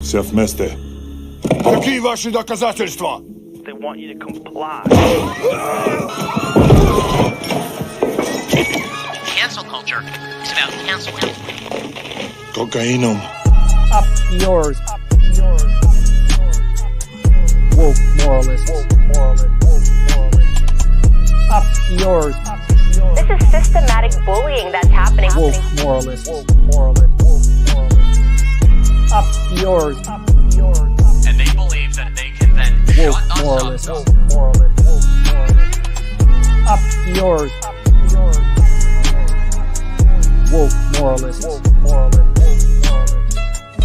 Шеф-месте. Какие ваши доказательства? They want you to comply. Cancel culture is about canceling. Кокаином. Up yours. Woke moralists. Up yours. This is systematic bullying that's happening. Woke moralists. Up yours. And they believe that they can then Woke shut us moralists. up. Up yours. Woke moralists.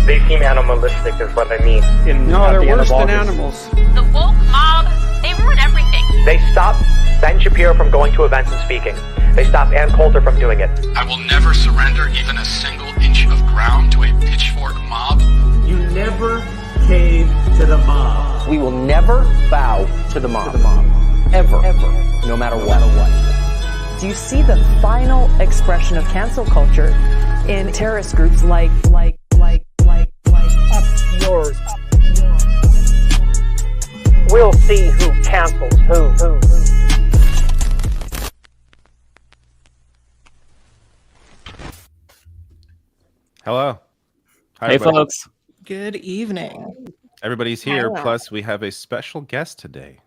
They seem animalistic is what I mean. No, they're worse than animals. The woke mob, they ruin everything. They stop Ben Shapiro from going to events and speaking. They stop Ann Coulter from doing it. I will never surrender even a single inch of ground to a pitchfork mob. You never cave to the mob. We will never bow to the mob. Ever. No matter what. Do you see the final expression of cancel culture in terrorist groups like Up yours. We'll see who cancels who. Hello. Hi, hey, everybody. folks. Good evening. Everybody's here. Hello. Plus, we have a special guest today.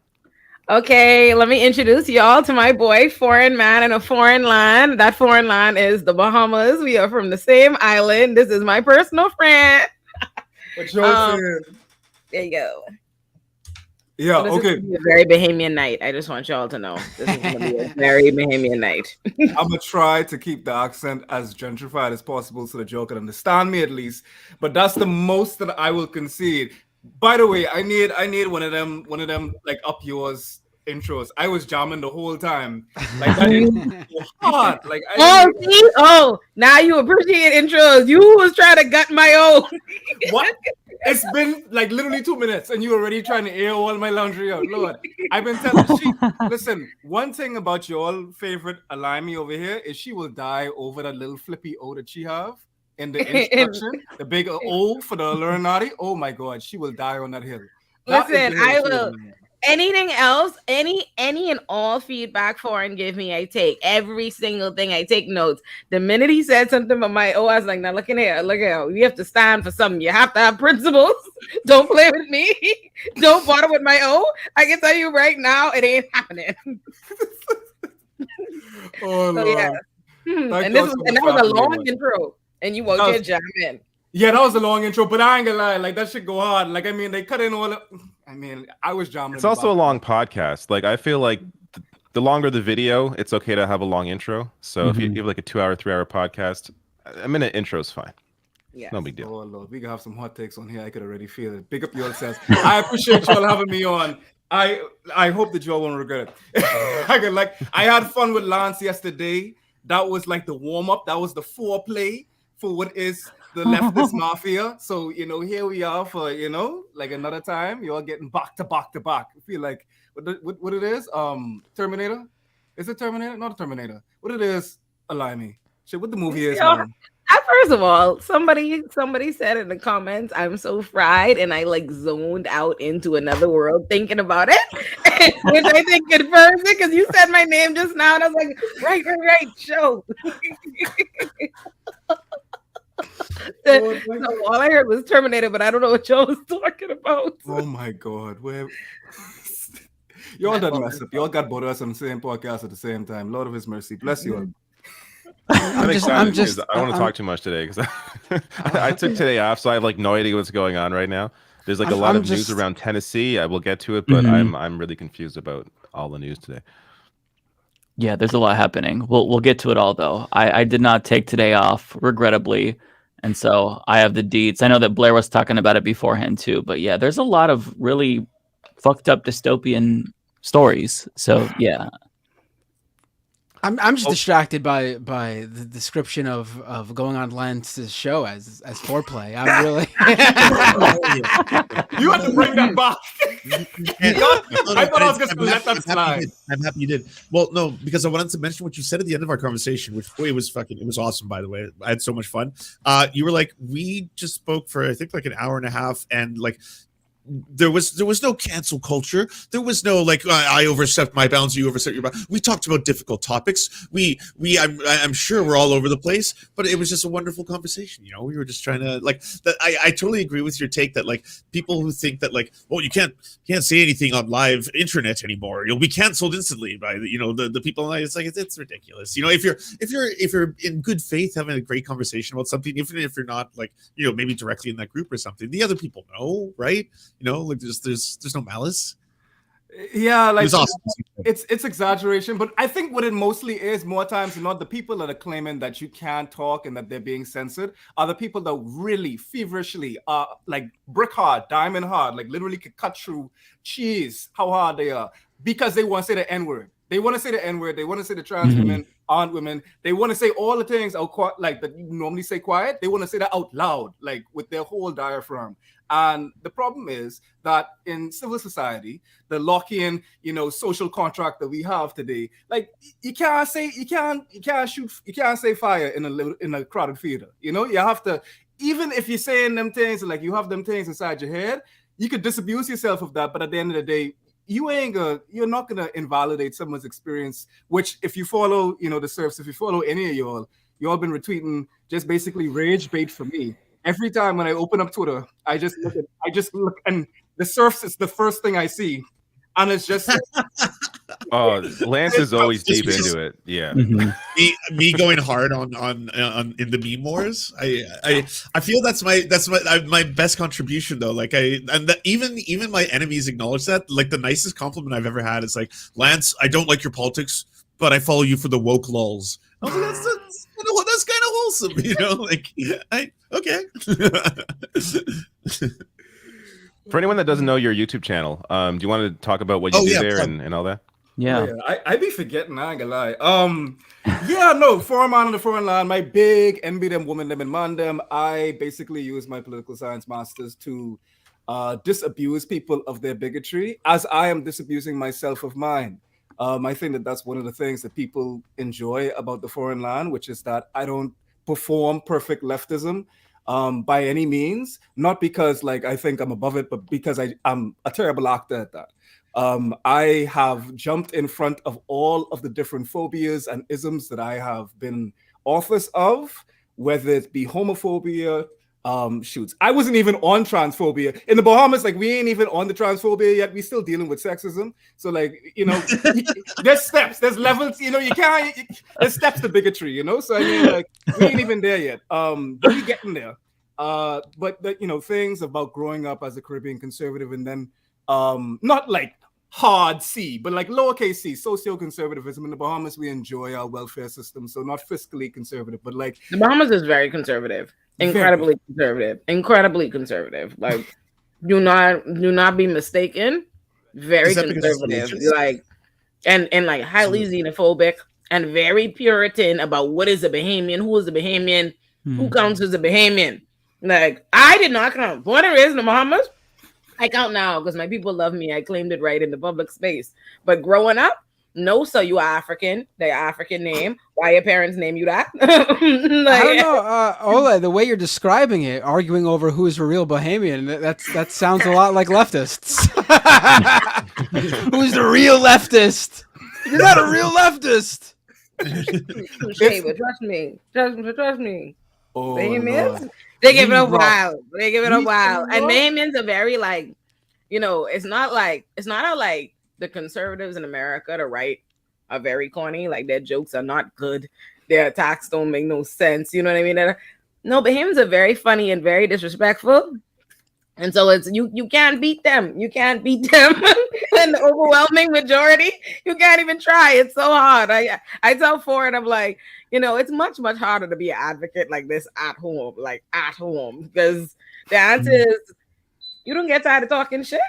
Okay, let me introduce y'all to my boy, foreign man in a foreign land. That foreign land is the Bahamas. We are from the same island. This is my personal friend. What's yours? There you go. Yeah, So okay. This is a very Bahamian night. I just want y'all to know. This is going to be a very Bahamian night. I'm going to try to keep the accent as gentrified as possible so that y'all can understand me at least. But that's the most that I will concede. By the way, I need one of them like up yours intros. I was jamming the whole time. Like that is so hard. Like now you appreciate intros. You was trying to gut my own. What? It's been like literally 2 minutes and you already trying to air all my laundry out. Lord, I've been telling listen, one thing about your favorite Olayemi over here is she will die over that little flippy O that she have in the instruction. The big O for the iilluminaughtii. Oh my God, she will die on that hill. Listen, I will. Anything else, any and all feedback foreign give me, I take every single thing. I take notes. The minute he said something about my I was like, now look here, you have to stand for something. You have to have principles. Don't play with me. Don't bother with my I can tell you right now, it ain't happening. Oh Lord. Yeah. And that was a long intro, and you won't get jam in. Yeah, that was a long intro, but I ain't gonna lie, like that shit go hard. Like, I mean, they cut in all I was jamming. It's also a long podcast. Like, I feel like the longer the video, it's okay to have a long intro. So if you have like a 2 hour, 3 hour podcast, a minute intro is fine. Yeah, no big deal. Oh Lord, we can have some hot takes on here. I could already feel it. Big up yourselves. I appreciate y'all having me on. I hope that y'all won't regret it. I had fun with Lance yesterday. That was like the warm up. That was the foreplay for what is the Leftist Mafia. So, here we are for, like another time. You're getting back to back to back. I feel like what it is? Terminator? Is it Terminator? Not a Terminator. What it is, Olayemi. Shit, what the movie is, man. First of all, somebody said in the comments, I'm so fried, and I like zoned out into another world thinking about it, which I think confirms it because you said my name just now, and I was like, right, show. So all I heard was Terminator, but I don't know what y'all was talking about. Oh my God, y'all done mess up. Y'all got both of us on the same podcast at the same time. Lord of His mercy, bless you all. I'm excited because I don't want to talk too much today because I took today off, so I have like no idea what's going on right now. There's like a lot of news around Tennessee. I will get to it, but I'm really confused about all the news today. Yeah, there's a lot happening. We'll get to it all though. I did not take today off, regrettably, and so I have the deets. I know that Blair was talking about it beforehand too, but yeah, there's a lot of really fucked up dystopian stories. So yeah. I'm just distracted by the description of going on Lance's show as foreplay. I'm really. You had to bring that back. I thought I was just going to let that slide. I'm happy you did. Well, no, because I wanted to mention what you said at the end of our conversation, which it was awesome, by the way. I had so much fun. You were like, we just spoke for I think like an hour and a half, and like there was no cancel culture. There was no like I overstepped my bounds, you overstepped your bounds. We talked about difficult topics. I'm sure we're all over the place, but it was just a wonderful conversation. You know, we were just trying to like that. I totally agree with your take that like people who think that like, well, you can't say anything on live internet anymore. You'll be canceled instantly by the people. It's like it's ridiculous. You know, if you're in good faith having a great conversation about something, even if you're not like maybe directly in that group or something, the other people know, right? Like there's no malice. Yeah, like awesome. it's exaggeration, but I think what it mostly is more times than not, the people that are claiming that you can't talk and that they're being censored are the people that really feverishly are like brick hard, diamond hard, like literally could cut through cheese how hard they are because they want to say the N-word. They want to say the N-word. They want to say the trans women aren't women. They want to say all the things like that you normally say quiet. They want to say that out loud, like with their whole diaphragm. And the problem is that in civil society, the Lockean, social contract that we have today, like you can't say fire in a crowded theater. You have to, even if you're saying them things, like you have them things inside your head, you could disabuse yourself of that. But at the end of the day, you're not gonna invalidate someone's experience. Which, if you follow, the Serfs, if you follow any of y'all been retweeting just basically rage bait for me. Every time when I open up Twitter, I just look, and the Serfs is the first thing I see, and it's just. Oh, Lance is always deep into it. Yeah, me going hard on in the meme wars. I feel that's my best contribution though. Like even my enemies acknowledge that. Like the nicest compliment I've ever had is like, Lance, I don't like your politics, but I follow you for the woke lulz. I was like, that's kind of wholesome, like okay. For anyone that doesn't know your YouTube channel, do you want to talk about what you do there and all that? Yeah. I be forgetting, I ain't gonna lie. Foreign man on the foreign land, my big envy them, woman them, and man them. I basically use my political science masters to disabuse people of their bigotry as I am disabusing myself of mine. I think that's one of the things that people enjoy about the foreign land, which is that I don't perform perfect leftism by any means, not because like I think I'm above it, but because I'm a terrible actor at that. I have jumped in front of all of the different phobias and isms that I have been authors of, whether it be homophobia, I wasn't even on transphobia. In the Bahamas, like we ain't even on the transphobia yet. We still dealing with sexism. So like, there's steps, there's levels, there's steps to bigotry, So I mean, like we ain't even there yet. But we getting there. But things about growing up as a Caribbean conservative and then not like hard C, but like lowercase c, socio-conservatism. In the Bahamas, we enjoy our welfare system. So not fiscally conservative, but like the Bahamas is very conservative. Incredibly conservative. Like, do not be mistaken. Very conservative. Like, and like highly xenophobic and very Puritan about what is a Bahamian, who is a Bahamian, who counts as a Bahamian. Like, I did not count. Born and raised in the Bahamas, I count now because my people love me. I claimed it right in the public space. But growing up, no, so you are African. The African name. Why your parents name you that? I don't know, Olay. The way you're describing it, arguing over who is a real Bahamian, that sounds a lot like leftists. Who's the real leftist? You're not a real leftist. Trust me. Oh, Bahamians, they give it a while. And Bahamians are very like, it's not how like the conservatives in America, the right, are very corny. Like their jokes are not good. Their attacks don't make no sense. You know what I mean? No, Bahamians are very funny and very disrespectful. And so it's you can't beat them. You can't beat them. And the overwhelming majority, you can't even try. It's so hard. I tell Ford, I'm like, it's much, much harder to be an advocate like this at home, because the answer is you don't get tired of talking shit.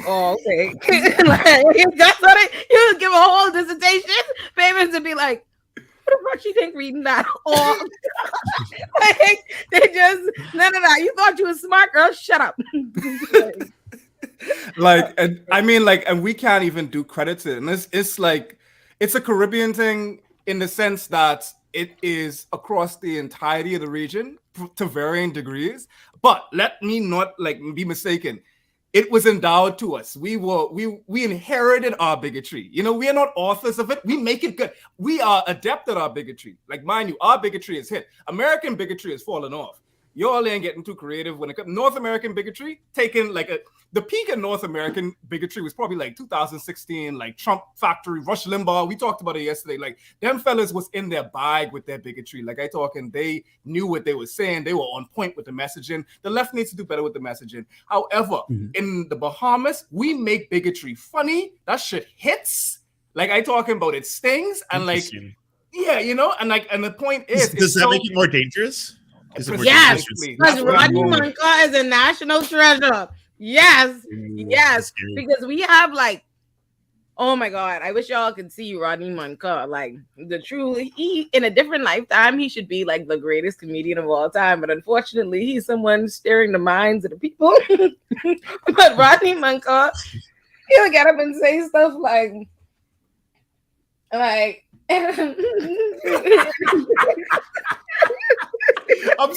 Oh, okay. That's what you give a whole dissertation. Payments would be like, the fuck she think reading that? Or like they just none of that. You thought you was smart, girl? Shut up. Like, and I mean, like, and we can't even do credit to it. And it's like, it's a Caribbean thing in the sense that it is across the entirety of the region to varying degrees. But let me not like be mistaken. It was endowed to us. We inherited our bigotry. You know, we are not authors of it. We make it good. We are adept at our bigotry. Like, mind you, our bigotry is hit. American bigotry has fallen off. Y'all ain't getting too creative when it comes. North American bigotry, taking like the peak of North American bigotry was probably like 2016, like Trump Factory, Rush Limbaugh. We talked about it yesterday. Like, them fellas was in their bag with their bigotry. Like, they knew what they were saying. They were on point with the messaging. The left needs to do better with the messaging. However, in the Bahamas, we make bigotry funny. That shit hits. Like, I talking about it stings and like, yeah, you know, and like, and the point is, does that make it more dangerous? Yes, because Rodney Munka is a national treasure. Yes, yes, because we have like, oh my God, I wish y'all could see Rodney Munka. Like he in a different lifetime, he should be like the greatest comedian of all time. But unfortunately, he's someone steering the minds of the people. But Rodney Munka, he'll get up and say stuff like. I'm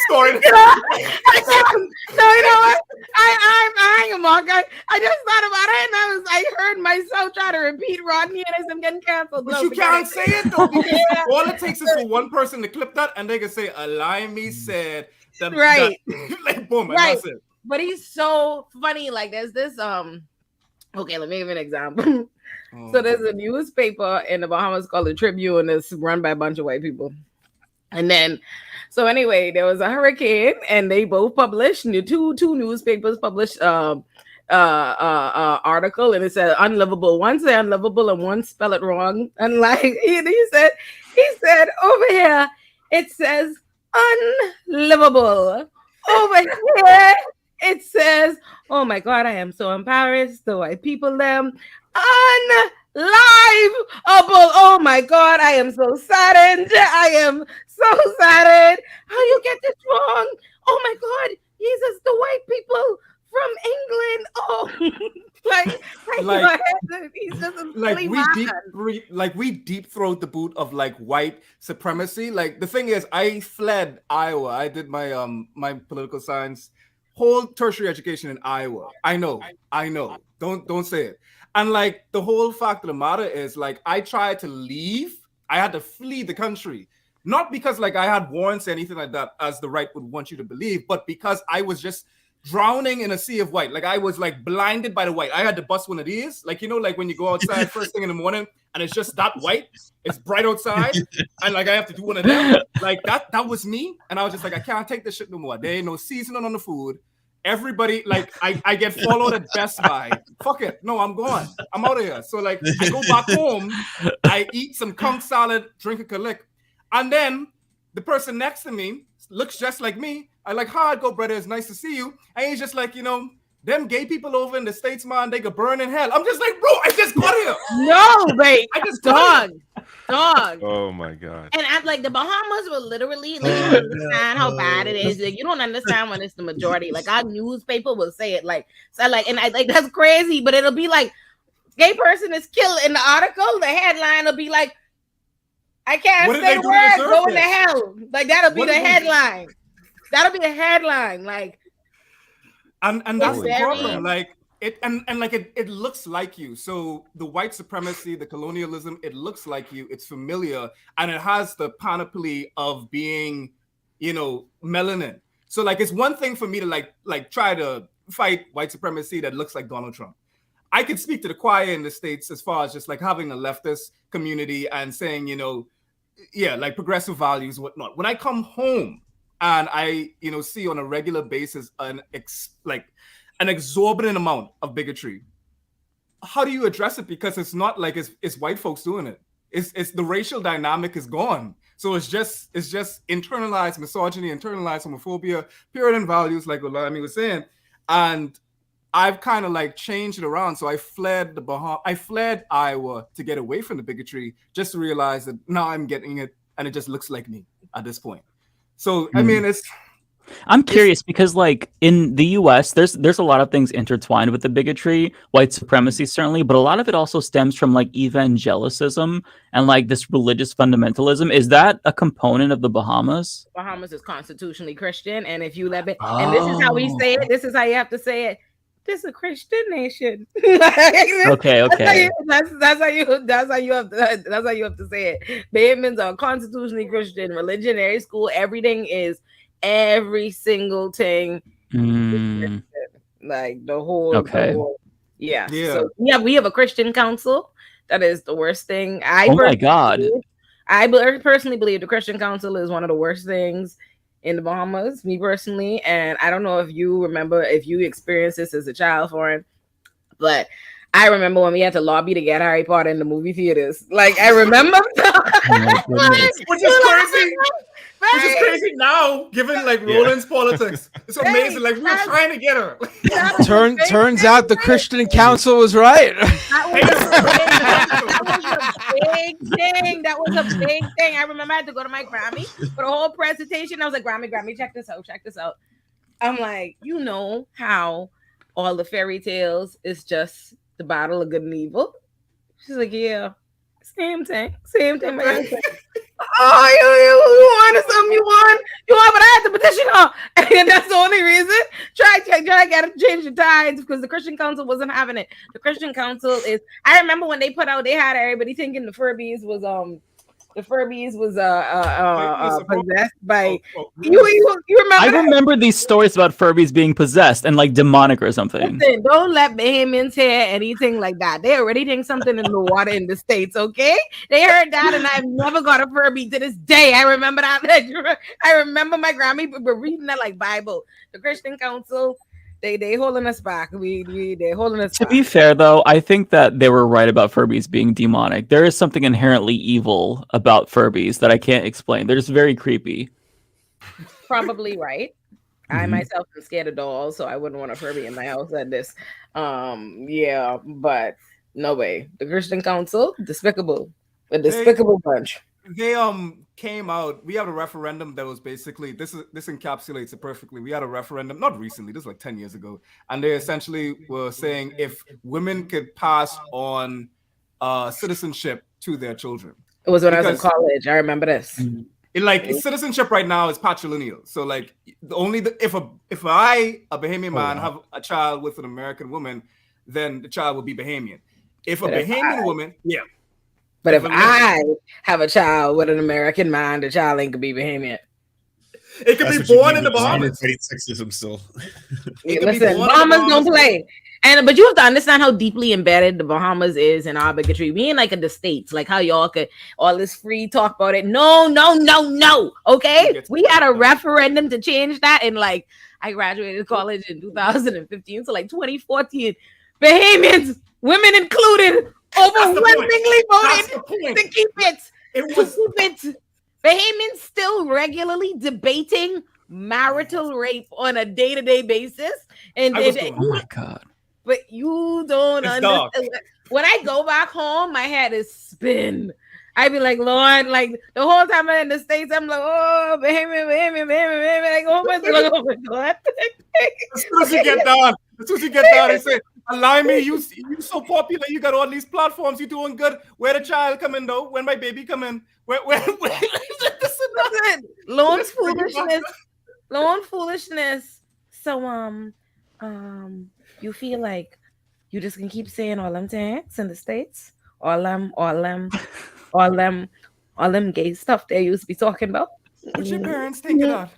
sorry. No, you know what? I ain't a mock. I just thought about it and I heard myself try to repeat Rodney and I'm getting canceled. But you can't say it though, because all it takes is for one person to clip that and they can say Olayemi said that. Right. Like boom, and right. that's it. But he's so funny. Like there's this okay, let me give an example. So there's a newspaper in the Bahamas called the Tribune. It's run by a bunch of white people. And then, so anyway, there was a hurricane, and they both published two newspapers published article, and it said unlivable. One said unlivable, and one spell it wrong. And like he said over here it says unlivable. Over here it says, oh my God, I am so embarrassed. The white people them. Unliveable. Oh my God, I am so saddened. I am so saddened. How you get this wrong? Oh my God, Jesus, the white people from England. We deep throat the boot of like white supremacy. Like the thing is, I fled Iowa. I did my my political science whole tertiary education in Iowa. I know. Don't say it. And like the whole fact of the matter is, like, I tried to leave. I had to flee the country, not because like I had warrants or anything like that, as the right would want you to believe, but because I was just drowning in a sea of white. Like I was like blinded by the white. I had to bust one of these, like, you know, like when you go outside first thing in the morning and it's just that white. It's bright outside, and like I have to do one of them. Like that was me, and I was just like, I can't take this shit no more. There ain't no seasoning on the food. Everybody, like, I get followed at Best Buy. Fuck it. No, I'm gone. I'm out of here. So, like, I go back home. I eat some conch salad, drink a Kalik. And then the person next to me looks just like me. I like, hi, go, brother. It's nice to see you. And he's just like, you know, them gay people over in the States, man, they could burn in hell. I'm just like, bro, I just got here. No, babe. I just dog. Oh my God. And I'm like, the Bahamas will literally, like, you don't understand how bad it is. Like, you don't understand when it's the majority. Like, our newspaper will say it, like, so like, and I like that's crazy, but it'll be like, gay person is killed in the article. The headline will be like, I can't say the word, go into hell. Like, that'll be the headline. That'll be the headline. Like, and that's the problem. Like, it looks like you. So the white supremacy, the colonialism, it looks like you. It's familiar, and it has the panoply of being, you know, melanin. So like, it's one thing for me to like try to fight white supremacy that looks like Donald Trump. I could speak to the choir in the States as far as just like having a leftist community and saying, you know, yeah, like progressive values, whatnot. When I come home and I, you know, see on a regular basis an exorbitant amount of bigotry, how do you address it? Because it's not like it's white folks doing it. It's the racial dynamic is gone. So it's just internalized misogyny, internalized homophobia, Puritan values, like Olayemi was saying. And I've kind of like changed it around. So I fled Iowa to get away from the bigotry, just to realize that now I'm getting it and it just looks like me at this point. So I mean, I'm curious because, like, in the U.S., there's a lot of things intertwined with the bigotry, white supremacy certainly, but a lot of it also stems from like evangelicism and like this religious fundamentalism. Is that a component of the Bahamas? Bahamas is constitutionally Christian, and if you let it, and this is how we say it. This is how you have to say it. This is a Christian nation. Okay. That's how you have to say it. Bahamians are constitutionally Christian, religion, every school, everything is. Every single thing, like the whole, yeah. So we have a Christian council. That is the worst thing. My God! I personally believe the Christian council is one of the worst things in the Bahamas. Me personally, and I don't know if you remember if you experienced this as a child, foreign, but I remember when we had to lobby to get Harry Potter in the movie theaters. Like I remember, which is crazy. Which is crazy now, given like Roland's politics. It's amazing. Like we were trying to get her. Turns out the Christian Council was right. That was a big thing. That was a big thing. I remember I had to go to my Grammy for the whole presentation. I was like, Grammy, check this out. I'm like, you know how all the fairy tales is just the battle of good and evil? She's like, yeah, same thing. Oh, you wanted something, you want, but I had to petition her, and that's the only reason. Try to change the tides because the Christian Council wasn't having it. The Christian Council is. I remember when they put out, they had everybody thinking the Furbies was possessed by. You remember? I remember these stories about Furbies being possessed and like demonic or something. Listen, don't let Bahamians hear anything like that. They already think something in the water in the States, okay? They heard that, and I've never got a Furby to this day. I remember that. I remember my Grammy reading that like Bible. The Christian Council. They holding us back. They're holding us back. To be fair, though, I think that they were right about Furbies being demonic. There is something inherently evil about Furbies that I can't explain. They're just very creepy. Probably right. I myself am scared of dolls, so I wouldn't want a Furby in my house at this. Yeah, but no way. The Christian Council, despicable. A despicable bunch. They came out. We had a referendum that was basically this encapsulates it perfectly. We had a referendum not recently, this was like 10 years ago, and they essentially were saying if women could pass on citizenship to their children. It was when I was in college. I remember this. Citizenship right now is patrilineal. So like if I, a Bahamian man, have a child with an American woman, then the child will be Bahamian. If a Bahamian woman, But if I have a child with an American mind, the child ain't gonna be Bahamian. It could be born in the Bahamas. Sexism still. Listen, Bahamas don't play. But you have to understand how deeply embedded the Bahamas is in our bigotry. We ain't like in the States, like how y'all could all this free talk about it. No. Okay, we had a referendum to change that, and like I graduated college in 2015, so like 2014, Bahamians, women included, overwhelmingly voted to keep it. Bahamians still regularly debating marital rape on a day-to-day basis, and oh my God. But you don't understand. When I go back home, my head is spin. I be like, Lord, like the whole time I'm in the States, I'm like, oh, Bahamian. I go home, I'm like, oh my God. As soon as you get down, they say, Olayemi, you so popular, you got all these platforms, you doing good. Where the child come in though? When my baby come in? Where Lone foolishness. So you feel like you just can keep saying all them things in the States? All them gay stuff they used to be talking about. What your parents think of that?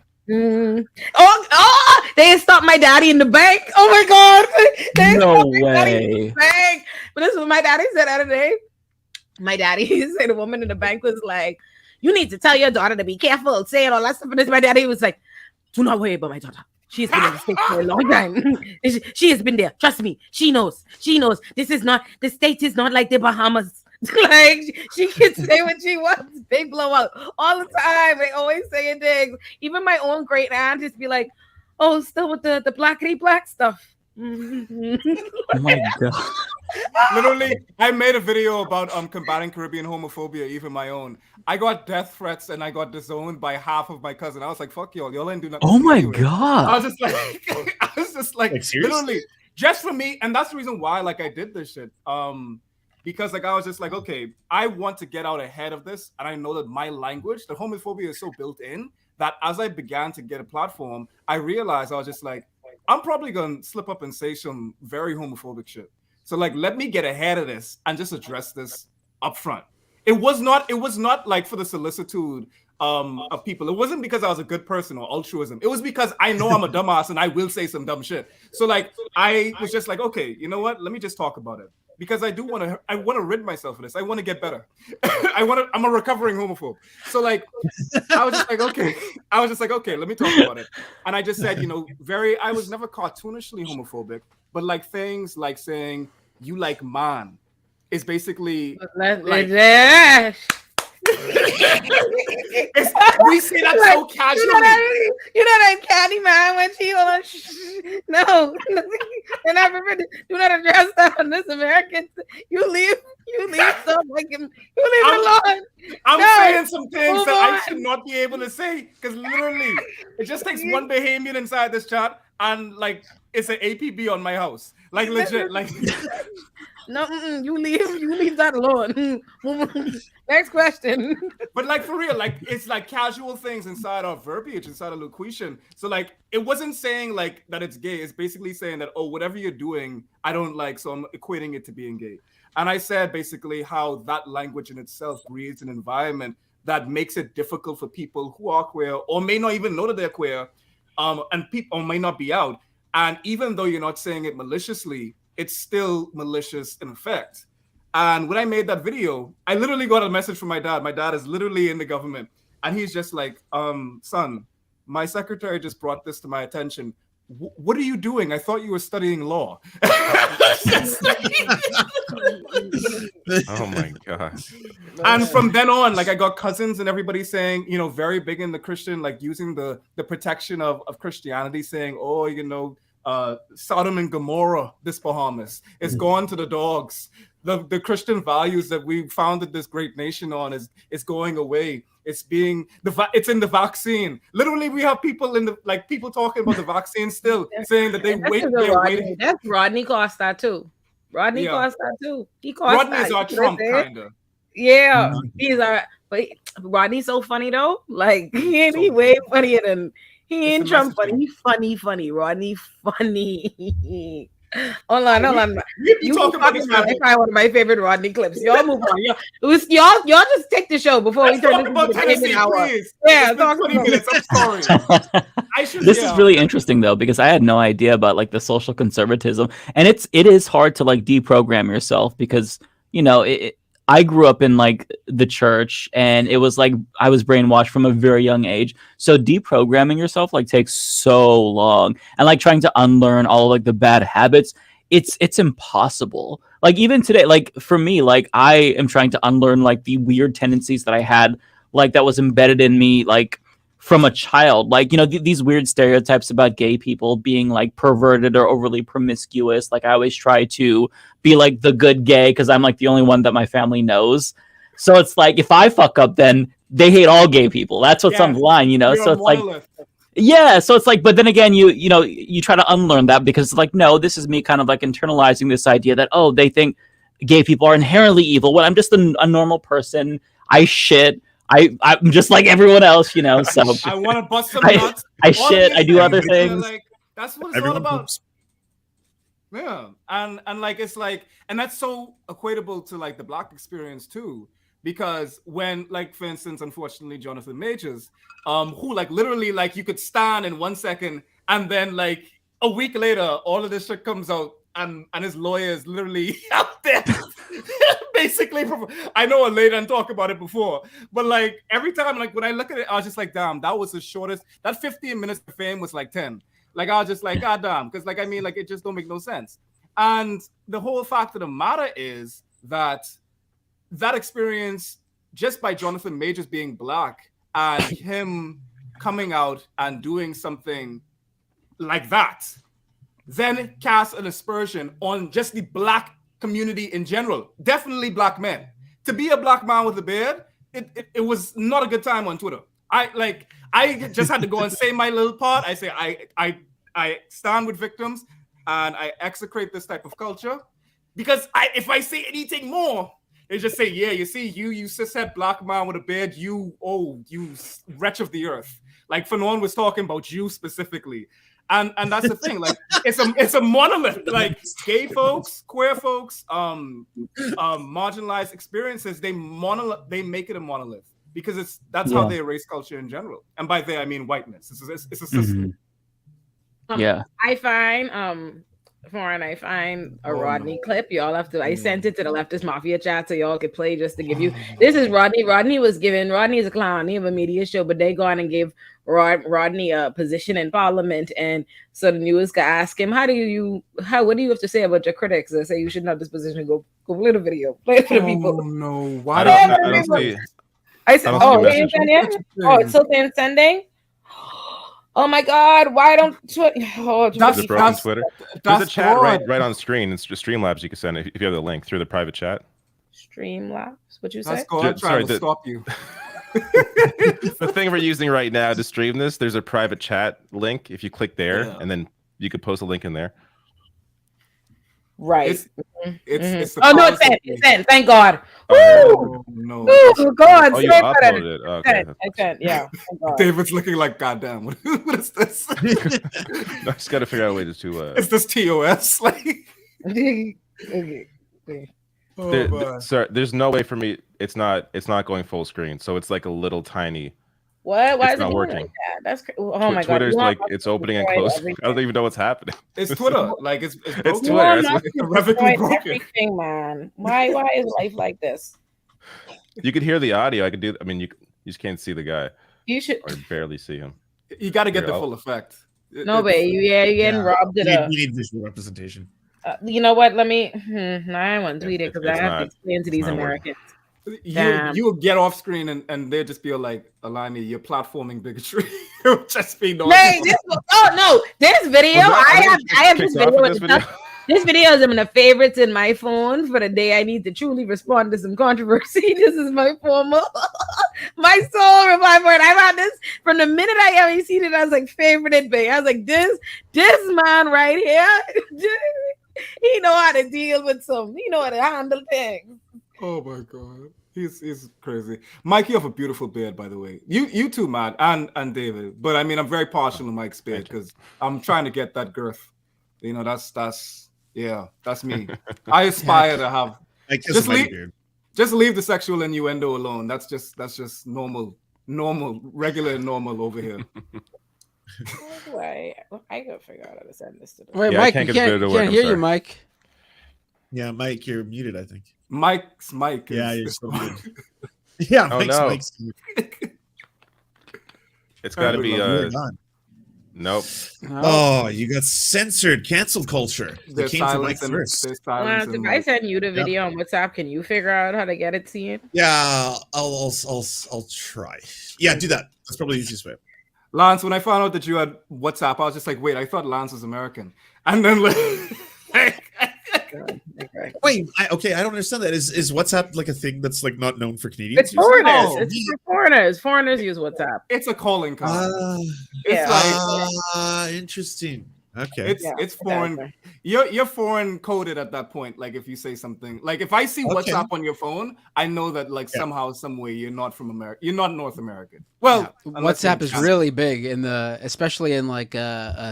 Oh, they stopped my daddy in the bank. Oh my God. No way. But this is what my daddy said the other day. My daddy said the woman in the bank was like, you need to tell your daughter to be careful, saying all that stuff. And this, my daddy was like, do not worry about my daughter. She's been in the States for a long time. She has been there. Trust me. She knows. The States is not like the Bahamas. Like she can say what she wants. They blow out all the time. They always saying things. Even my own great aunt just be like, "Oh, still with the blackity black stuff." Oh my God. Literally, I made a video about combating Caribbean homophobia, even my own. I got death threats and I got disowned by half of my cousin. I was like, "Fuck y'all ain't do nothing." Oh my anyway. God. I was just like, literally, just for me, and that's the reason why, like, I did this shit. Because like I was just like, okay, I want to get out ahead of this, and I know that my language, the homophobia, is so built in that as I began to get a platform, I realized I was just like, I'm probably gonna slip up and say some very homophobic shit. So like, let me get ahead of this and just address this up front. It was not like for the solicitude of people. It wasn't because I was a good person or altruism. It was because I know I'm a dumbass and I will say some dumb shit. So like, I was just like, okay, you know what? Let me just talk about it. Because I want to rid myself of this. I want to get better. I'm a recovering homophobe. So like, I was just like, okay, let me talk about it. And I just said, I was never cartoonishly homophobic, but like things like saying you like man is basically we say that like, so casually. You know that Candy Man when she no, and I remember do not address that on This American. You leave stuff like him. You leave it alone. I'm saying some things that I should not be able to say because literally it just takes one Bahamian inside this chat and like it's an APB on my house. Like legit, like no, you leave that alone. Next question. But like for real, like it's like casual things inside our verbiage, inside of locution. So like it wasn't saying like that it's gay. It's basically saying that, oh, whatever you're doing, I don't like, so I'm equating it to being gay. And I said basically how that language in itself creates an environment that makes it difficult for people who are queer or may not even know that they're queer, and people may not be out. And even though you're not saying it maliciously, it's still malicious in effect. And when I made that video, I literally got a message from my dad. My dad is literally in the government. And he's just like, son, my secretary just brought this to my attention. What are you doing? I thought you were studying law. Oh my God. And from then on, like I got cousins and everybody saying, very big in the Christian, like using the protection of Christianity, saying, oh, Sodom and Gomorrah, this Bahamas, it's gone to the dogs. The Christian values that we founded this great nation on is going away. It's in the vaccine. Literally, we have people people talking about the vaccine still, saying that they're waiting. That's Rodney Costa too. Rodney Costa too. Rodney's our Trump kind of. Yeah, he's our. But Rodney's so funny though. Like he way funnier than he ain't Trump, but he's funny. Rodney funny. Hold on. You talk about this. That's probably one of my favorite Rodney clips. Y'all move on. Y'all just take the show before we turn this into Tennessee, hour. Yeah, talk 20 minutes. I'm sorry. This is really interesting though, because I had no idea about like the social conservatism, and it is hard to like deprogram yourself because I grew up in like the church, and it was like I was brainwashed from a very young age. So deprogramming yourself like takes so long, and like trying to unlearn all like the bad habits, it's impossible. Like even today, like for me, like I am trying to unlearn like the weird tendencies that I had, like that was embedded in me, like from a child, like these weird stereotypes about gay people being like perverted or overly promiscuous. Like I always try to be like the good gay because I'm like the only one that my family knows. So it's like if I fuck up, then they hate all gay people. That's what's on the line, So it's like, yeah. So it's like, but then again, you try to unlearn that because it's like, no, this is me kind of like internalizing this idea that they think gay people are inherently evil when I'm just a normal person. I shit. I'm just like everyone else, So I want to bust some nuts. I shit. I do other things. Like, that's what it's all about. Poops. Yeah, and like it's like, and that's so equatable to like the Black experience too, because when like for instance, unfortunately, Jonathan Majors, who like literally like you could stand in 1 second, and then like a week later, all of this shit comes out. And his lawyer is literally out there. Basically, I know Olay didn't talk about it before, but like every time, like when I look at it, I was just like, damn, that was the shortest. That 15 minutes of fame was like 10. Like I was just like, god damn, because like I mean, like it just don't make no sense. And the whole fact of the matter is that experience, just by Jonathan Majors being Black and him coming out and doing something like that, then cast an aspersion on just the Black community in general, definitely black men. To be a black man with a beard, it was not a good time on Twitter. I just had to go and say my little part. I say I stand with victims and I execrate this type of culture, because if I say anything more, they just say, yeah, you see, you cishet black man with a beard, you wretch of the earth. Like Fanon was talking about you specifically. And that's the thing, like it's a monolith. Like gay folks, queer folks, marginalized experiences, they make it a monolith because that's how they erase culture in general. And by they I mean whiteness. It's a system. I find a Rodney clip. Y'all have to. I sent it to the Leftist Mafia chat so y'all could play just to give you. This is Rodney. Rodney is a clown. He have a media show, but they go on and give Rodney a position in Parliament, and so the news could ask him, what do you have to say about your critics? They say you shouldn't have this position. Go play the video. Play it for the people. No, why? I said, it's still sending. Oh my God! Why don't? That's broken Twitter. There's a chat right on screen. It's just Streamlabs. You can send it if you have the link through the private chat. Streamlabs. What you say? Trying to stop you. The thing we're using right now to stream this, there's a private chat link. If you click there, and then you could post a link in there. Right. It's it's sent. Thank God. Oh, no. Oh God. Oh, you uploaded it. Okay. It's sent. Yeah. David's looking like, goddamn, what is this? I just got to figure out a way to. Is this TOS? Like. There's no way for me. It's not going full screen, so it's like a little tiny. What? Why is it not working? like that? That's oh my God. Twitter's like it's opening and closing. I don't even know what's happening. It's Twitter. Like it's Twitter. It's irrevocably broken. Everything, man. Why is life like this? You could hear the audio. I could do. I mean, you just can't see the guy. You should. Or barely see him. You got to get the full effect. No, but you're getting robbed. We need visual representation. You know what? Let me. I won't tweet it because I have to explain to these Americans. You will get off screen and they'll just be like, Olayemi, you're platforming bigotry. Just be no. This video. I have this video. This video is in the favorites in my phone for the day I need to truly respond to some controversy. This is my former, my soul reply for it. I've had this from the minute I ever seen it. I was like, favorited babe. I was like, this man right here, he know how to deal with he know how to handle things. Oh my God. He's crazy. Mike, you have a beautiful beard, by the way. You too, Matt, and David. But I mean, I'm very partial to Mike's beard because I'm trying to get that girth. You know, that's me. I aspire to have. Just leave the sexual innuendo alone. That's just normal, regular and normal over here. I gotta figure out how to send this to them. Wait, Mike, can't hear you, Mike. Yeah, Mike, you're muted, I think. Mike's Mike. Yeah, you're so muted. Yeah, Mike's. It's got to be nope. Oh, you got censored, cancel culture. That came from Mike first. If I send you the video on WhatsApp, can you figure out how to get it to you? Yeah, I'll try. Yeah, do that. That's probably the easiest way. Lance, when I found out that you had WhatsApp, I was just like, wait, I thought Lance was American. And then Wait, I don't understand that. Is WhatsApp like a thing that's like not known for Canadians? It's foreigners. It's for foreigners. Foreigners use WhatsApp. It's a calling card. Interesting. Okay. It's foreign. Exactly. You're foreign coded at that point. Like if you say something, like if I see WhatsApp on your phone, I know that somehow, some way you're not from America. You're not North American. Well, WhatsApp is really big especially in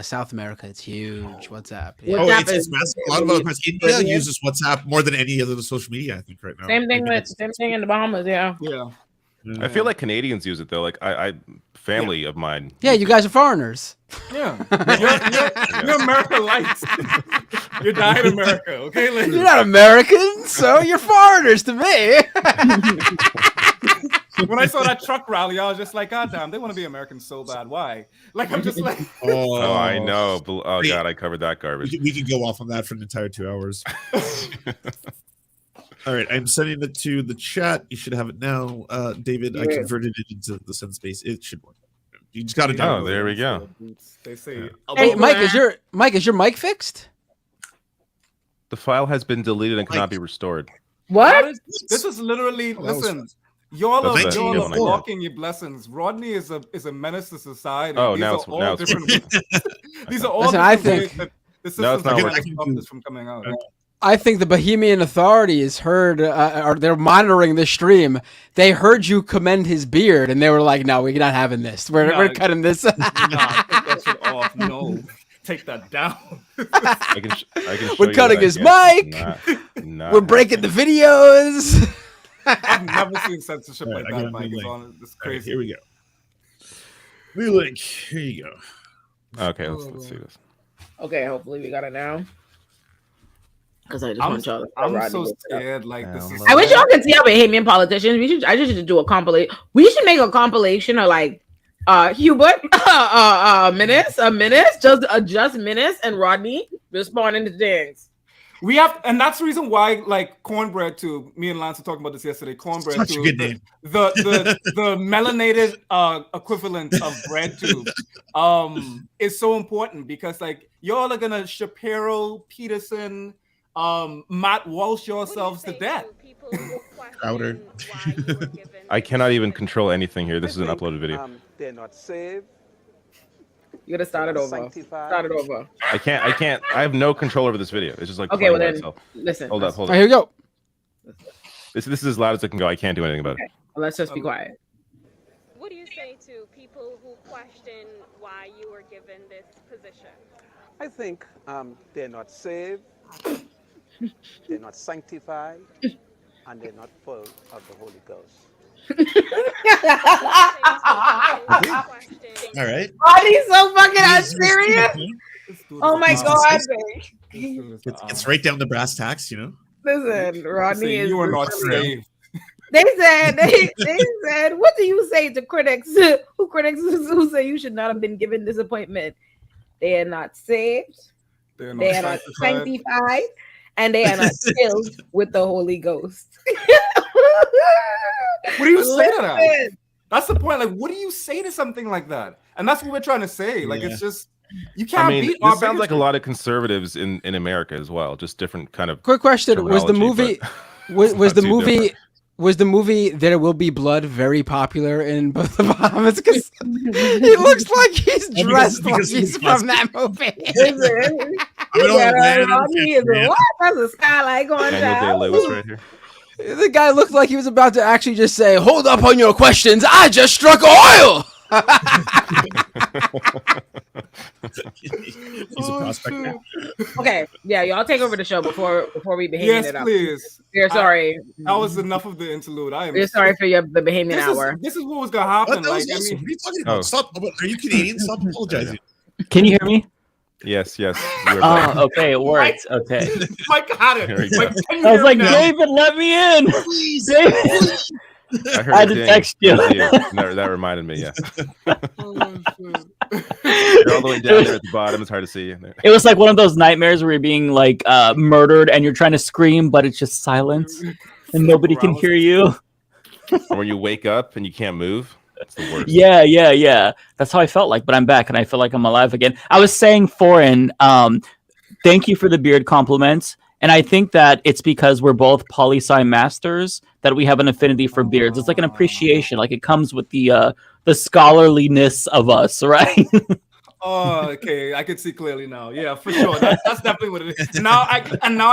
South America. It's huge. WhatsApp. Yeah. It's massive. A lot of other parts. India uses WhatsApp more than any other social media, I think, right now. Same thing in the Bahamas. Yeah. I feel like Canadians use it though. Like family of mine. Yeah, you guys are foreigners. Yeah, you're America lights. You're dying America, okay? You're not American, so you're foreigners to me. When I saw that truck rally, I was just like, God damn, they want to be Americans so bad. Why? Like, I'm just like, oh, I know. Oh God, I covered that garbage. We could go off on that for an entire 2 hours. All right, I'm sending it to the chat. You should have it now, David. I converted it into the send space. It should work. You just got to download. Oh, there we go. They say, hey, Mike, is your mic fixed? The file has been deleted and cannot be restored. What? This is literally. Listen, y'all are blocking your blessings. Rodney is a menace to society. Oh, These now are it's all different. These are all. Listen, I think the system's trying to stop this from coming out. I think the Bahamian authorities heard, or they're monitoring the stream. They heard you commend his beard, and they were like, "No, we're not having this. We're cutting this." Take that shit off. No, take that down. I can show we're cutting his mic. We're breaking the videos. I've never seen censorship like that, Mike. It's crazy. Right, here we go. We link. Here you go. Okay, let's see this. Okay, hopefully we got it now. Because I just want y'all to. I'm so scared. Like this is. I wish y'all could see our Bahamian politicians. I just should do a compilation. We should make a compilation of like Hubert, Menace, just Menace and Rodney responding to things. We have, and that's the reason why, like Cornbread too. Me and Lance were talking about this yesterday. Cornbread too. The melanated equivalent of bread tube is so important because like y'all are gonna Shapiro, Peterson, Matt Walsh yourselves to death. Crowder. I cannot even control anything here. This is an uploaded video. They're not saved. You gotta start it over. Start it over. I can't. I have no control over this video. It's just like okay. Well then, itself. Listen. Hold up. All right, here we go. This is as loud as it can go. I can't do anything about it. Well, let's just be quiet. What do you say to people who question why you were given this position? I think they're not saved, they're not sanctified, and they're not full of the Holy Ghost. All right. Oh, he's so fucking unserious. Oh my god. It's right down the brass tacks, you know. Listen, Rodney is. You are not saved. They said, what do you say to critics who say you should not have been given this appointment? They are not saved. They are not sanctified, and they are not filled with the Holy Ghost. What do you say to that? That's the point. Like, what do you say to something like that? And that's what we're trying to say. Like, it's just you can't. I mean, beat this sounds like a lot of conservatives in America as well. Just different kind of. Quick question: was the movie? Was the movie There Will Be Blood very popular in both the Bahamas? Because he looks like he's dressed like he's from that movie. What? That's a skylight going down. Right here. The guy looked like he was about to actually just say, "Hold up on your questions. I just struck oil." He's a prospect now. Okay, yeah, y'all take over the show before we Bahamian it up. Yes, please. We're sorry. That was enough of the interlude. We're sorry for the Bahamian hour. This is what was gonna happen. What? Like, awesome. What are you talking about? Stop. Are you Canadian? Stop apologizing. Can you hear me? Yes. Okay, it worked. Okay. Mike got it. I was like, David, let me in. Please. David. I had to text you. That reminded me. Yeah. You're all the way down there at the bottom. It's hard to see. It was like one of those nightmares where you're being like murdered and you're trying to scream, but it's just silence and nobody can hear you. Or when you wake up and you can't move. That's the worst. Yeah. That's how I felt like, but I'm back and I feel like I'm alive again. I was saying, Foreign, thank you for the beard compliments. And I think that it's because we're both poli-sci masters that we have an affinity for beards. It's like an appreciation. Like it comes with the scholarliness of us, right? Oh, okay. I could see clearly now. Yeah, for sure. That's definitely what it is. Now I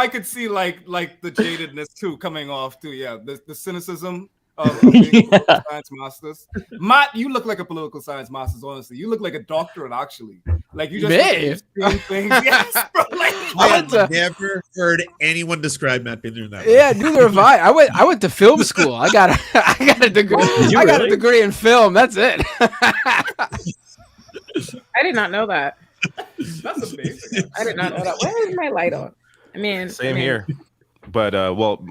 could see like the jadedness too coming off too. Yeah, the cynicism of being science masters. Matt, you look like a political science master's. Honestly, you look like a doctorate. Actually, like you just things. Yes, bro. Like, I've never heard anyone describe Matt Binder in that way. Yeah, neither have I. I went to film school. I got a degree. I got a degree in film. That's it. I did not know that. That's amazing. I did not know that. Where is my light on? Same here. But well,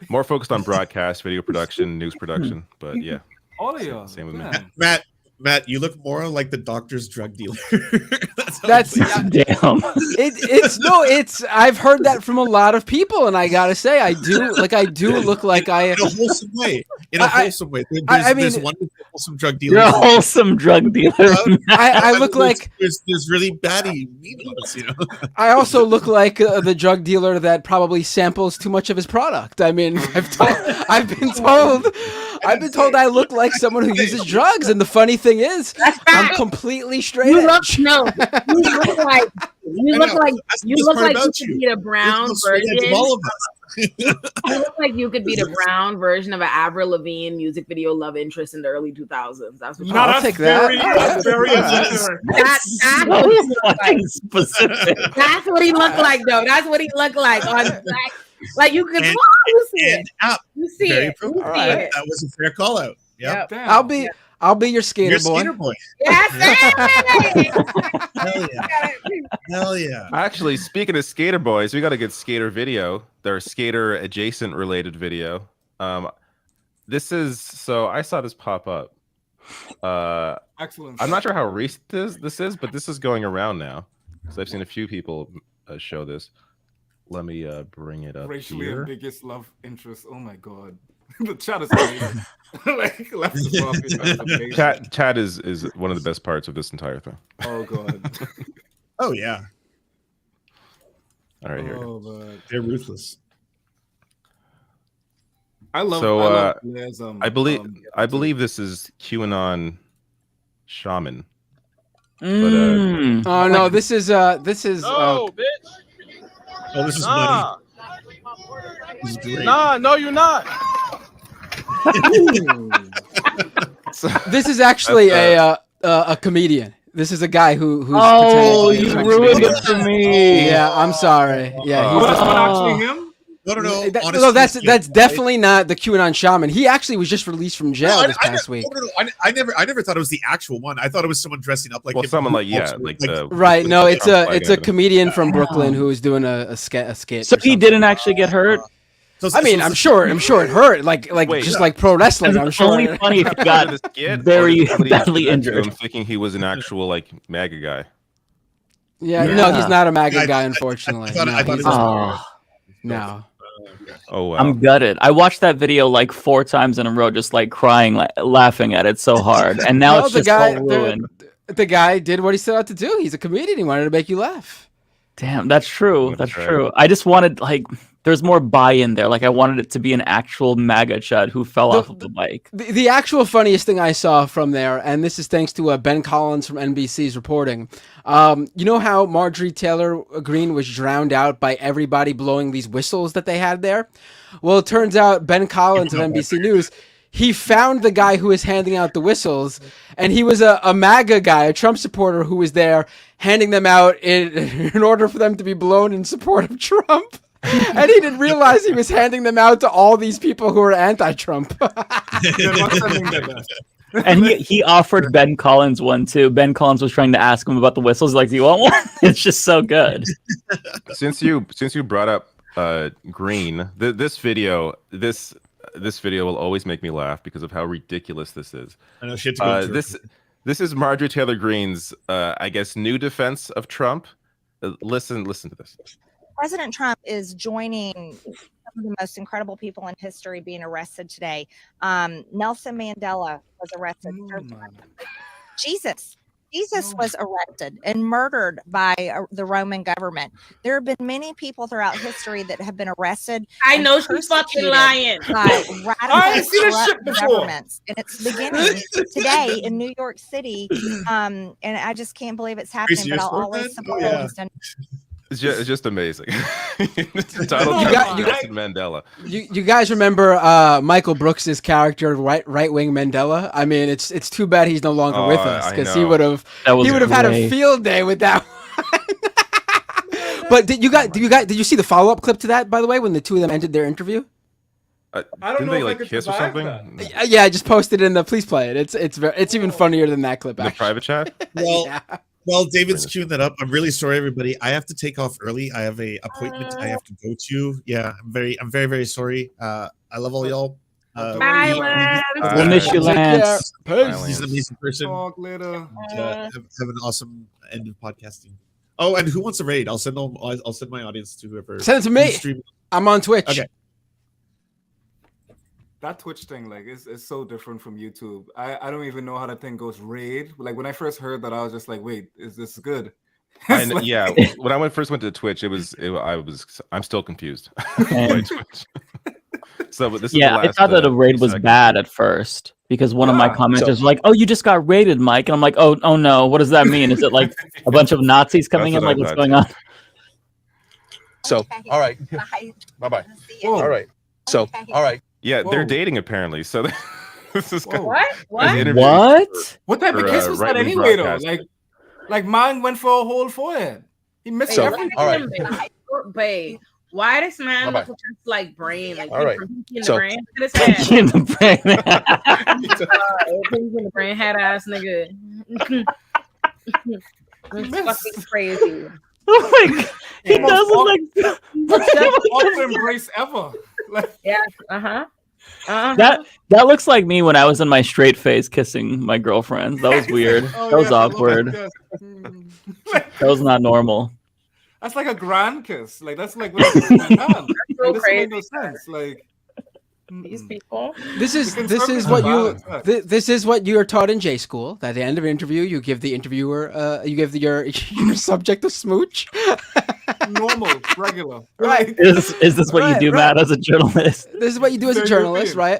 more focused on broadcast, video production, news production. But yeah, all of you. Same with me. Matt, you look more like the doctor's drug dealer. That's damn. It's I've heard that from a lot of people, and I gotta say, I do look like I in a wholesome way. There's one wholesome drug dealer. You're a wholesome drug dealer. I look like there's really baddie weed laws, you know. I also look like the drug dealer that probably samples too much of his product. I mean, I've been told I look like someone who uses drugs, and the funny thing is, I'm completely straight. You look like you look like you could be the brown version. All of us. You look like you could be the brown version of an Avril Lavigne music video love interest in the early 2000s. That's what I'll take that. That's specific. That's what he looked like, though. That's what he looked like on black. Like you could you see it. You see it. You see it. That was a fair call out. Yep. I'll be your skater boy. Skater boy. Yes, Hell yeah. Actually, speaking of skater boys, we got a good skater video. Their skater adjacent related video. This is so I saw this pop up. Excellent. I'm not sure how recent this is, but this is going around now. because I've seen a few people show this. Let me bring it up Racially here. ambiguous love interest. Oh my god. The chat is amazing. Like, Leftist Mafia, Chat is one of the best parts of this entire thing. Oh god. Oh yeah. All right, here. They're ruthless. I love. So I I believe this is QAnon Shaman. Mm. But, oh no, this is No, bitch. Oh, this is nah. money. This is great. Nah, no, you're not. This is actually a comedian. This is a guy who's. Oh, you ruined it for me. Yeah, I'm sorry. Yeah, he's actually him. No. No, that's definitely not the QAnon shaman. He actually was just released from jail this past week. I never thought it was the actual one. I thought it was someone dressing up like him. someone like the right. No, it's a comedian from Brooklyn who is doing a skit. So he didn't actually get hurt. I mean, I'm sure it hurt. Like just like pro wrestling. I'm sure. Only funny if he got very badly injured. I'm thinking he was an actual like MAGA guy. Yeah, no, he's not a MAGA guy, unfortunately. No. Oh wow. I'm gutted. I watched that video like 4 times in a row, just like crying, laughing at it so hard, and now it's just all ruined. The guy did what he set out to do. He's a comedian. He wanted to make you laugh. Damn, that's true. That's true. I just wanted there's more buy-in there. Like I wanted it to be an actual MAGA chud who fell off of the bike. The actual funniest thing I saw from there, and this is thanks to Ben Collins from NBC's reporting. You know how Marjorie Taylor Greene was drowned out by everybody blowing these whistles that they had there? Well, it turns out Ben Collins of NBC News, he found the guy who was handing out the whistles, and he was a MAGA guy, a Trump supporter who was there handing them out in order for them to be blown in support of Trump. And he didn't realize he was handing them out to all these people who are anti-Trump. And he offered Ben Collins one too. Ben Collins was trying to ask him about the whistles. Like, do you want one? It's just so good. Since you brought up Greene, this video will always make me laugh because of how ridiculous this is. I know shit's going through. This is Marjorie Taylor Greene's, I guess, new defense of Trump. Listen to this. President Trump is joining some of the most incredible people in history being arrested today. Nelson Mandela was arrested. Jesus was arrested and murdered by the Roman government. There have been many people throughout history that have been arrested. I know she's fucking lying. By radical governments, and it's beginning today in New York City. And I just can't believe it's happening. But I'll always support what he's done. It's just amazing. Mandela. You guys remember Michael Brooks's character, right wing Mandela? I mean, it's too bad he's no longer with us because he would have had a field day with that one. But did you see the follow up clip to that? By the way, when the two of them ended their interview. I don't know if they kiss or something? Yeah, I just posted it in the. Please play it. It's even funnier than that clip. In the private chat. Well. Yeah. Well, David's queuing that up. I'm really sorry, everybody. I have to take off early. I have a appointment I have to go to. Yeah, I'm very, very sorry. I love all y'all. Bye, Lance. We'll miss you, Lance. He's an amazing person. Talk later. Have an awesome end of podcasting. Oh, and who wants a raid? I'll send my audience to whoever. Send it to me. I'm on Twitch. Okay. that Twitch thing, like, is so different from YouTube. I don't even know how that thing goes raid. Like, when I first heard that, I was just like, wait, is this good? Like... Yeah, when I first went to Twitch, I'm still confused. By Twitch. So, but this is the last, I thought that a raid was bad at first because one of my commenters was like, "Oh, you just got raided, Mike," and I'm like, "Oh no, what does that mean? Is it like a bunch of Nazis coming in? Like, what's going on?" So, all right, bye bye. All right, so, all right. Yeah, they're dating apparently. So this is what? What type of kiss was that right-wing anyway, though? broadcast. Like mine went for a whole forehead. He missed everything. All right. Babe, why this man look just like brain? Like all right. Pinky in the So, brain. Look at his head. In the brain. Pinky in the brain, head ass nigga. It's fucking crazy. Oh my god, he does look like awkward embrace ever. Yeah. Uh-huh. That looks like me when I was in my straight face kissing my girlfriends. That was weird. That was awkward. That was not normal. That's like a grand kiss. Like that's like what that's so crazy. No sense. Like these people. This is what you are taught in J school. That at the end of an interview, you give the interviewer, you give your subject a smooch. Normal, regular. Right. Is this what you do, Matt, as a journalist? This is what you do as a journalist, right?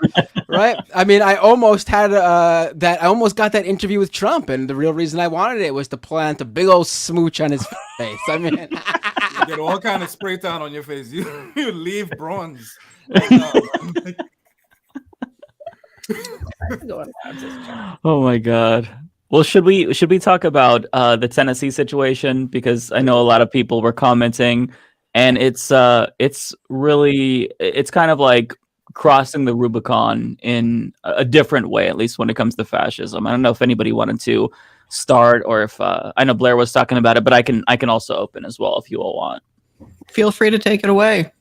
Right. I mean, I almost had I almost got that interview with Trump, and the real reason I wanted it was to plant a big old smooch on his face. I mean, you get all kind of spray tan on your face. You leave bronze. Oh my god. Well, should we talk about the Tennessee situation, because I know a lot of people were commenting, and it's really kind of like crossing the Rubicon in a different way, at least when it comes to fascism. I don't know if anybody wanted to start, or if I know Blair was talking about it, but I can also open as well if you all want. Feel free to take it away.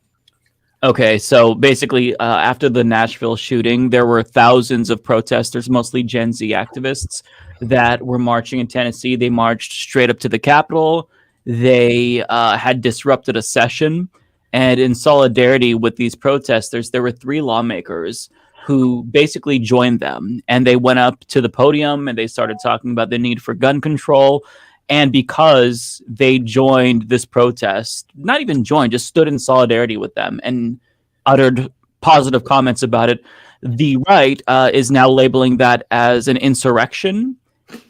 Okay, so basically, after the Nashville shooting, there were thousands of protesters, mostly Gen Z activists, that were marching in Tennessee. They marched straight up to the Capitol. They had disrupted a session. And in solidarity with these protesters, there were 3 lawmakers who basically joined them. And they went up to the podium and they started talking about the need for gun control. And because they joined this protest, not even joined, just stood in solidarity with them and uttered positive comments about it, the right is now labeling that as an insurrection.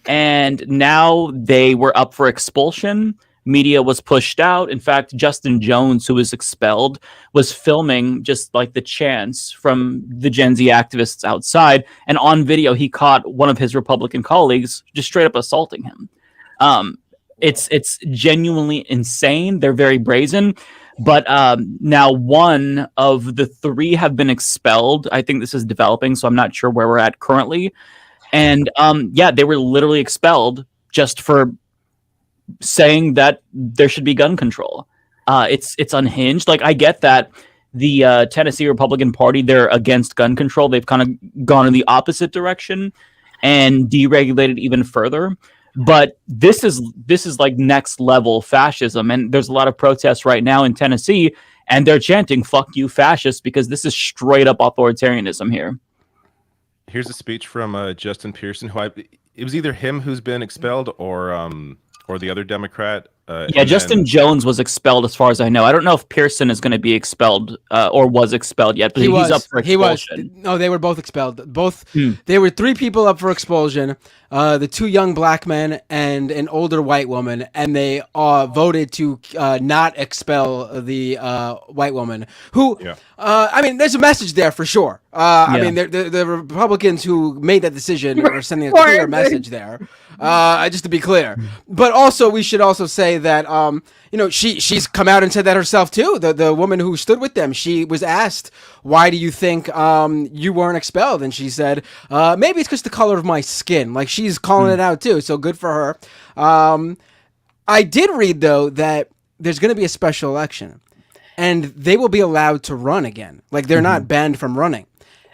And now they were up for expulsion. Media was pushed out. In fact, Justin Jones, who was expelled, was filming just like the chants from the Gen Z activists outside. And on video, he caught one of his Republican colleagues just straight up assaulting him. It's genuinely insane. They're very brazen. But now one of the 3 have been expelled. I think this is developing, so I'm not sure where we're at currently. And they were literally expelled just for saying that there should be gun control. It's unhinged. Like, I get that the Tennessee Republican Party, they're against gun control. They've kind of gone in the opposite direction and deregulated even further. But this is like next level fascism. And there's a lot of protests right now in Tennessee, and they're chanting "fuck you, fascists," because this is straight up authoritarianism here. Here's a speech from Justin Pearson, who it was either him who's been expelled or the other Democrat. Justin Jones was expelled, as far as I know. I don't know if Pearson is going to be expelled or was expelled yet, but he's up for expulsion. No, they were both expelled. There were 3 people up for expulsion. The 2 young black men and an older white woman, and they voted to not expel the white woman. Who, I mean, there's a message there for sure. I mean, the Republicans who made that decision are sending a clear message there. Just to be clear, but also we should also say that she's come out and said that herself too. The woman who stood with them, she was asked, "Why do you think you weren't expelled?" And she said, "Maybe it's because the color of my skin." Like, she's calling it out too. So good for her. I did read though that there's going to be a special election, and they will be allowed to run again. Like, they're not banned from running,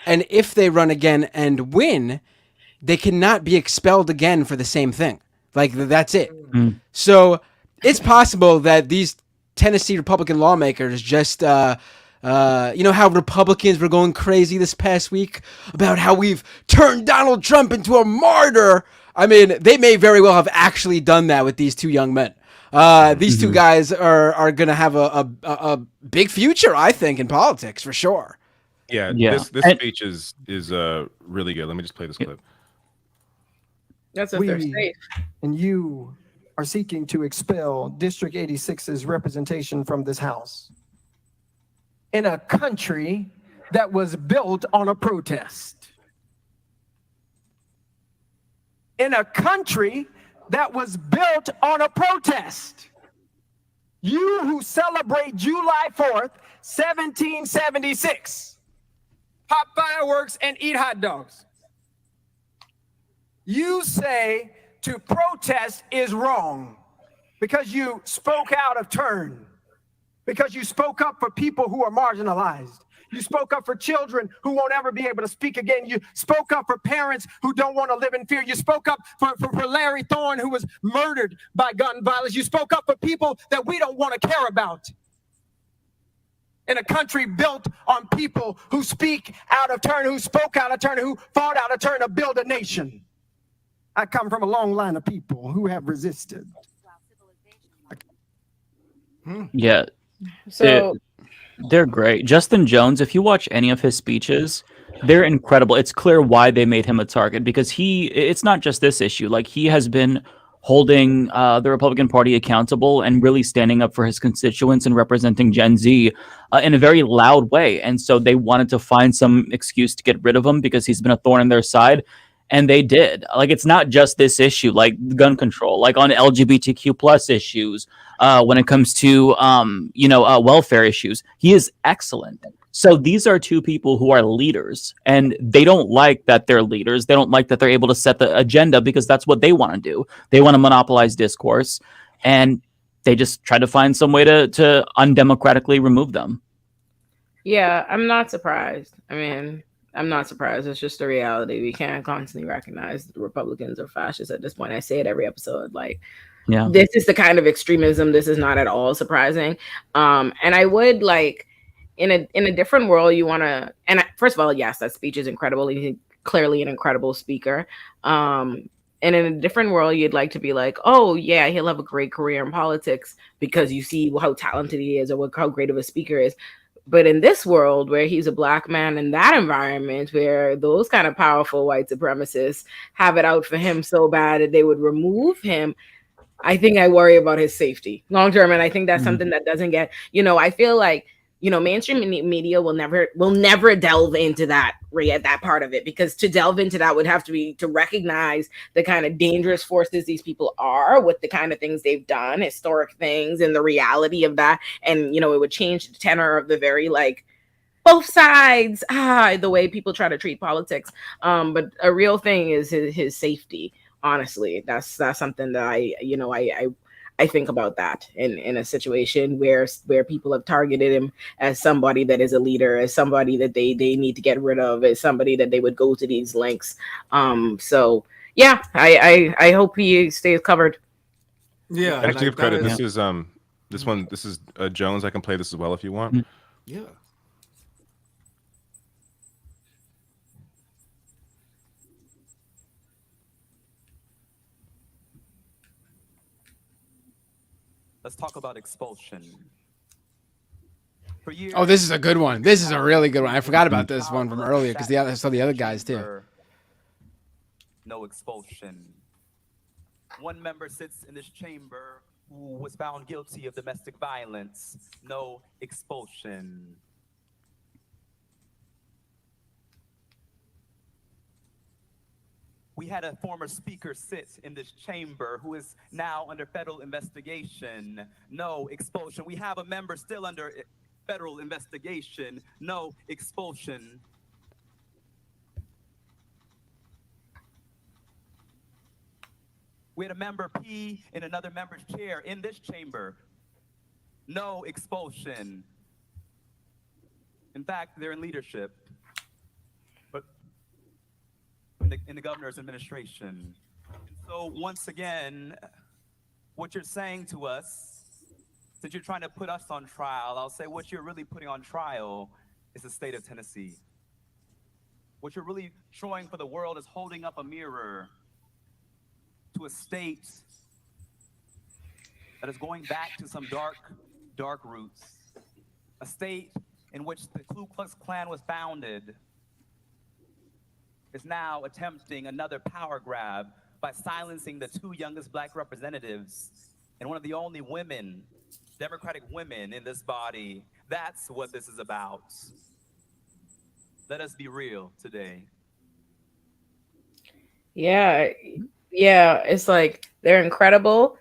and if they run again and win, they cannot be expelled again for the same thing. Like, that's it. So it's possible that these Tennessee Republican lawmakers just You know how Republicans were going crazy this past week about how we've turned Donald Trump into a martyr. I mean, they may very well have actually done that with these two young men. These two guys are going to have a big future, I think, in politics for sure. Yeah. This speech is really good. Let me just play this clip. That's if they're safe. And you are seeking to expel District 86's representation from this house in a country that was built on a protest. In a country that was built on a protest. You who celebrate July 4th, 1776, pop fireworks and eat hot dogs. You say to protest is wrong because you spoke out of turn, because you spoke up for people who are marginalized. You spoke up for children who won't ever be able to speak again. You spoke up for parents who don't want to live in fear. You spoke up for Larry Thorne, who was murdered by gun violence. You spoke up for people that we don't want to care about. In a country built on people who speak out of turn, who spoke out of turn, who fought out of turn to build a nation. I come from a long line of people who have resisted. Yeah. So they're great. Justin Jones, if you watch any of his speeches, they're incredible. It's clear why they made him a target, because it's not just this issue. Like, he has been holding the Republican Party accountable and really standing up for his constituents and representing Gen Z in a very loud way. And so they wanted to find some excuse to get rid of him because he's been a thorn in their side. And they did. Like, it's not just this issue, like gun control, like on LGBTQ plus issues, when it comes to, welfare issues. He is excellent. So these are two people who are leaders, and they don't like that they're leaders. They don't like that they're able to set the agenda because that's what they want to do. They want to monopolize discourse, and they just try to find some way to undemocratically remove them. yeah, I'm not surprised. I mean, I'm not surprised. It's just a reality. We can't constantly recognize that the Republicans are fascists at this point. I say it every episode. Like, yeah, this is the kind of extremism. This is not at all surprising. And I would like, in a different world, you want to. And first of all, yes, that speech is incredible. He's clearly an incredible speaker. And in a different world, you'd like to be like, oh yeah, he'll have a great career in politics because you see how talented he is or how great of a speaker is. But in this world where he's a black man, in that environment where those kind of powerful white supremacists have it out for him so bad that they would remove him, I think I worry about his safety long term. And I think that's something that doesn't get, I feel like, mainstream media will never delve into that part of it, because to delve into that would have to be to recognize the kind of dangerous forces these people are with the kind of things they've done, historic things, and the reality of that. And, it would change the tenor of the very, like, both sides, the way people try to treat politics. But a real thing is his safety. Honestly, that's something that I think about that in a situation where people have targeted him as somebody that is a leader, as somebody that they need to get rid of, as somebody that they would go to these lengths. So yeah, I hope he stays covered. Yeah, actually, give credit. This is this is Jones. I can play this as well if you want. Yeah. Let's talk about expulsion. Oh, this is a good one. This is a really good one. I forgot about this one from earlier because I saw the other guys too. No expulsion. One member sits in this chamber who was found guilty of domestic violence. No expulsion. We had a former speaker sit in this chamber who is now under federal investigation. No expulsion. We have a member still under federal investigation. No expulsion. We had a member pee in another member's chair in this chamber. No expulsion. In fact, they're in leadership. But in the governor's administration. And so once again, what you're saying to us Since you're trying to put us on trial, I'll say what you're really putting on trial is the state of Tennessee. What you're really showing for the world is holding up a mirror to a state that is going back to some dark roots. A state in which the Ku Klux Klan was founded is now attempting another power grab by silencing the two youngest black representatives and one of the only women, Democratic women in this body. That's what this is about. Let us be real today. Yeah, it's like they're incredible.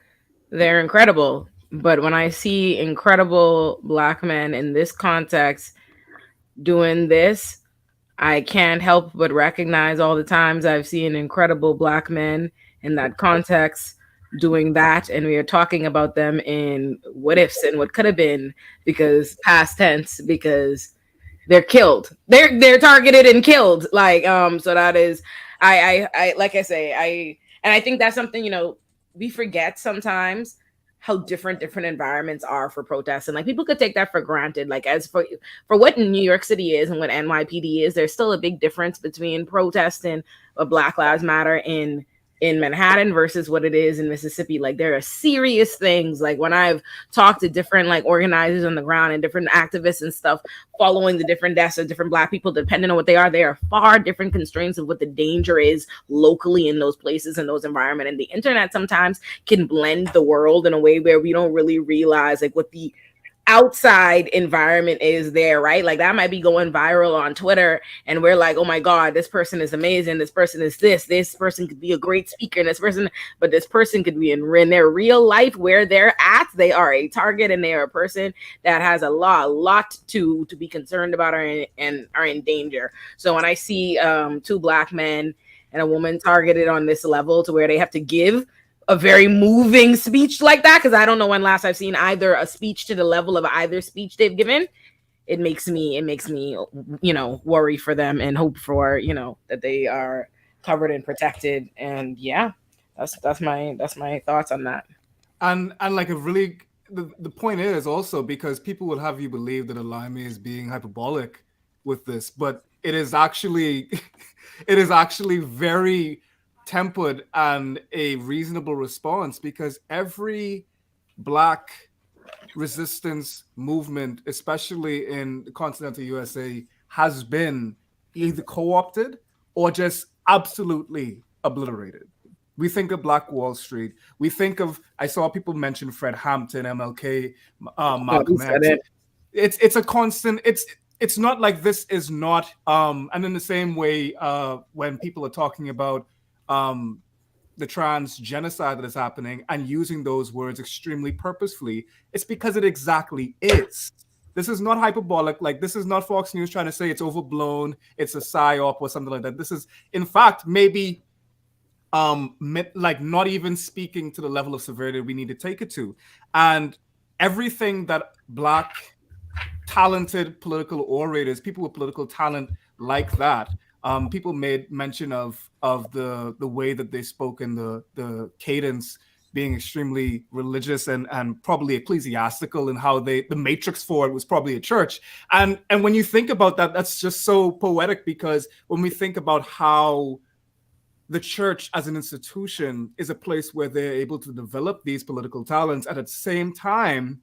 They're incredible. But when I see incredible black men in this context doing this, I can't help but recognize all the times I've seen incredible black men in that context doing that. And we are talking about them in what ifs and what could have been, because past tense, because they're killed. They're targeted and killed. Like, so that is, I like I say, I think that's something, you know, we forget sometimes how different environments are for protests. And like people could take that for granted. Like as for what New York City is and what NYPD is, there's still a big difference between protesting a Black Lives Matter in Manhattan versus what it is in Mississippi. Like there are serious things. Like when I've talked to different like organizers on the ground and different activists and stuff following the different deaths of different black people, depending on what they are far different constraints of what the danger is locally in those places and those environments. And the internet sometimes can blend the world in a way where we don't really realize like what the outside environment is there, right? Like that might be going viral on Twitter and we're like, oh my God, this person is amazing. This person is this person could be a great speaker, and but this person could be in their real life where they're at. They are a target and they are a person that has a lot to be concerned about and are in danger. So when I see two black men and a woman targeted on this level to where they have to give a very moving speech like that, because I don't know when last I've seen either a speech to the level of either speech they've given. It makes me, you know, worry for them and hope for, you know, that they are covered and protected. And yeah, that's my thoughts on that. And like a really, the point is also because people will have you believe that Olayemi is being hyperbolic with this, but it is actually very tempered and a reasonable response, because every black resistance movement, especially in the continental USA, has been either co-opted or just absolutely obliterated. We think of Black Wall Street. We think of, I saw people mention Fred Hampton, MLK, Malcolm X. It's a constant, it's not like this is not, and in the same way, when people are talking about the trans genocide that is happening and using those words extremely purposefully, it's because it exactly is. This is not hyperbolic. Like, this is not Fox News trying to say it's overblown, it's a psyop or something like that. This is, in fact, maybe like not even speaking to the level of severity we need to take it to. And everything that black talented political orators, people with political talent like that, people made mention of the way that they spoke and the cadence being extremely religious and probably ecclesiastical, and how the matrix for it was probably a church. And when you think about that, that's just so poetic, because when we think about how the church as an institution is a place where they're able to develop these political talents, and at the same time,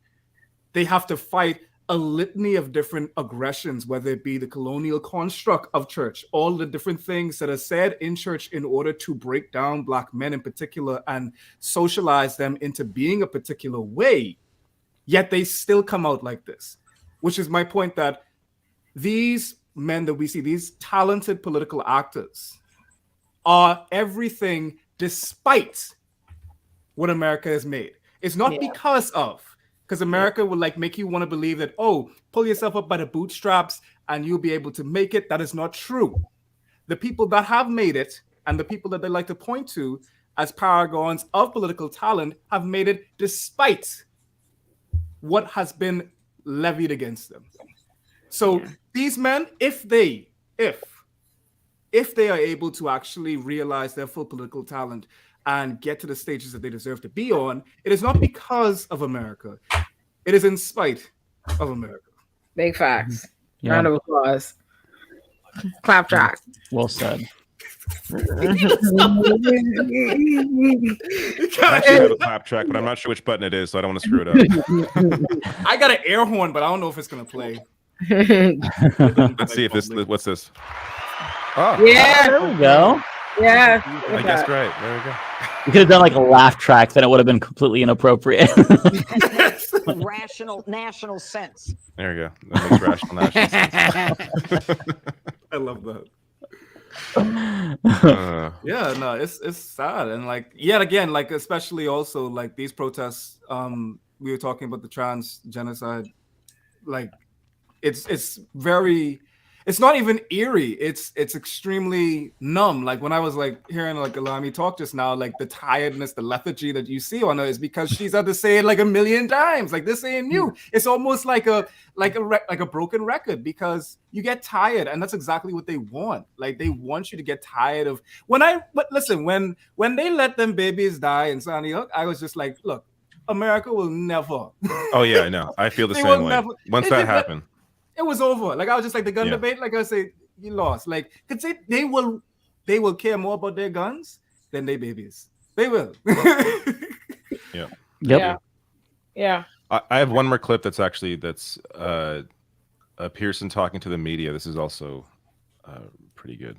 they have to fight a litany of different aggressions, whether it be the colonial construct of church, all the different things that are said in church in order to break down black men in particular and socialize them into being a particular way, yet they still come out like this, which is my point, that these men that we see, these talented political actors, are everything despite what America has made. It's not because of, because America will like make you want to believe that, oh, pull yourself up by the bootstraps and you'll be able to make it. That is not true. The people that have made it and the people that they like to point to as paragons of political talent have made it despite what has been levied against them. So these men, if they are able to actually realize their full political talent and get to the stages that they deserve to be on, it is not because of America. It is in spite of America. Big facts. Yeah. Round of applause. Clap track. Well said. I actually have a clap track, but I'm not sure which button it is, so I don't want to screw it up. I got an air horn, but I don't know if it's gonna play. Let's see if this. What's this? Oh, Yeah. There we go. Yeah. I guessed right. There we go. You could have done like a laugh track, then it would have been completely inappropriate. Rational national sense. There you go. That makes rational national sense. I love that. Yeah, no, it's sad, and like yet again, like especially also like these protests. We were talking about the trans genocide. Like, it's very. It's not even eerie. It's extremely numb. Like when I was like hearing like Olayemi talk just now, like the tiredness, the lethargy that you see on her is because she's had to say it like a million times. Like this ain't new. It's almost like a broken record because you get tired, and that's exactly what they want. Like they want you to get tired of But listen, when they let them babies die in Sandy Hook, I was just like, look, America will never. Oh yeah, I know. I feel the They same will way. never- Once it that did not- happened. It was over. Like I was just like the gun Yeah. debate. Like I say, you lost. Like cause they will care more about their guns than their babies. They will. Yeah. Yep. Yeah. I have one more clip that's Pearson talking to the media. This is also pretty good.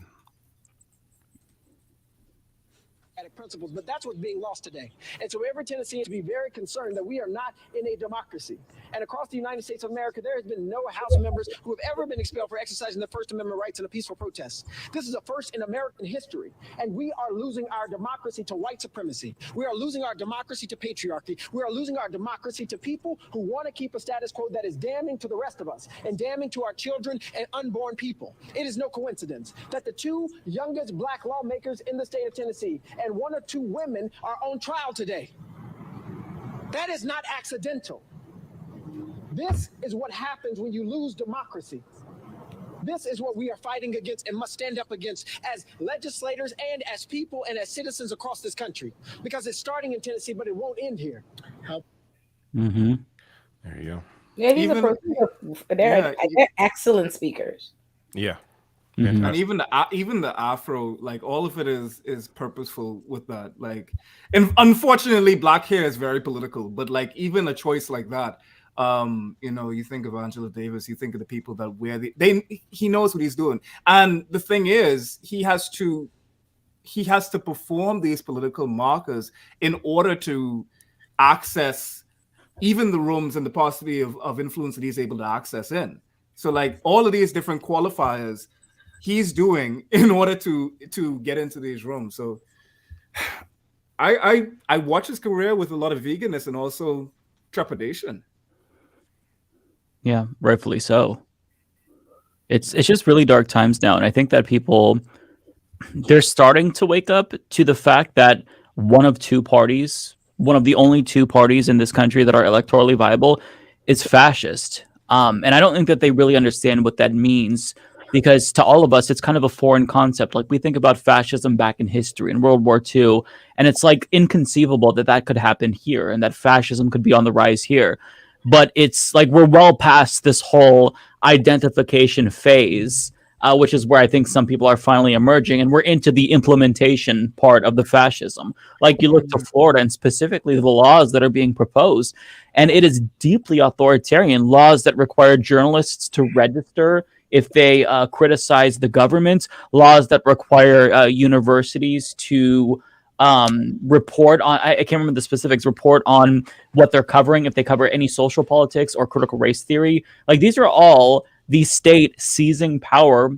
Principles, but that's what's being lost today. And so every Tennessean to be very concerned that we are not in a democracy. And across the United States of America, there has been no House members who have ever been expelled for exercising their First Amendment rights in a peaceful protest. This is a first in American history, and we are losing our democracy to white supremacy. We are losing our democracy to patriarchy. We are losing our democracy to people who want to keep a status quo that is damning to the rest of us and damning to our children and unborn people. It is no coincidence that the two youngest black lawmakers in the state of Tennessee and one or two women are on trial today. That is not accidental. This is what happens when you lose democracy. This is what we are fighting against and must stand up against as legislators and as people and as citizens across this country. Because it's starting in Tennessee, but it won't end here. Mm-hmm. There you go. Yeah, they're excellent speakers. Yeah. And even the afro, like all of it is purposeful with that. Like, and unfortunately, black hair is very political. But like even a choice like that, you think of Angela Davis, you think of the people that wear he knows what he's doing. And the thing is, he has to perform these political markers in order to access even the rooms and the possibility of influence that he's able to access in. So like all of these different qualifiers he's doing in order to get into these rooms. So I watch his career with a lot of eagerness and also trepidation. Yeah, rightfully so. It's just really dark times now, and I think that people they're starting to wake up to the fact that one of the only two parties in this country that are electorally viable is fascist. And I don't think that they really understand what that means. Because to all of us, it's kind of a foreign concept. Like we think about fascism back in history in World War II, and it's like inconceivable that could happen here and that fascism could be on the rise here. But it's like we're well past this whole identification phase, which is where I think some people are finally emerging, and we're into the implementation part of the fascism. Like you look to Florida and specifically the laws that are being proposed, and it is deeply authoritarian laws that require journalists to register if they criticize the government, laws that require universities to report on, I can't remember the specifics, report on what they're covering, if they cover any social politics or critical race theory. Like these are all the state seizing power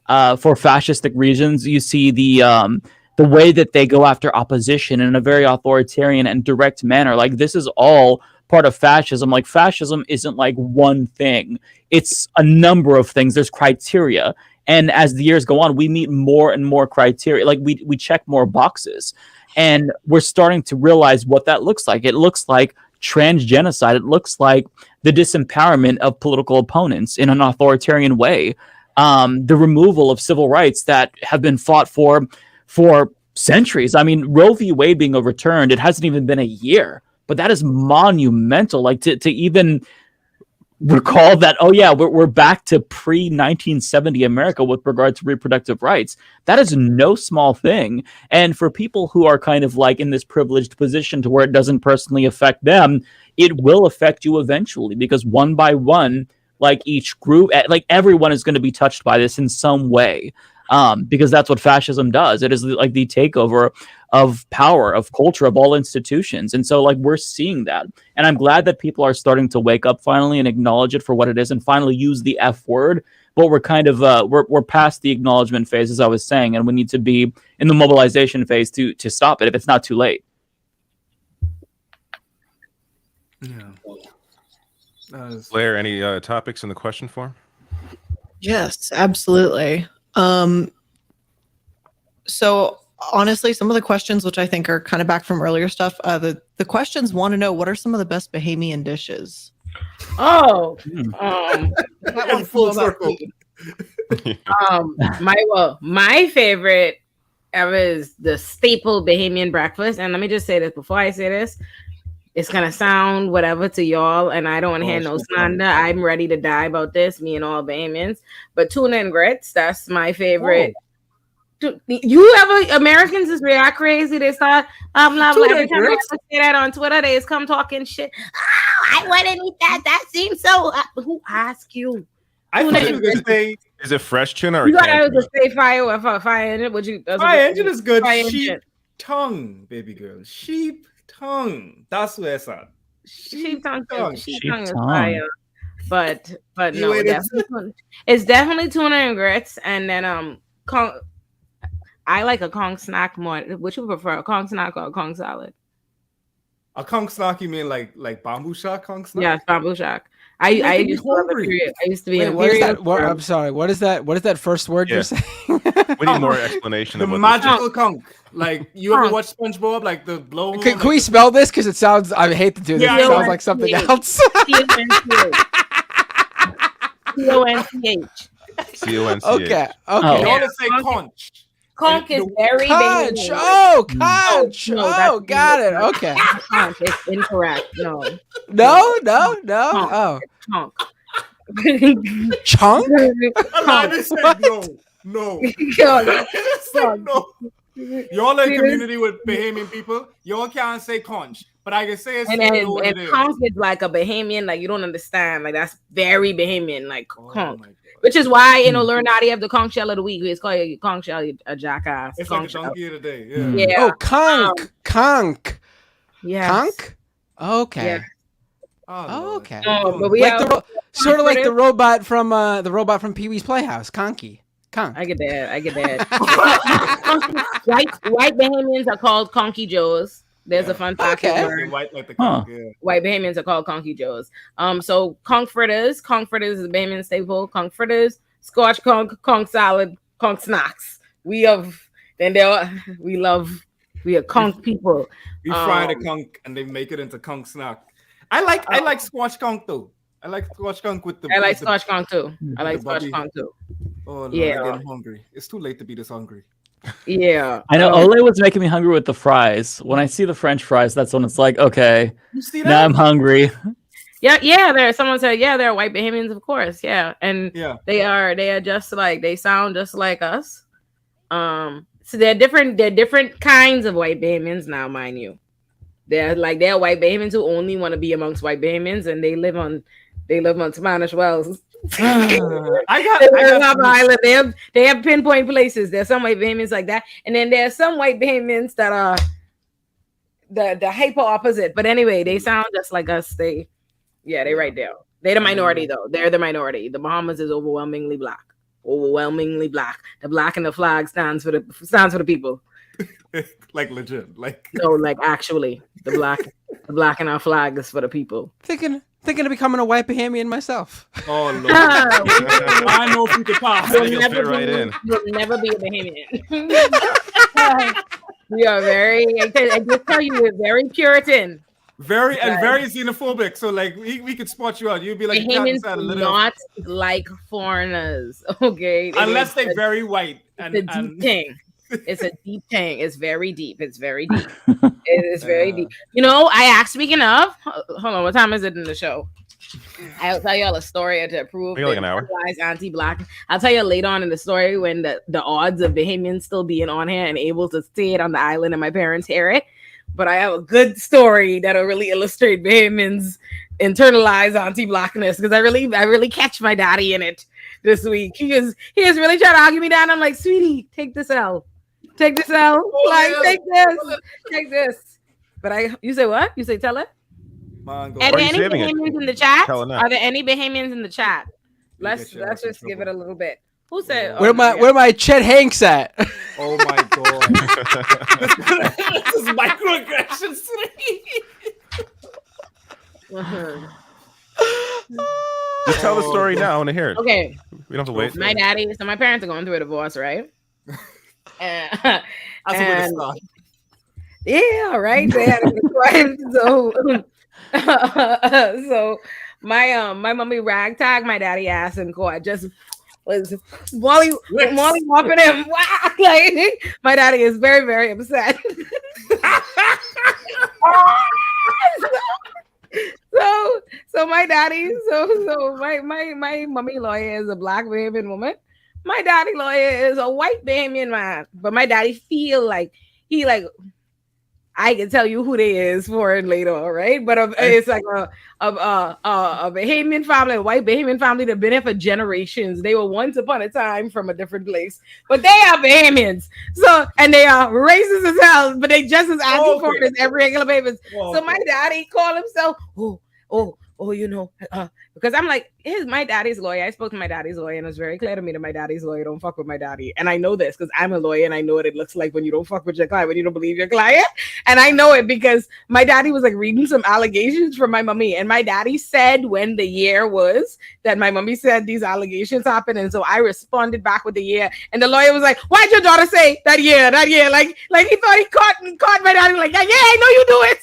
for fascistic reasons. You see the way that they go after opposition in a very authoritarian and direct manner. Like this is all part of fascism. Like fascism isn't like one thing. It's a number of things. There's criteria. And as the years go on, we meet more and more criteria. Like we check more boxes. And we're starting to realize what that looks like. It looks like trans genocide. It looks like the disempowerment of political opponents in an authoritarian way. The removal of civil rights that have been fought for centuries. I mean, Roe v. Wade being overturned, it hasn't even been a year but that is monumental. Like to even recall that, oh yeah, we're back to pre-1970 America with regard to reproductive rights. That is no small thing. And for people who are kind of like in this privileged position to where it doesn't personally affect them, it will affect you eventually, because one by one, like each group, like everyone is going to be touched by this in some way. Because that's what fascism does. It is like the takeover of power, of culture, of all institutions. And so like we're seeing that. And I'm glad that people are starting to wake up finally and acknowledge it for what it is and finally use the F word. But we're kind of we're past the acknowledgement phase, as I was saying, and we need to be in the mobilization phase to stop it if it's not too late. Yeah. Blair, any topics in the question form? Yes, absolutely. So honestly, some of the questions, which I think are kind of back from earlier stuff, the questions want to know, what are some of the best Bahamian dishes? Oh, that one full circle. My favorite ever is the staple Bahamian breakfast. And let me just say this before I say this. It's gonna sound whatever to y'all, and I don't want to hear no slander. I'm ready to die about this, me and all Bahamians. But tuna and grits, that's my favorite. You ever Americans just react crazy? They start every time I say that on Twitter, they just come talking shit. Oh, I wouldn't eat that. That seems so. Who asked you? I thought you were gonna say, is it fresh tuna or you canned gotta say fire engine. Would you? Fire engine is good. Fire Sheep engine. tongue, baby girl. Sheep tongue. That's where it's at. Sheep tongue is tongue. fire. But You no, ate it? it's definitely tuna and grits, and then I like a conch snack more. Which you prefer, a conch snack or a conch salad? A conch snack, you mean like bamboo shack conch snack? Yeah, bamboo shack. I used to love a period. I used to be Wait, a what is period. that? What, I'm sorry. What is that? What is that first word you're saying? We need more explanation The of what magical conch. Like, you ever watch SpongeBob? Like the blow. Can we spell this? Because it sounds. I hate to do this. Yeah, It sounds like something else. C-O-N-C-H. C-O-N-C-H. Okay. You Okay. want to say conch. Conch is very Conch. Bahamian. Oh, conch. No, Oh, got it. Okay. Conch. It's incorrect. No. No. Oh. Conch. Chunk? I said no. Y'all in community with Bahamian people, y'all can't say conch, but I can say it's And you know what it is. conch is like a Bahamian, like you don't understand. Like that's very Bahamian, like conch. Which is why in Illuminaughtii have the conch shell of the week. It's called a conch shell, a jackass. It's like a Conch shell. donkey of the day. Yeah. Oh, conch. Yes. Conch? Okay. Yeah. Oh, okay. But we like have sort of like the robot from Pee-wee's Playhouse, Conky. Conch. I get that. White Bahamians are called Conky Joes. There's a fun fact. Okay. White like the conch, yeah. White Bahamians are called Conky Joes. So conch fritters is a Bahamian staple. Conch fritters, Scotch conch salad, conch snacks. We are conch people. We fry the conch and they make it into conch snack. I like squash conch though. I like squash conch with the. I like Scotch conch too. I like the Scotch body. conch too. Oh no, Yeah. I'm getting hungry. It's too late to be this hungry. Yeah. I know Olay was making me hungry with the fries. When I see the French fries, that's when it's like, okay, You see now that? I'm hungry. Yeah. Someone said, yeah, they're white Bahamians, of course. Yeah. And Yeah. they are just like, they sound just like us. So they're different kinds of white Bahamians now, mind you. They're white Bahamians who only want to be amongst white Bahamians, and they live on Spanish Wells. Island. They have pinpoint places. There's some white Bahamians like that, and then there's some white Bahamians that are the hyper opposite. But anyway, they sound just like us. They right there. They're the minority though. They're the minority. The Bahamas is overwhelmingly black. The black in the flag stands for the people. Like legit. Like no, like actually, the black in our flag is for the people. Thinking of becoming a white Bahamian myself. Oh Lord. I know if you could pass. You'll never be a Bahamian. We are I just tell you, we're very Puritan. Very xenophobic. So like we could spot you out. You'd be like Bahamians do not like foreigners. Okay. Unless they're very white the deep thing. It's a deep thing. It's very deep. It's very deep. It is very deep. You know, speaking of, hold on, what time is it in the show? I'll tell y'all a story to prove like an hour. Anti-black. I'll tell you later on in the story when the odds of Bahamians still being on here and able to stay it on the island and my parents hear it. But I have a good story that'll really illustrate Bahamians' internalized anti-blackness because I really catch my daddy in it this week. He is really trying to argue me down. I'm like, sweetie, take this L. Take this L. Take this. But you say what? You say tell it? Are there any Bahamians in the chat? Are there any Bahamians in the chat? Let's just give it a little bit. Who said? Where my Chet Hanks at? Oh my god! This is microaggressions today. Just tell the story now. I want to hear it. Okay. We don't have to wait. My daddy. So my parents are going through a divorce, right? That's a way to start. Yeah, right. They had a wife, so my mommy ragtagged my daddy ass in court. Just was Wally whopping him. Like my daddy is very, very upset. So my daddy, so my mommy lawyer is a black Bahamian woman. My daddy lawyer is a white Bahamian man. But my daddy feel like I can tell you who they is for it later, right? But it's like a Bahamian family, a white Bahamian family that been here for generations. They were once upon a time from a different place, but they are Bahamians. So, and they are racist as hell, but they just as anti-foreign as every regular Bahamians. So my daddy called himself, you know, because I'm like, here's my daddy's lawyer. I spoke to my daddy's lawyer, and it's very clear to me that my daddy's lawyer don't fuck with my daddy. And I know this because I'm a lawyer, and I know what it looks like when you don't fuck with your client, when you don't believe your client. And I know it because my daddy was like reading some allegations from my mommy, and my daddy said when the year was that my mommy said these allegations happened, and so I responded back with the year, and the lawyer was like, "Why'd your daughter say that year? Like he thought he caught my daddy like, yeah, I know you do it."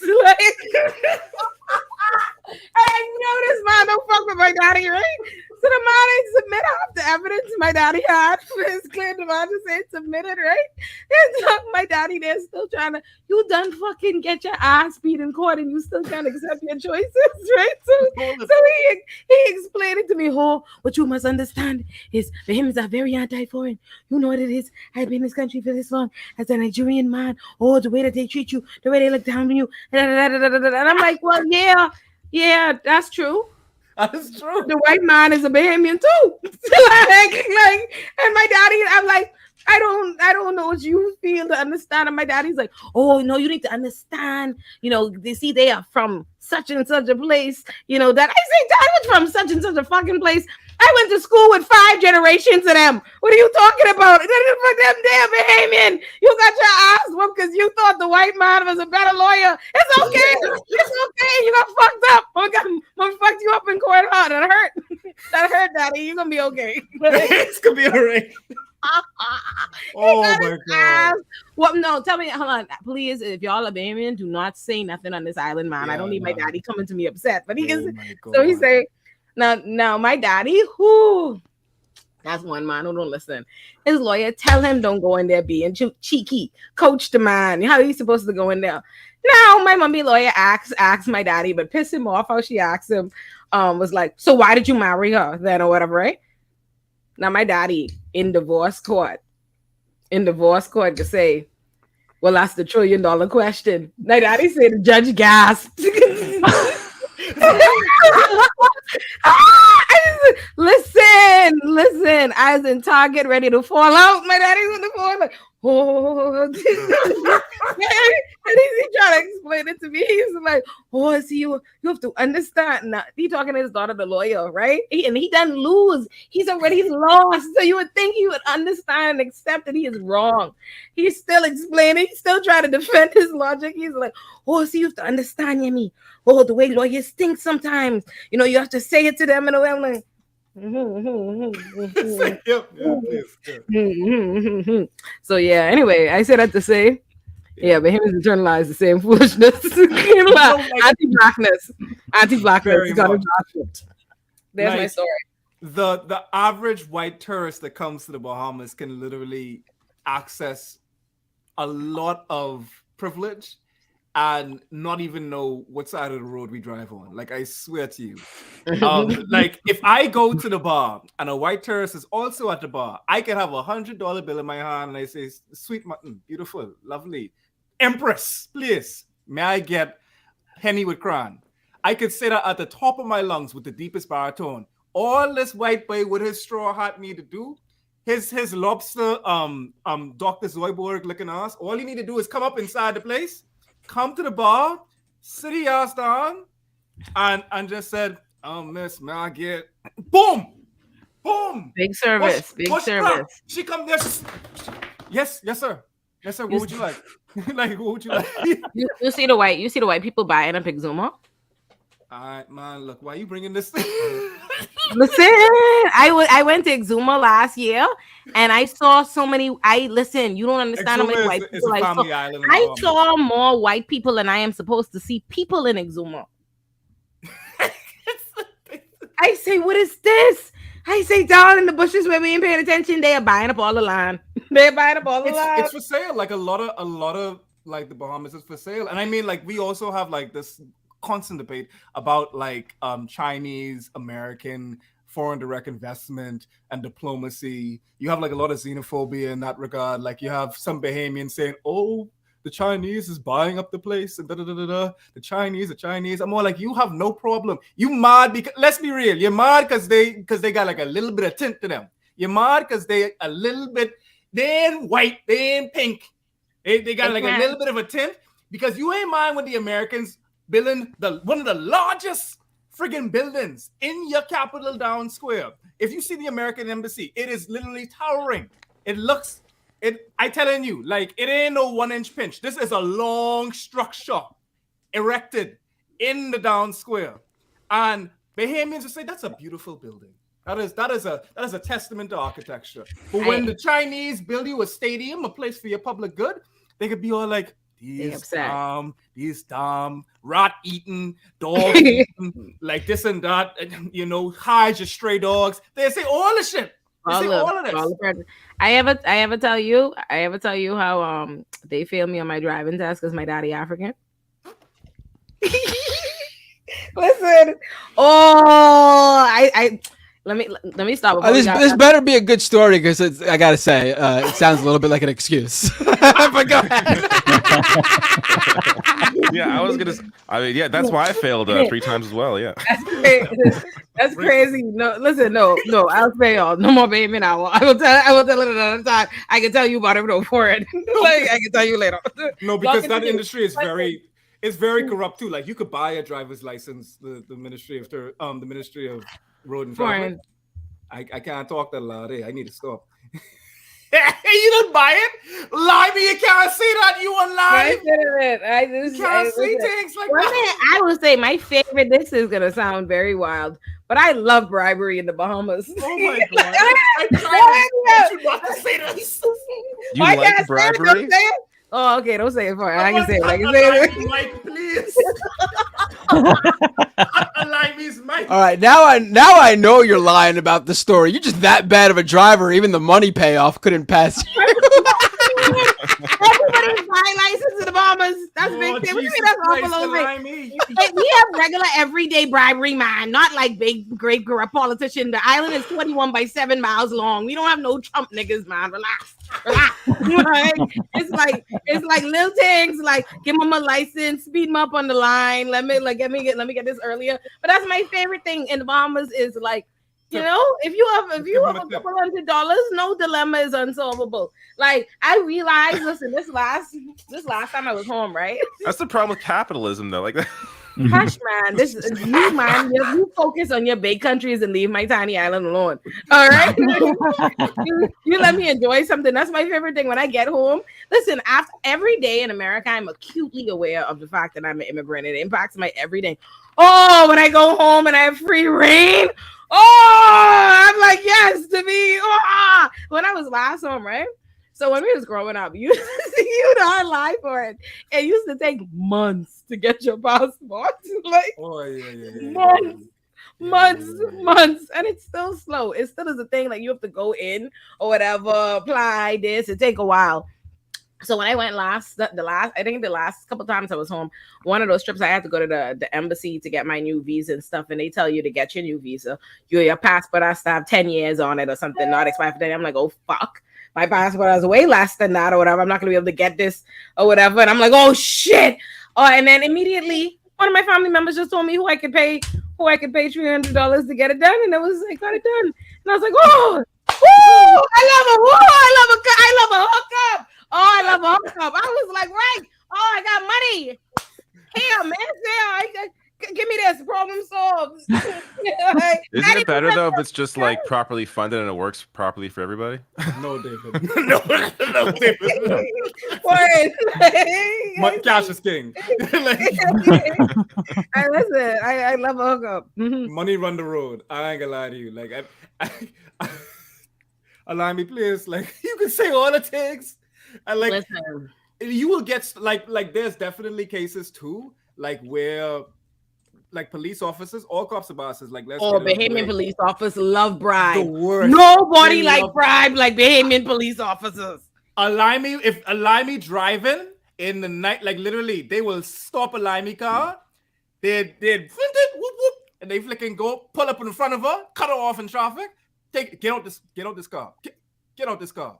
I know this man don't fuck with my daddy, right? So the man ain't submit half the evidence my daddy had for his claim. The man just ain't submitted, right? And so my daddy there still trying to, you done fucking get your ass beat in court and you still can't accept your choices, right? So he explained it to me, what you must understand is Bahamians are very anti-foreign. You know what it is. I've been in this country for this long as a Nigerian man. The way that they treat you, the way they look down on you. And I'm like, well, yeah, that's true. That is true. The white man is a Bahamian too. And my daddy, I'm like, I don't know what you feel to understand. And my daddy's like, oh no, you need to understand. You know, they see they are from such and such a place. You know that I say Dad was from such and such a fucking place. I went to school with 5 generations of them. What are you talking about? For them, they're Bahamian. You got your ass whooped because you thought the white man was a better lawyer. It's okay. It's okay. You got fucked up. I'm gonna fuck you up in court hard. That hurt. That hurt, Daddy. You're gonna be okay. It's gonna be alright. Oh my god. Well, no, tell me, hold on, please. If y'all are Bahamian, do not say nothing on this island, man. I don't need my daddy coming to me upset. But he is. So he say. Now, my daddy, that's one man who don't listen. His lawyer tell him don't go in there being cheeky. Coach the man. How are you supposed to go in there? Now, my mommy lawyer asks my daddy, but piss him off how she asked him. Was like, so why did you marry her then or whatever, right? Now, my daddy in divorce court to say, well, that's the $1 trillion question. My daddy said the judge gasped. Listen, I was in Target ready to fall out. My daddy's on the phone like, and he's trying to explain it to me. He's like, see, you have to understand. Now, he talking to his daughter, the lawyer, right? He doesn't lose. He's already lost. So you would think he would understand and accept that he is wrong. He's still explaining. He's still trying to defend his logic. He's like, see, you have to understand, Yemi. The way lawyers think sometimes. You know, you have to say it to them in a way. I'm like, So yeah, anyway, I said that to say, but him is internalized the same foolishness. Anti-blackness. There's my story. The average white tourist that comes to the Bahamas can literally access a lot of privilege and not even know what side of the road we drive on. Like, I swear to you. Like, if I go to the bar and a white tourist is also at the bar, I can have $100 bill in my hand and I say, sweet mutton, beautiful, lovely. Empress, please, may I get Henny with Crown? I could say that at the top of my lungs with the deepest baritone. All this white boy with his straw hat need to do, his lobster, Dr. Zoidberg looking ass, all you need to do is come up inside the place, come to the bar, sit your ass down, and just said, miss, may I get, boom, boom. Big service, big service. Crap. She come there. Yes, sir. Yes, sir. What would you like? Like, what would you like? You see the white people buying up Exuma? All right, man. Look, why are you bringing this thing? Listen, I went to Exuma last year, and I saw so many. Listen, you don't understand how many white people I saw. I saw more white people than I am supposed to see people in Exuma. I say, what is this? I say, down in the bushes where we ain't paying attention, they are buying up all the land. They're buying up all the land. It's for sale. Like a lot of like the Bahamas is for sale, and I mean, like we also have like this constant debate about like Chinese, American, foreign direct investment and diplomacy. You have like a lot of xenophobia in that regard. Like you have some Bahamians saying, "Oh, the Chinese is buying up the place," and the Chinese. I'm more like, you have no problem. You mad because, let's be real, you're mad because they got like a little bit of tint to them. You're mad because they a little bit, they ain't white, they ain't pink. They got like a little bit of a tint because you ain't mind when the Americans building one of the largest friggin' buildings in your capital down square. If you see the American embassy, it is literally towering. I telling you, like, it ain't no 1-inch pinch. This is a long structure erected in the down square. And Bahamians will say, that's a beautiful building. That is a testament to architecture. But when the Chinese build you a stadium, a place for your public good, they could be all like, these dumb, rat-eating, dog-eating, like this and that, hide your stray dogs. They say all the shit. All of this. I ever tell you how they failed me on my driving test because my daddy African. Listen, let me stop. This better be a good story because I gotta say it sounds a little bit like an excuse. But go ahead. Yeah, that's why I failed 3 times as well. Yeah, that's crazy. No, listen, no, I'll say y'all. No more Bahamian hour. I will tell it another time. I can tell you about it for it. Like I can tell you later. No, because that industry is very corrupt too. Like you could buy a driver's license. The Ministry of Road and Traffic. I can't talk that loud. Hey, I need to stop. You didn't buy it? Limey, you can't say that. You on live? You can't say things like that. I would say my favorite. This is gonna sound very wild, but I love bribery in the Bahamas. Oh my god! I tried you not to say this. You like bribery? Oh, okay. Don't say it for me. I can say it. I can say it. Mike, please. All right, now I know you're lying about the story. You're just that bad of a driver. Even the money payoff couldn't pass you. Everybody's buying license in the Bahamas. That's big thing. What do you mean that's awful over? We have regular everyday bribery, man. Not like big great politician. The island is 21 by 7 miles long. We don't have no Trump niggas, man. Relax. It's like little things like give them a license, speed them up on the line. Let me get this earlier. But that's my favorite thing in the Bahamas is like, if you have a couple $100, no dilemma is unsolvable. Like I realized, listen, this last time I was home, right? That's the problem with capitalism, though. Like that. Hush, man. You focus on your big countries and leave my tiny island alone. All right. you let me enjoy something. That's my favorite thing when I get home. Listen, after every day in America, I'm acutely aware of the fact that I'm an immigrant. It impacts my everyday. Oh, when I go home and I have free reign. Oh, I'm like, yes, to me. Oh, when I was last home, right? So when we was growing up, you don't lie for it. It used to take months to get your passport. Like months. And it's still slow. It still is a thing like you have to go in or whatever, apply this. It take a while. So when I went I think the last couple times I was home, one of those trips I had to go to the embassy to get my new visa and stuff, and they tell you to get your new visa, your passport has to have 10 years on it or something, not expired for 10 years. I'm like, oh fuck, my passport has way less than that or whatever. I'm not gonna be able to get this or whatever. And I'm like, oh shit. Oh, and then immediately one of my family members just told me who I could pay $300 to get it done, and it was like got it done. And I was like, oh, woo, I love a hookup. Oh, I love a hookup. I was like, right. Oh, I got money. Here, man. Yeah, give me this. Problem solved. Isn't it better though if it's just like properly funded and it works properly for everybody? No, David. no, David. No. Cash is king. Listen, I love a hookup. Money run the road. I ain't gonna lie to you. Like, allow me, please. Like, you can say all it takes. And like, listen, you will get like there's definitely cases too, like where like police officers, all cops are bosses. Like, Bahamian police officers love bribe. The worst. Nobody like bribe like Bahamian police officers. Olayemi driving in the night, like literally, they will stop a Olayemi car. They'd whoop whoop, and they flicking go pull up in front of her, cut her off in traffic. Get out this car. Get out this car.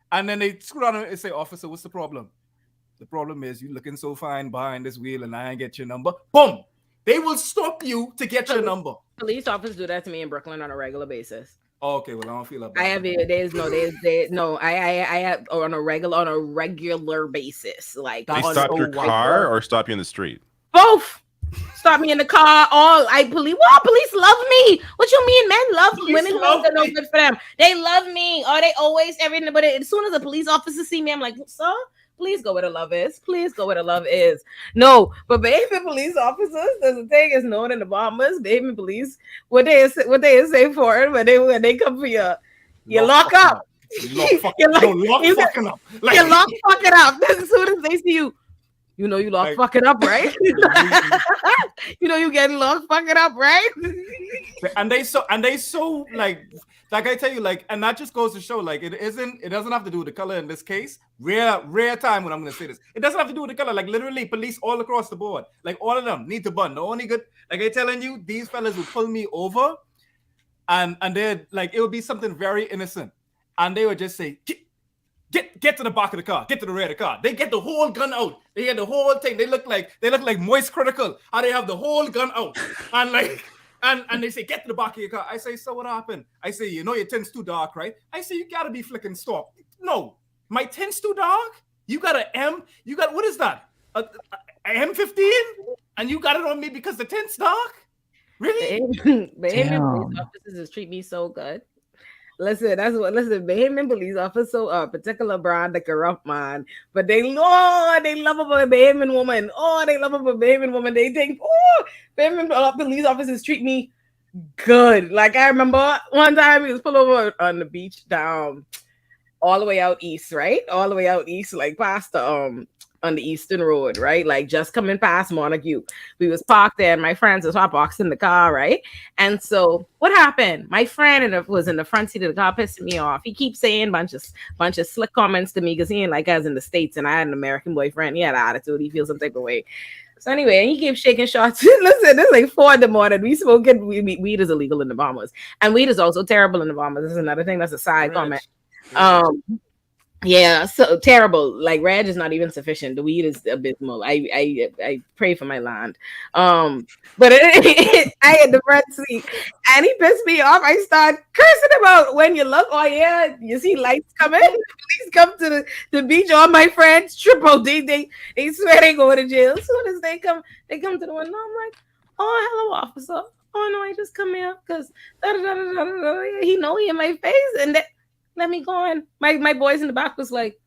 And then they screw on and say, officer, what's the problem? The problem is you looking so fine behind this wheel and I ain't get your number. Boom! They will stop you to get your number. Police officers do that to me in Brooklyn on a regular basis. Okay, well, I don't feel like I have I have on a regular basis. Like they stop your car or stop you in the street? Both. Stop me in the car. Police love me. What you mean? Men love women. Love no good for them. They love me. They always everything. But as soon as a police officer see me, I'm like, sir, please go where the love is. Please go where the love is. No, but Bahamian police officers, there's a thing is known in the Bahamas. Bahamian police, what they say for it when they come for you lock up. You lock fucking up. You lock fucking up. As soon as they see you. You know you lock fucking up, right? You know you getting locked fucking up, right? and they so like I tell you, like, and that just goes to show, like, it doesn't have to do with the color in this case. Rare time when I'm gonna say this. It doesn't have to do with the color. Like literally, police all across the board, like all of them need to bun. The only good, like I'm telling you, these fellas will pull me over, and they're like, it would be something very innocent, and they would just say, Get to the back of the car. Get to the rear of the car. They get the whole gun out. They get the whole thing. They look like Moist Critical. How they have the whole gun out. And like and they say, get to the back of your car. I say, so what happened? I say, you know your tint's too dark, right? I say, you gotta be flicking stop. No, my tint's too dark? You got what is that? A M15? And you got it on me because the tint's dark? Really? Bahamian police officers treat me so good. Listen, Bahamian police officers, so particular brand, the corrupt man, but they love a Bahamian woman. They love a Bahamian woman. They think, Bahamian police officers treat me good. Like I remember one time he was pulled over on the beach down all the way out east, right? All the way out east, like past the on the Eastern Road, right? Like just coming past Montague. We was parked there and my friends was boxed in the car, right? And so what happened? My friend was in the front seat of the car, pissing me off. He keeps saying bunch of slick comments to me because he ain't like us in the States and I had an American boyfriend. He had an attitude. He feels some type of way. So anyway, and he keeps shaking shots. Listen, this is like 4 a.m. We smoking weed is illegal in the Bahamas. And weed is also terrible in the Bahamas. This is another thing. That's a side comment. Yeah, so terrible. Like reg is not even sufficient. The weed is abysmal. I pray for my land. But I had the front seat and he pissed me off. I start cursing about when you look. Oh yeah, you see lights coming. Police come to the beach. All my friends triple. They swear they go to jail. As soon as they come to the window. I'm like, oh hello officer. Oh no, I just come here because he know he in my face and that. Let me go on. My boys in the back was like,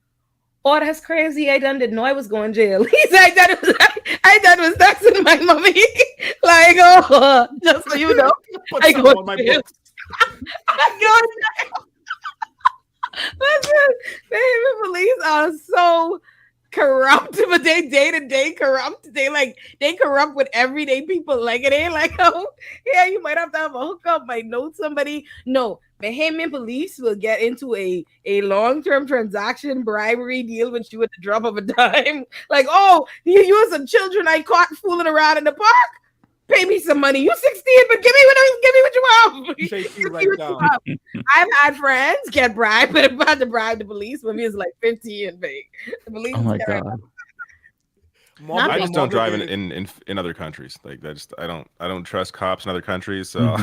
oh, that's crazy. I didn't know I was going to jail. He said, I thought it was texting my mommy. Like, just so you know. I go to jail. I go to jail. Listen, the police are so corrupt, but they day-to-day corrupt. They corrupt with everyday people. Like it ain't like, oh yeah, you might have to have a hookup, might know somebody. No, Bahamian police will get into a long-term transaction bribery deal with you at the drop of a dime. Like, oh, you some children I caught fooling around in the park. Pay me some money. You 16, but give me what you want. I've had friends get bribed, but about to bribe the police when he was like 15 and big. The police. Oh my god. I just don't drive in other countries. Like I don't trust cops in other countries. So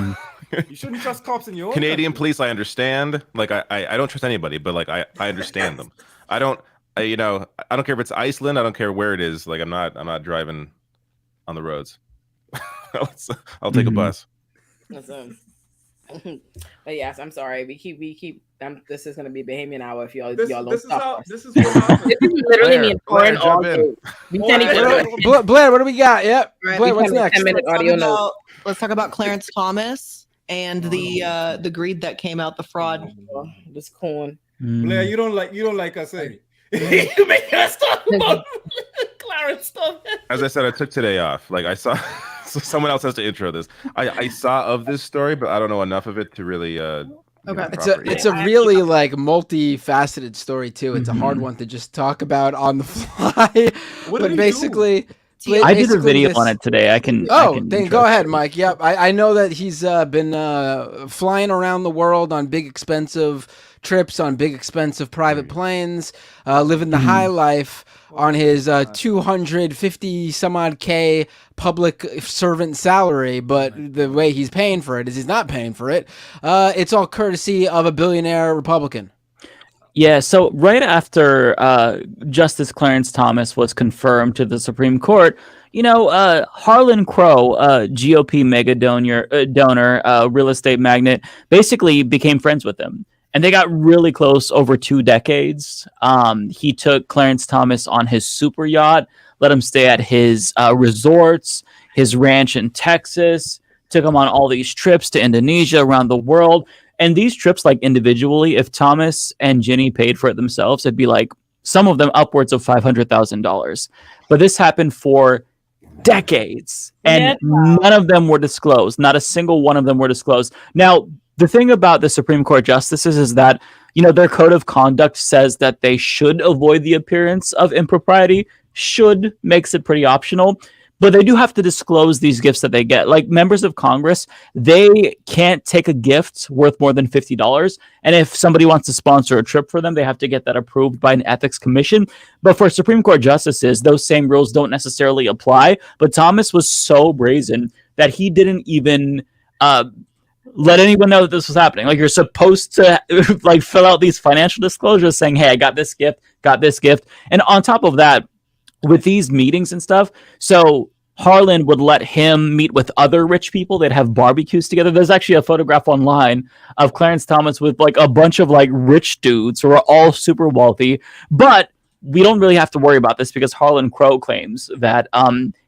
You shouldn't trust cops in your own Canadian country. police, I understand. Like I don't trust anybody, but like I understand them. I don't care if it's Iceland. I don't care where it is. Like I'm not driving on the roads. I'll take a bus. Listen. But yes, I'm sorry. We keep. This is gonna be Bahamian hour if y'all don't stop. This is what happens. This is literally me and Lauren all day. Blair, what do we got? Yep. Right, Blair, what's next? Let's talk about Clarence Thomas and the greed that came out, the fraud. This corn. Blair, you don't like us, eh? You make us talk about Clarence stuff. As I said, I took today off. Like I saw, so someone else has to intro this. I saw of this story, but I don't know enough of it to really. Okay. It's a really like multifaceted story too. It's a hard one to just talk about on the fly. But basically, I did a video on it today. I can. Then go ahead, Mike. Yep, I know that he's been flying around the world on big expensive trips, on big expensive private planes, living the high life on his 250 some odd K public servant salary. But the way he's paying for it is he's not paying for it. It's all courtesy of a billionaire Republican. Yeah, so right after Justice Clarence Thomas was confirmed to the Supreme Court, Harlan Crow, GOP mega donor, real estate magnate, basically became friends with him. And they got really close over 2 decades. He took Clarence Thomas on his super yacht, let him stay at his resorts, his ranch in Texas, took him on all these trips to Indonesia, around the world. And these trips, like individually, if Thomas and Ginny paid for it themselves, it'd be like some of them upwards of $500,000. But this happened for decades, and none of them were disclosed. Not a single one of them were disclosed. Now, the thing about the Supreme Court justices is that, their code of conduct says that they should avoid the appearance of impropriety. Should makes it pretty optional. But they do have to disclose these gifts that they get. Like members of Congress, they can't take a gift worth more than $50. And if somebody wants to sponsor a trip for them, they have to get that approved by an ethics commission. But for Supreme Court justices, those same rules don't necessarily apply. But Thomas was so brazen that he didn't even let anyone know that this was happening. Like you're supposed to like fill out these financial disclosures saying, hey, I got this gift. And on top of that, with these meetings and stuff, so Harlan would let him meet with other rich people. They'd have barbecues together. There's actually a photograph online of Clarence Thomas with like a bunch of like rich dudes who are all super wealthy. But we don't really have to worry about this because Harlan Crow claims that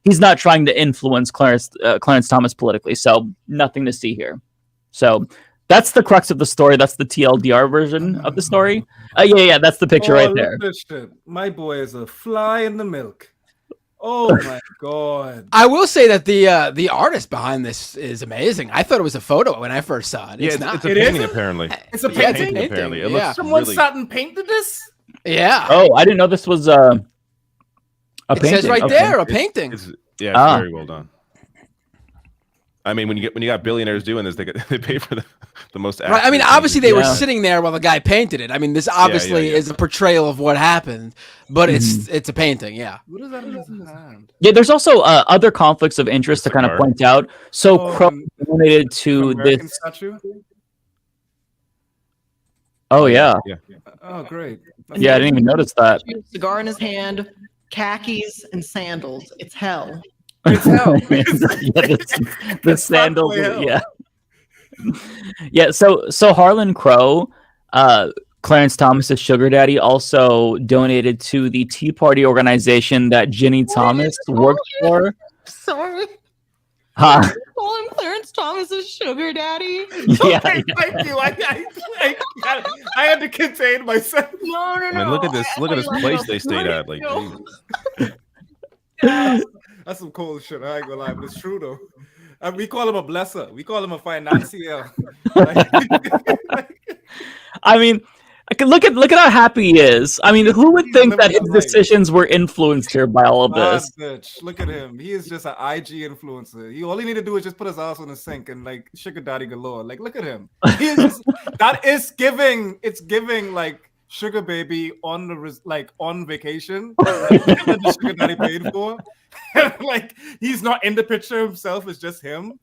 he's not trying to influence Clarence Thomas politically. So nothing to see here. So that's the crux of the story. That's the TLDR version of the story. Yeah, that's the picture right there. My boy is a fly in the milk. Oh my god! I will say that the artist behind this is amazing. I thought it was a photo when I first saw it. It's a painting apparently. It's a painting. Apparently, it looks someone really... sat and painted this. Yeah. Oh, I didn't know this was a painting. It says right there, a painting. It's very well done. I mean, when you got billionaires doing this, they pay for the most. Right. I mean, obviously they were sitting there while the guy painted it. I mean, this obviously is a portrayal of what happened, but it's a painting. Yeah. What is that in his hand? Yeah, there's also other conflicts of interest to kind of point out. So Crow donated to this statue. Oh yeah. Oh great. Yeah, I didn't even notice that. Cigar in his hand, khakis and sandals. It's hell. It's hell. the sandals. Yeah. Yeah. So Harlan Crow, Clarence Thomas's sugar daddy, also donated to the Tea Party organization that Ginny Thomas worked for. Sorry. call him Clarence Thomas's sugar daddy? Yeah, Okay, thank you. I had to contain myself. No. I mean, look at this. Look at this place they stayed at. Like, That's some cold shit. I ain't gonna lie, but it's true though. We call him a blesser. We call him a financier. I mean, look at how happy he is. I mean, who would think that his decisions were influenced here by all of this? Bitch. Look at him. He is just an IG influencer. All he need to do is just put his ass on the sink and like sugar daddy galore. Like, look at him. He is just, that is giving. It's giving like sugar baby on on vacation. That the sugar daddy paid for. Like he's not in the picture himself. It's just him.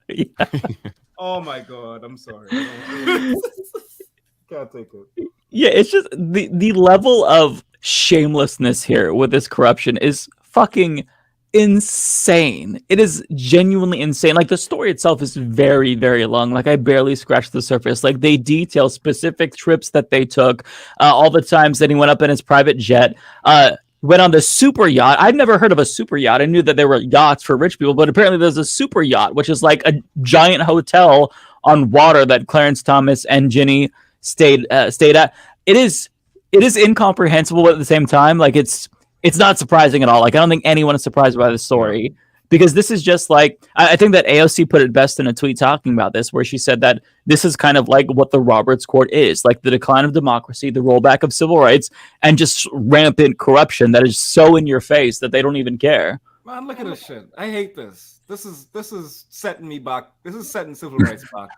Yeah. Oh my god. I'm sorry. Can't take it. Yeah, it's just the level of shamelessness here with this corruption is fucking insane. It is genuinely insane. Like the story itself is very, very long. Like I barely scratched the surface. Like they detail specific trips that they took, all the times that he went up in his private jet, went on the super yacht. I've never heard of a super yacht. I knew that there were yachts for rich people, but apparently there's a super yacht, which is like a giant hotel on water that Clarence Thomas and Ginny stayed at. It is incomprehensible, but at the same time, like it's not surprising at all. Like I don't think anyone is surprised by the story because this is just like I think that AOC put it best in a tweet talking about this, where she said that this is kind of like what the Roberts Court is, like the decline of democracy, the rollback of civil rights, and just rampant corruption that is so in your face that they don't even care. Man, look at this shit. I hate this. This is setting me back. This is setting civil rights back.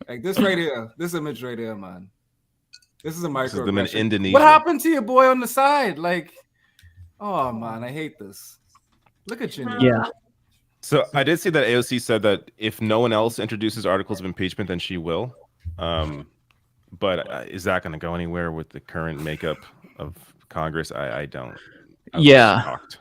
Like this right here, this image right here, man. This is a micro. them in Indonesia. What happened to your boy on the side? Like, oh man, I hate this. Look at you. Yeah. So I did see that AOC said that if no one else introduces articles of impeachment, then she will. But is that going to go anywhere with the current makeup of Congress? I don't. Yeah. Shocked.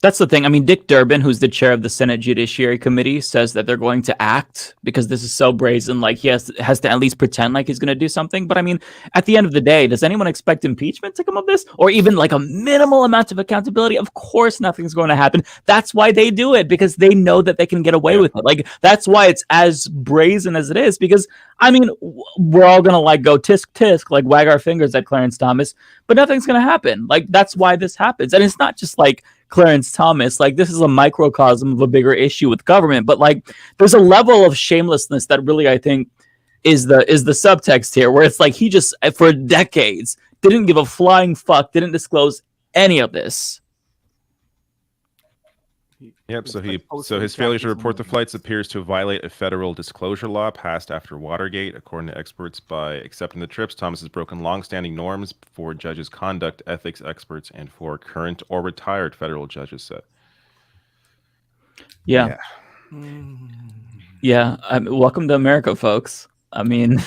That's the thing. I mean, Dick Durbin, who's the chair of the Senate Judiciary Committee, says that they're going to act because this is so brazen. Like he has to at least pretend like he's going to do something. But I mean, at the end of the day, does anyone expect impeachment to come of this, or even like a minimal amount of accountability? Of course, nothing's going to happen. That's why they do it, because they know that they can get away with it. Like that's why it's as brazen as it is. Because I mean, we're all gonna like go tisk tisk, like wag our fingers at Clarence Thomas, but nothing's gonna happen. Like that's why this happens, and it's not just like Clarence Thomas. Like this is a microcosm of a bigger issue with government, but like there's a level of shamelessness that really I think is the subtext here, where it's like he just for decades didn't give a flying fuck, didn't disclose any of this. Yep. So his failure to report the flights appears to violate a federal disclosure law passed after Watergate. According to experts, by accepting the trips, Thomas has broken long-standing norms for judges' conduct, ethics experts, and for current or retired federal judges said. Yeah. Welcome to America, folks. I mean,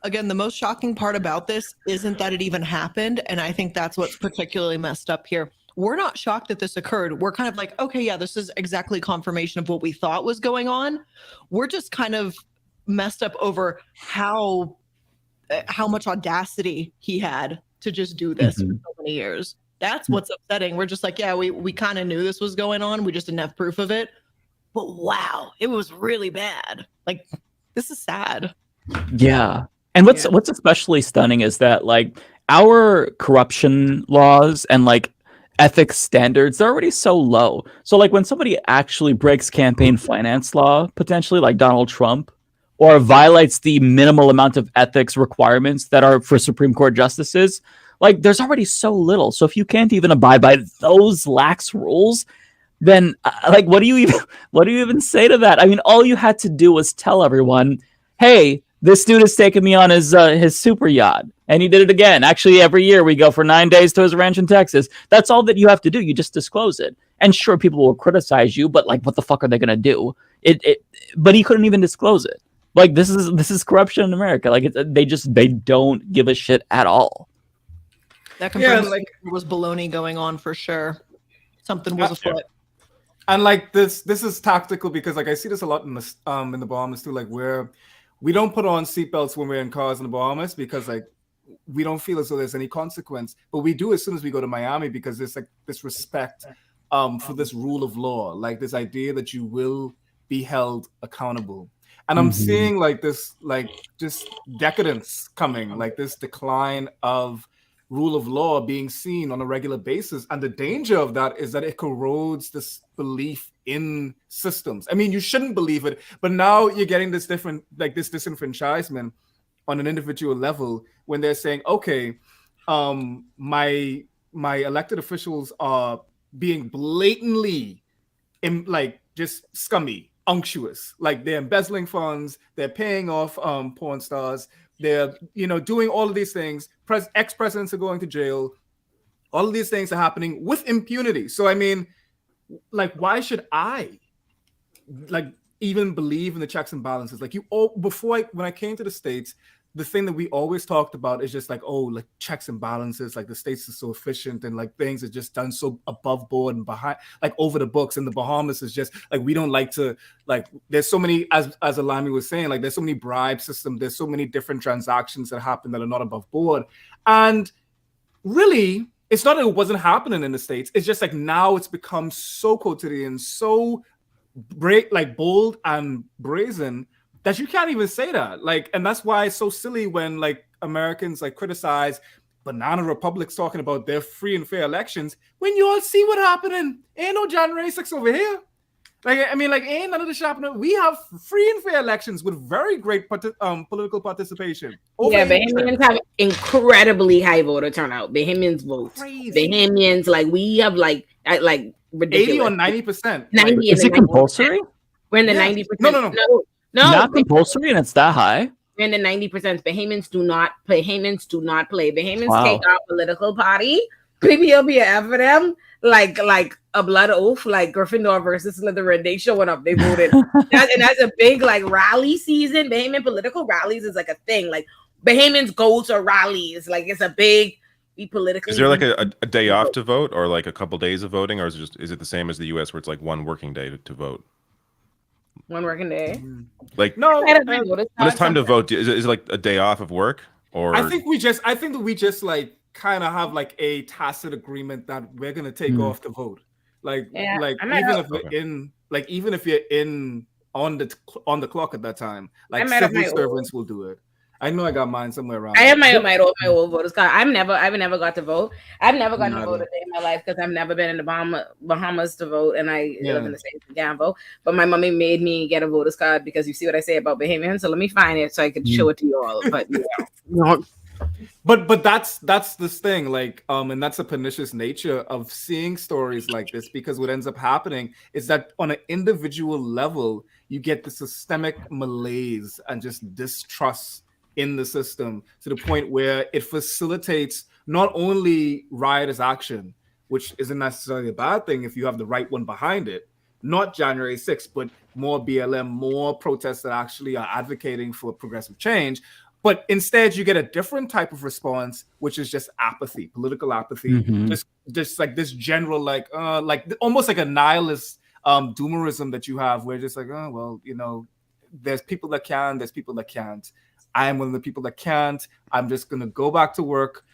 again, the most shocking part about this isn't that it even happened, and I think that's what's particularly messed up here. We're not shocked that this occurred. We're kind of like, okay, yeah, this is exactly confirmation of what we thought was going on. We're just kind of messed up over how much audacity he had to just do this for so many years. That's what's upsetting. We're just like, yeah, we kind of knew this was going on. We just didn't have proof of it. But wow, it was really bad. Like, this is sad. Yeah. And what's especially stunning is that like our corruption laws and like ethics standards are already so low. So like when somebody actually breaks campaign finance law, potentially like Donald Trump, or violates the minimal amount of ethics requirements that are for Supreme Court justices, like there's already so little. So if you can't even abide by those lax rules, then like what do you even say to that? I mean, all you had to do was tell everyone, hey, this dude is taking me on his super yacht. And he did it again. Actually, every year we go for 9 days to his ranch in Texas. That's all that you have to do. You just disclose it. And sure, people will criticize you, but like, what the fuck are they gonna do? But he couldn't even disclose it. Like, this is corruption in America. Like, they don't give a shit at all. That confirms there was baloney going on for sure. Something was afoot. And like this is tactical because like I see this a lot in the Bahamas too. Like where we don't put on seatbelts when we're in cars in the Bahamas because like we don't feel as though there's any consequence, but we do as soon as we go to Miami because there's like this respect for this rule of law, like this idea that you will be held accountable. And I'm seeing like this, like just decadence coming, like this decline of rule of law being seen on a regular basis. And the danger of that is that it corrodes this belief in systems. I mean, you shouldn't believe it, but now you're getting this different, like this disenfranchisement on an individual level when they're saying, okay, my elected officials are being blatantly like just scummy, unctuous, like they're embezzling funds, they're paying off porn stars, they're doing all of these things. Ex-presidents are going to jail. All of these things are happening with impunity. So I mean, like, why should I like even believe in the checks and balances? Like when I came to the States, the thing that we always talked about is just like, oh, like checks and balances, like the States is so efficient and like things are just done so above board and behind, like over the books. And the Bahamas is just like, we don't like to, like, there's so many, as Olayemi was saying, like there's so many bribe systems, there's so many different transactions that happen that are not above board. And really, it's not that it wasn't happening in the States. It's just like now it's become so quotidian, so bold and brazen that you can't even say that. Like, and that's why it's so silly when like Americans like criticize banana republics talking about their free and fair elections when you all see what happening. Ain't no January 6th over here. Like, I mean, like, ain't none of the shopping. We have free and fair elections with very great political participation. Bahamians have incredibly high voter turnout. Bahamians vote. Crazy. Bahamians, like, we have like ridiculous. 80 or 90%. 90 Is it compulsory? We're in the 90%. No. Not compulsory, and it's that high. We're in the 90%. Bahamians do not play. Bahamians Wow. take our political party. PPLBF for them like a blood oath, like Gryffindor versus Slytherin. They showing up, they voted. And that's a big like rally season. Bahamian political rallies is like a thing. Like Bahamians go to rallies. Like it's a big political. Is there like a day off to vote, or like a couple days of voting, or is it the same as the US where it's like one working day to vote? One working day. Like no, when it's time to vote, is it like a day off of work? Or I think that we just like kind of have like a tacit agreement that we're gonna take off the vote. Like even if you're in on the clock at that time, like civil servants will do it. I know I got mine somewhere around. I have my old voters card. I've never got to vote. I've never gotten to vote a day in my life because I've never been in the Bahamas to vote, and I live in the States and can't vote. But my mommy made me get a voter's card because you see what I say about Bahamians. So let me find it so I could show it to you all. But But that's this thing, like, and that's a pernicious nature of seeing stories like this, because what ends up happening is that on an individual level, you get the systemic malaise and just distrust in the system to the point where it facilitates not only riotous action, which isn't necessarily a bad thing if you have the right one behind it, not January 6th, but more BLM, more protests that actually are advocating for progressive change. But instead, you get a different type of response, which is just apathy, political apathy, just like this general, like almost like a nihilist doomerism that you have, where just like, oh, well, there's people that can, there's people that can't. I am one of the people that can't. I'm just going to go back to work,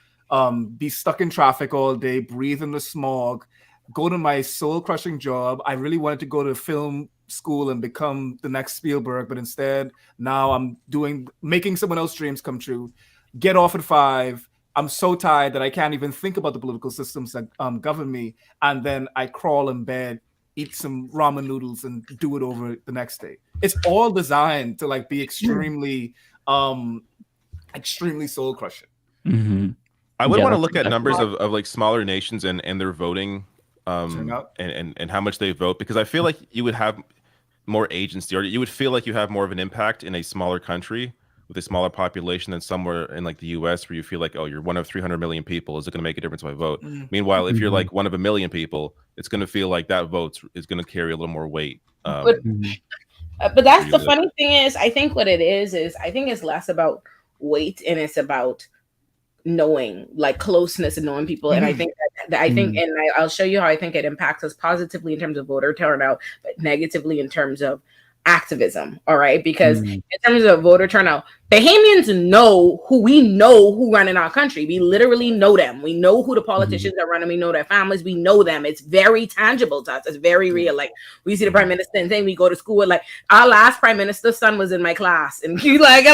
be stuck in traffic all day, breathe in the smog, go to my soul-crushing job. I really wanted to go to film school and become the next Spielberg, but instead now I'm making someone else's dreams come true. Get off at 5. I'm so tired that I can't even think about the political systems that govern me. And then I crawl in bed, eat some ramen noodles, and do it over the next day. It's all designed to like be extremely soul crushing. I would want to look at numbers of like smaller nations and their voting and how much they vote, because I feel like you would have more agency, or you would feel like you have more of an impact in a smaller country with a smaller population than somewhere in like the US, where you feel like, oh, you're one of 300 million people, is it going to make a difference if I vote? Meanwhile, if you're like one of 1 million people, it's going to feel like that vote is going to carry a little more weight. But that's the funny thing is, I think what it is I think it's less about weight and it's about knowing, like closeness and knowing people. And I think and I'll show you how I think it impacts us positively in terms of voter turnout, but negatively in terms of activism, all right? Because in terms of voter turnout, Bahamians know who run in our country. We literally know them. We know who the politicians are running. We know their families. We know them. It's very tangible to us. It's very real. Like we see the prime minister and then we go to school with like our last prime minister's son was in my class, and he's like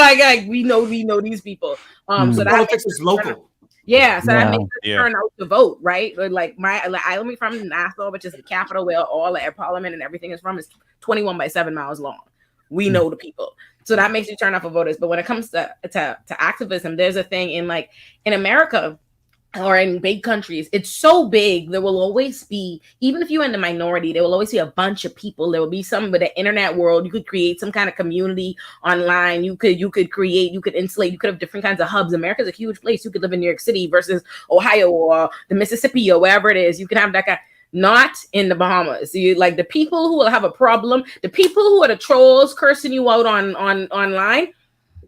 we know these people. So that politics is local. Yeah, so that makes us turn out to vote, right? I live from Nassau, which is the capital where all the Parliament and everything is from. It's 21 by 7 miles long. We know the people, so that makes you turn out for voters. But when it comes to activism, there's a thing in America or in big countries, it's so big, there will always be, even if you're in the minority, there will always be a bunch of people. There will be some with the internet world. You could create some kind of community online. You could insulate, you could have different kinds of hubs. America's a huge place. You could live in New York City versus Ohio or the Mississippi or wherever it is. You can have that kind. Not in the Bahamas. You like the people who will have a problem, the people who are the trolls cursing you out online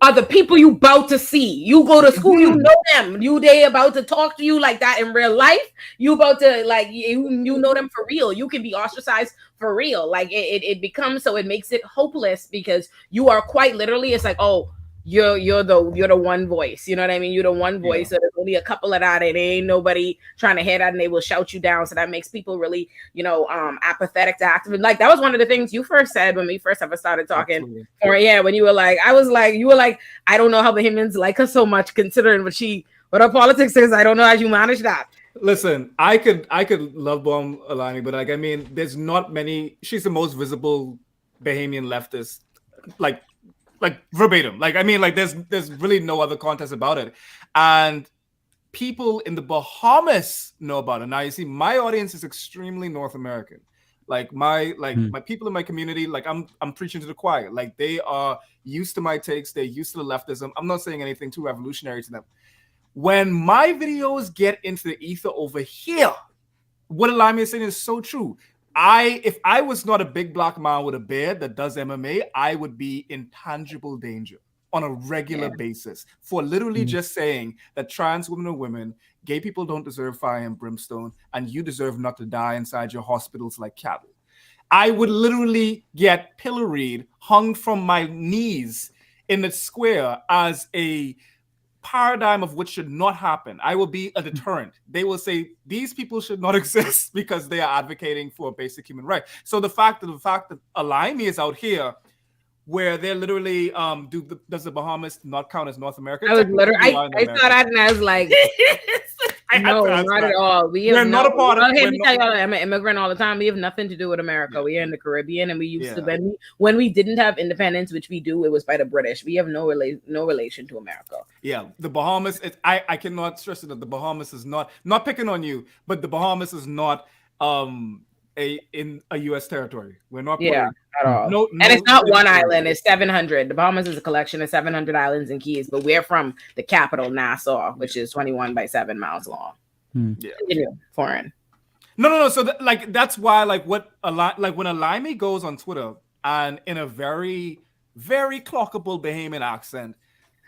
are the people you about to see. You go to school, you know them. They about to talk to you like that in real life. You about to you know them for real. You can be ostracized for real. Like it becomes so it makes it hopeless because you are quite literally. It's like, oh, you're the one voice. You know what I mean? You're the one voice. So there's only a couple of that, and ain't nobody trying to hear that, and they will shout you down. So that makes people really, apathetic to activism. Like that was one of the things you first said when we first ever started talking. Or when you were like, I don't know how Bahamians like her so much, considering what her politics is. I don't know how you manage that. Listen, I could love bomb Olayemi, but there's not many. She's the most visible Bahamian leftist, like verbatim. There's really no other contest about it. And people in the Bahamas know about it. Now you see, my audience is extremely North American. My people in my community, I'm preaching to the choir. They are used to my takes, they're used to the leftism. I'm not saying anything too revolutionary to them. When my videos get into the ether over here, what Olayemi is saying is so true. If I was not a big black man with a beard that does MMA, I would be in tangible danger on a regular basis for literally just saying that trans women are women, gay people don't deserve fire and brimstone, and you deserve not to die inside your hospitals like cattle. I would literally get pilloried, hung from my knees in the square as a paradigm of what should not happen. I will be a deterrent. They will say these people should not exist because they are advocating for a basic human right. So the fact that Olayemi is out here where they're literally does the Bahamas not count as North America? I was literally I saw that and I was like no, not at all. We're not a part of it. I'm an immigrant all the time. We have nothing to do with America. We are in the Caribbean, and we used to when we didn't have independence, which we do, it was by the British. We have no relation to America. Yeah, the Bahamas. I cannot stress it that the Bahamas is not picking on you, but the Bahamas is not in a U.S. territory. We're not. At all. And it's not one island. It's 700. The Bahamas is a collection of 700 islands and keys, but we're from the capital, Nassau, which is 21 by 7 miles long. Yeah, foreign. No. So that's why when Olayemi goes on Twitter and in a very, very clockable Bahamian accent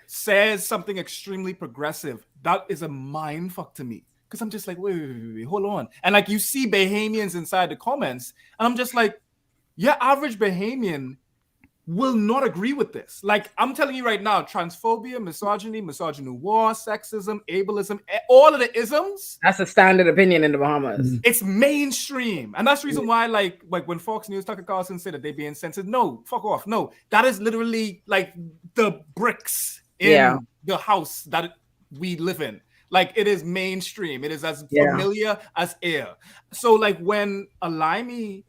says something extremely progressive, that is a mind fuck to me. Because I'm just like, wait, hold on. And you see Bahamians inside the comments, and I'm just like, your average Bahamian will not agree with this. I'm telling you right now, transphobia, misogyny, misogynoir, sexism, ableism, all of the isms. That's a standard opinion in the Bahamas. It's mainstream. And that's the reason why, when Fox News, Tucker Carlson said that they be insensitive. No, fuck off. No, that is literally the bricks in the house that we live in. It is mainstream. It is as familiar as air. So when Olayemi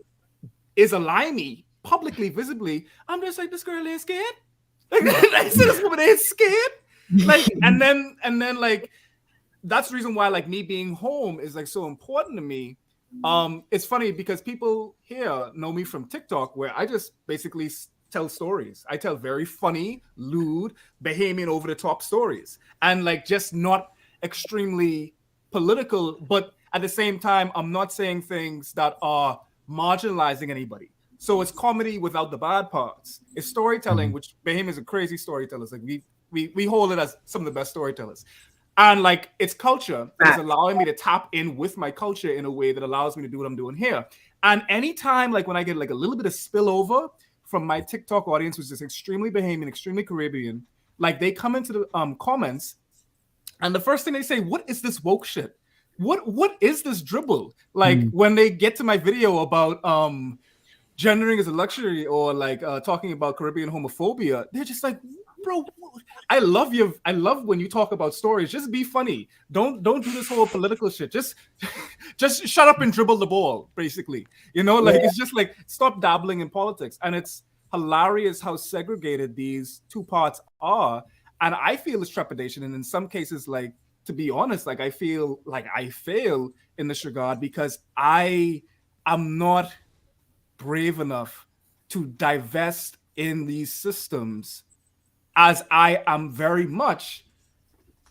is Olayemi publicly, visibly, I'm just like, this girl ain't scared. I said this woman ain't scared. And then that's the reason why me being home is so important to me. It's funny because people here know me from TikTok, where I just basically tell stories. I tell very funny, lewd, Bahamian over the top stories, and just not extremely political, but at the same time, I'm not saying things that are marginalizing anybody. So it's comedy without the bad parts. It's storytelling, which Bahamians are crazy storytellers. We hold it as some of the best storytellers. And it's culture is allowing me to tap in with my culture in a way that allows me to do what I'm doing here. And anytime when I get a little bit of spillover from my TikTok audience, which is extremely Bahamian, extremely Caribbean, like they come into the comments, and the first thing they say, "What is this woke shit? What is this dribble?" Like when they get to my video about gendering as a luxury, or like talking about Caribbean homophobia, they're just like, "Bro, I love you. I love when you talk about stories. Just be funny. Don't do this whole political shit. Just shut up and dribble the ball, basically. You know, like it's just like stop dabbling in politics." And it's hilarious how segregated these two parts are. And I feel this trepidation, and in some cases, like, to be honest, like I feel like I fail in this regard because I am not brave enough to divest in these systems, as I am very much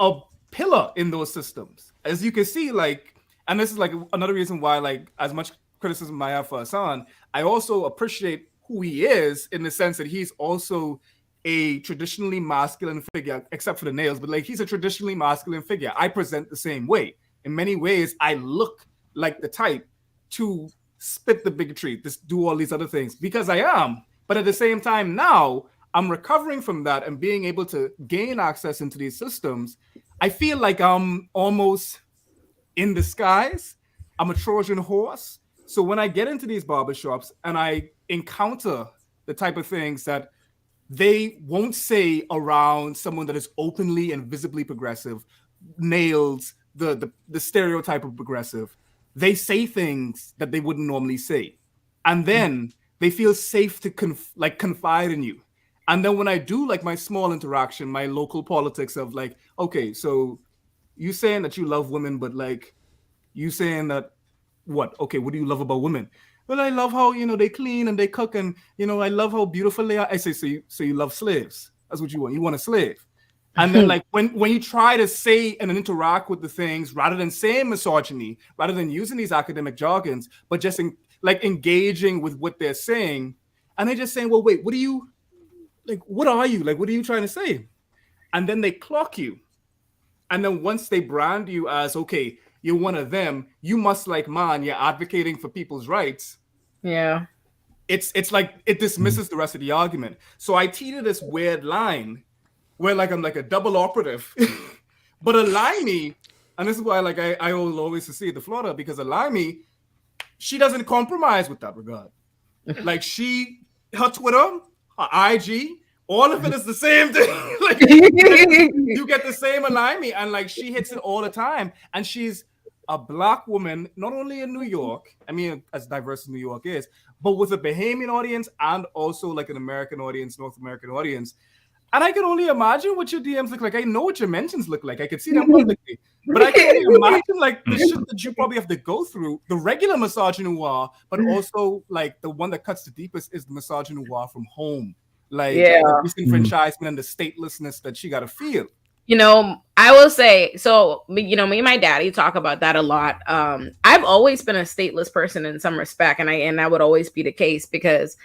a pillar in those systems. As you can see, like, and this is like another reason why, like, as much criticism I have for Hassan, I also appreciate who he is in the sense that he's also a traditionally masculine figure, except for the nails, but like he's a traditionally masculine figure. I present the same way. In many ways, I look like the type to spit the bigotry, to do all these other things, because I am. But at the same time, now I'm recovering from that and being able to gain access into these systems. I feel like I'm almost in disguise. I'm a Trojan horse. So when I get into these barbershops and I encounter the type of things that they won't say around someone that is openly and visibly progressive, nails the stereotype of progressive, they say things that they wouldn't normally say. And then they feel safe to confide in you. And then when I do like my small interaction, my local politics of like, okay, so you saying that you love women, but like you saying that what? Okay, what do you love about women? Well, I love how, you know, they clean and they cook, and, you know, I love how beautiful they are. I say, so you love slaves. That's what you want. You want a slave. And then like when you try to say and interact with the things, rather than saying misogyny, rather than using these academic jargons, but just engaging with what they're saying, and they're just saying, well, wait, what are you, like, what are you? Like, what are you trying to say? And then they clock you. And then once they brand you as, okay, you're one of them, you must like man, you're advocating for people's rights. Yeah. It's like it dismisses the rest of the argument. So I teeter this weird line where like I'm like a double operative. But Olayemi, and this is why like I will always secede to Florida, because Olayemi, she doesn't compromise with that regard. Like her Twitter, her IG, all of it is the same thing. Like you get the same Olayemi, and like she hits it all the time. And she's a Black woman, not only in New York, I mean, as diverse as New York is, but with a Bahamian audience and also like an American audience, North American audience. And I can only imagine what your DMs look like. I know what your mentions look like. I could see them publicly. But I can only imagine like the shit that you probably have to go through, the regular misogynoir, but also like the one that cuts the deepest is the misogynoir from home. Like the disenfranchisement and the statelessness that she got to feel. You know, I will say, so, you know, me and my daddy talk about that a lot. I've always been a stateless person in some respect, and that would always be the case because,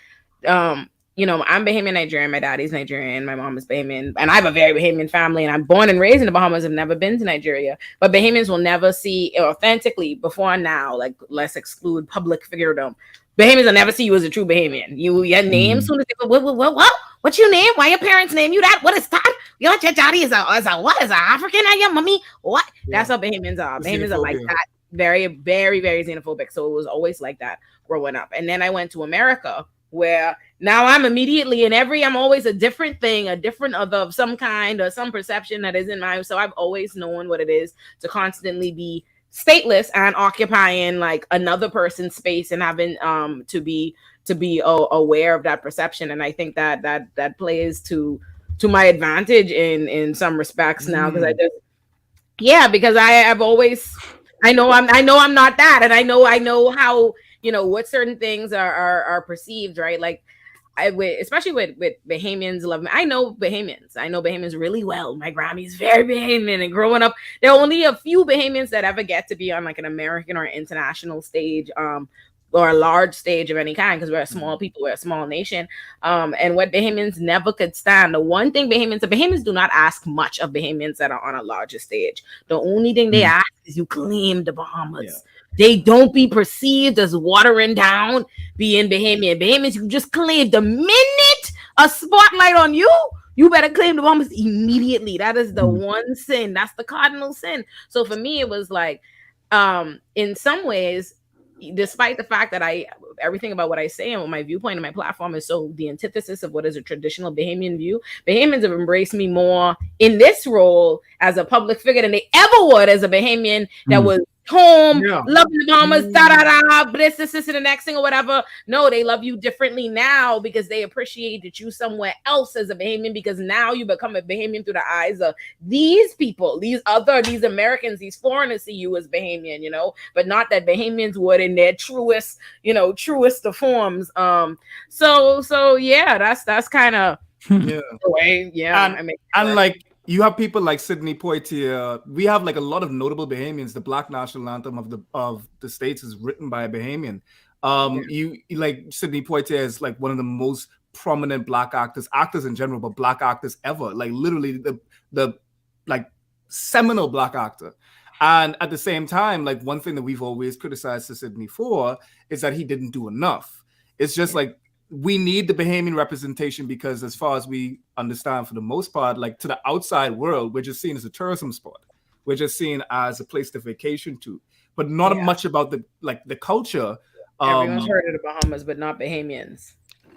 you know, I'm Bahamian Nigerian, my daddy's Nigerian, my mom is Bahamian, and I have a very Bahamian family, and I'm born and raised in the Bahamas. I've never been to Nigeria, but Bahamians will never see authentically before now, like, let's exclude public figuredom. Bahamians will never see you as a true Bahamian. Your name, soon as they go, what? What's your name? Why your parents name you that? What is that? Your daddy is a what? Is an African? Are your mommy? What? Yeah. That's how Bahamians are. Bahamians are like that. Very, very, very xenophobic. So it was always like that growing up. And then I went to America, where now I'm immediately I'm always a different thing, a different of some kind or some perception that isn't mine. So I've always known what it is to constantly be stateless and occupying like another person's space and having to be aware of that perception. And I think that plays to my advantage in some respects now, because because I've always I know I'm not that, and I know how, you know, what certain things are perceived, right? Like especially with Bahamians love me. I know Bahamians really well. My Grammy's very Bahamian, and growing up, there are only a few Bahamians that ever get to be on like an American or international stage. or a large stage of any kind, because we're a small people, we're a small nation. And what Bahamians never could stand, the one thing Bahamians do not ask much of Bahamians that are on a larger stage. The only thing they ask is you claim the Bahamas. They don't be perceived as watering down being Bahamian. Bahamians, you just claim. The minute a spotlight on you, you better claim the Bahamas immediately. That is the one sin. That's the cardinal sin. So for me, it was like, in some ways, despite the fact that everything about what I say and what my viewpoint and my platform is so the antithesis of what is a traditional Bahamian view, Bahamians have embraced me more in this role as a public figure than they ever would as a Bahamian that was home, loving the Bahamas, this, and the next thing or whatever. No, they love you differently now because they appreciated you somewhere else as a Bahamian, because now you become a Bahamian through the eyes of these people, these Americans, these foreigners see you as Bahamian, you know, but not that Bahamians would in their truest of forms. So yeah, that's kind of the way. And like, you have people like Sidney Poitier. We have like a lot of notable Bahamians. The Black National Anthem of the States is written by a Bahamian. You like Sidney Poitier is like one of the most prominent Black actors in general, but Black actors ever. Like literally the like seminal Black actor. And at the same time, like one thing that we've always criticized Sidney for is that he didn't do enough. It's just like, we need the Bahamian representation because, as far as we understand, for the most part, like to the outside world, we're just seen as a tourism spot. We're just seen as a place to vacation to, but not much about the culture. Everyone's heard of the Bahamas, but not Bahamians.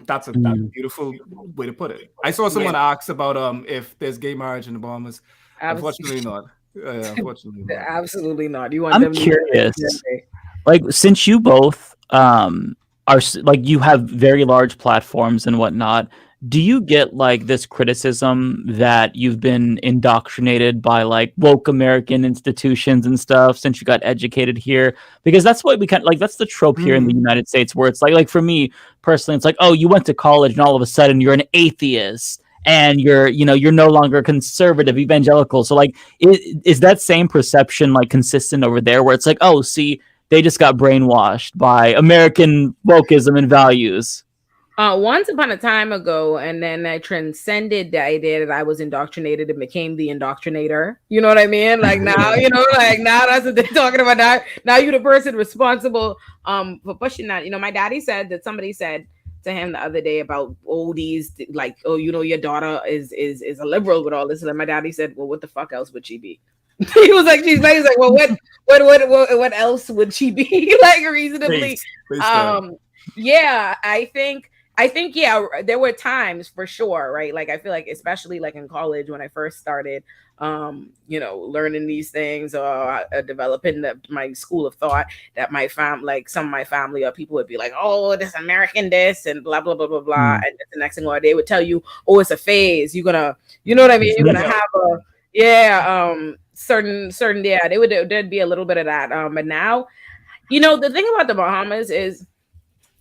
That's a beautiful way to put it. I saw someone ask about if there's gay marriage in the Bahamas. Unfortunately not. Unfortunately not. Absolutely not. You want I'm them curious. Like, since you both are like, you have very large platforms and whatnot, do you get like this criticism that you've been indoctrinated by like woke American institutions and stuff since you got educated here? Because that's what we kind of like, that's the trope here in the United States, where it's like for me personally, it's like, oh, you went to college and all of a sudden you're an atheist and you're no longer conservative evangelical. So like, is that same perception like consistent over there, where it's like, oh, see, they just got brainwashed by American wokeism and values? Once upon a time ago, and then I transcended the idea that I was indoctrinated and became the indoctrinator. You know what I mean? Like now, now that's what they're talking about. Now you're the person responsible for pushing that. You know, my daddy said that somebody said to him the other day about these, like, oh, your daughter is a liberal with all this. And my daddy said, well, what the fuck else would she be? He was like, he's like, well, what else would she be? Like, reasonably? Yeah, I think, yeah, there were times for sure, right? Like, I feel like, especially like in college when I first started, learning these things or developing my school of thought, that my some of my family or people would be like, oh, this American this and blah, blah, blah, blah, blah. And the next thing, or they would tell you, oh, it's a phase. You're gonna, you know what I mean? You're gonna have certain, there'd be a little bit of that. But now, the thing about the Bahamas is,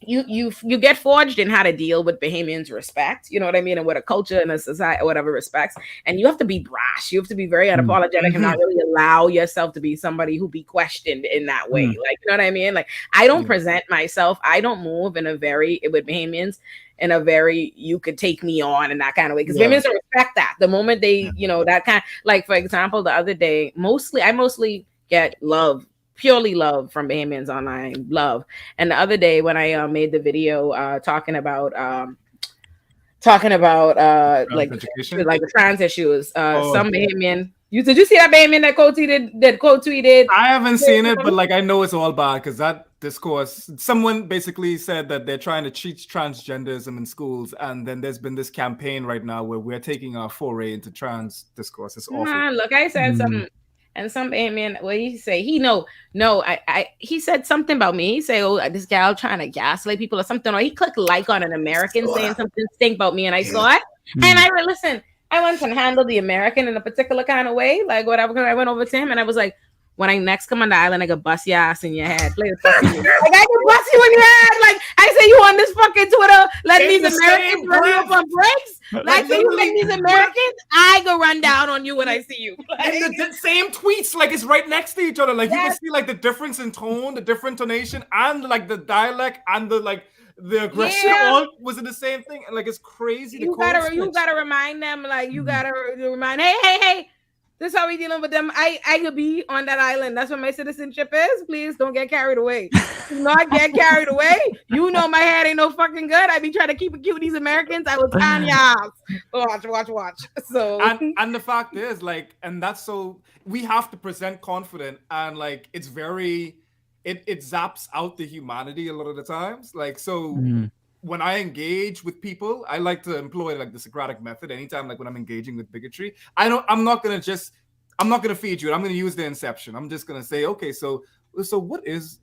you get forged in how to deal with Bahamians respect, you know what I mean, and what a culture and a society or whatever respects, and you have to be brash, you have to be very unapologetic and not really allow yourself to be somebody who be questioned in that way. Like, you know what I mean? Like, I don't present myself, I don't move with Bahamians in a very you could take me on in that kind of way, because Bahamians don't respect that. The moment they that kind, like, for example, the other day, I mostly get purely love from Bahamians online, love. And the other day when I made the video talking about like the trans issues, some Bahamian, did you see that Bahamian that quote tweeted? I haven't seen it, but like, I know it's all bad because that discourse, someone basically said that they're trying to teach transgenderism in schools, and then there's been this campaign right now where we're taking our foray into trans discourse. It's awful. Look, I said something. And some Bahamian, what he say? He said something about me. He say, oh, this gal trying to gaslight people or something. Or he clicked like on an American saying something stink about me, and I saw it. And I listen, I went and handled the American in a particular kind of way, like whatever. I went over to him and I was like, when I next come on the island, I could bust your ass in your head. Play the fucking like I can bust you in your head. Like I say you on this fucking Twitter, letting these Americans run you up on breaks. Like so you make these Americans, I go run down on you when I see you. Like, and the same tweets, like it's right next to each other. Like you can see like the difference in tone, the different tonation, and like the dialect and the like the aggression all was in the same thing. And like it's crazy. You gotta remind them, like you gotta remind, hey. This is how we dealing with them. I could be on that island. That's what my citizenship is. Please don't get carried away. Do not get carried away. You know my head ain't no fucking good. I be trying to keep it cute. These Americans, I will tan y'all. Watch. So and the fact is, like, and that's so we have to present confident and like it's very it zaps out the humanity a lot of the times. Like so when I engage with people, I like to employ like the Socratic method. Anytime, like when I'm engaging with bigotry, I'm not gonna feed you. I'm gonna use the inception. I'm just gonna say, okay, so what is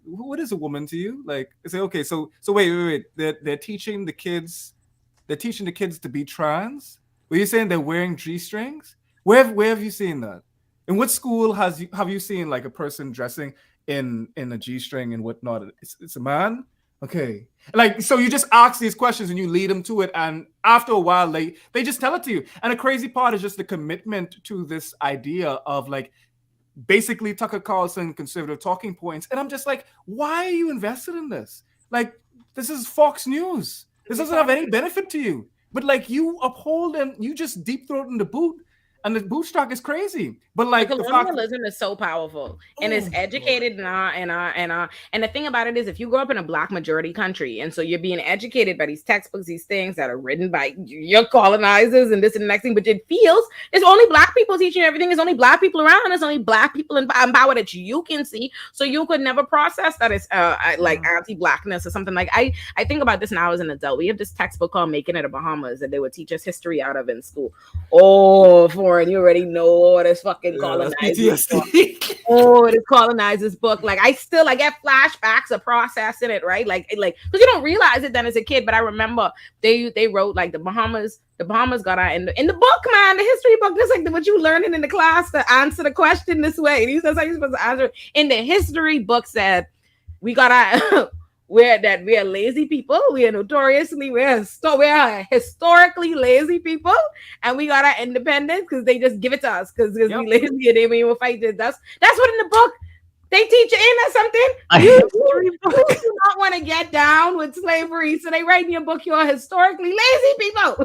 a woman to you? Like, I say, okay, so wait. They're teaching the kids to be trans. Were you saying they're wearing G-strings? Where have you seen that? In what school have you seen like a person dressing in a G-string and whatnot? It's a man. Okay, like so you just ask these questions and you lead them to it, and after a while they just tell it to you. And the crazy part is just the commitment to this idea of like basically Tucker Carlson conservative talking points. And I'm just like, why are you invested in this? Like this is Fox News. This doesn't have any benefit to you, but like you uphold and you just deep throat in the boot. And the bootstrap is crazy, but like the colonialism is so powerful, and it's educated and the thing about it is, if you grow up in a Black majority country, and so you're being educated by these textbooks, these things that are written by your colonizers, and this and the next thing, but it feels there's only Black people teaching everything. There's only Black people around. There's only Black people in power that you can see, so you could never process that as like anti-Blackness or something. Like I think about this now as an adult. We have this textbook called Making It a Bahamas that they would teach us history out of in school. And you already know this fucking colonizers book. This colonizers book. Like I get flashbacks of processing it, right? Like because you don't realize it then as a kid. But I remember they wrote like the Bahamas got out in the book, man, the history book. That's like what you learning in the class to answer the question this way. These are how you're supposed to answer. In the history book said we got out. We are lazy people. We are notoriously we are historically lazy people, and we got our independence because they just give it to us because we lazy and they will fight this. That's what in the book they teach you in or something. You do not want to get down with slavery, so they write in your book you're historically lazy people.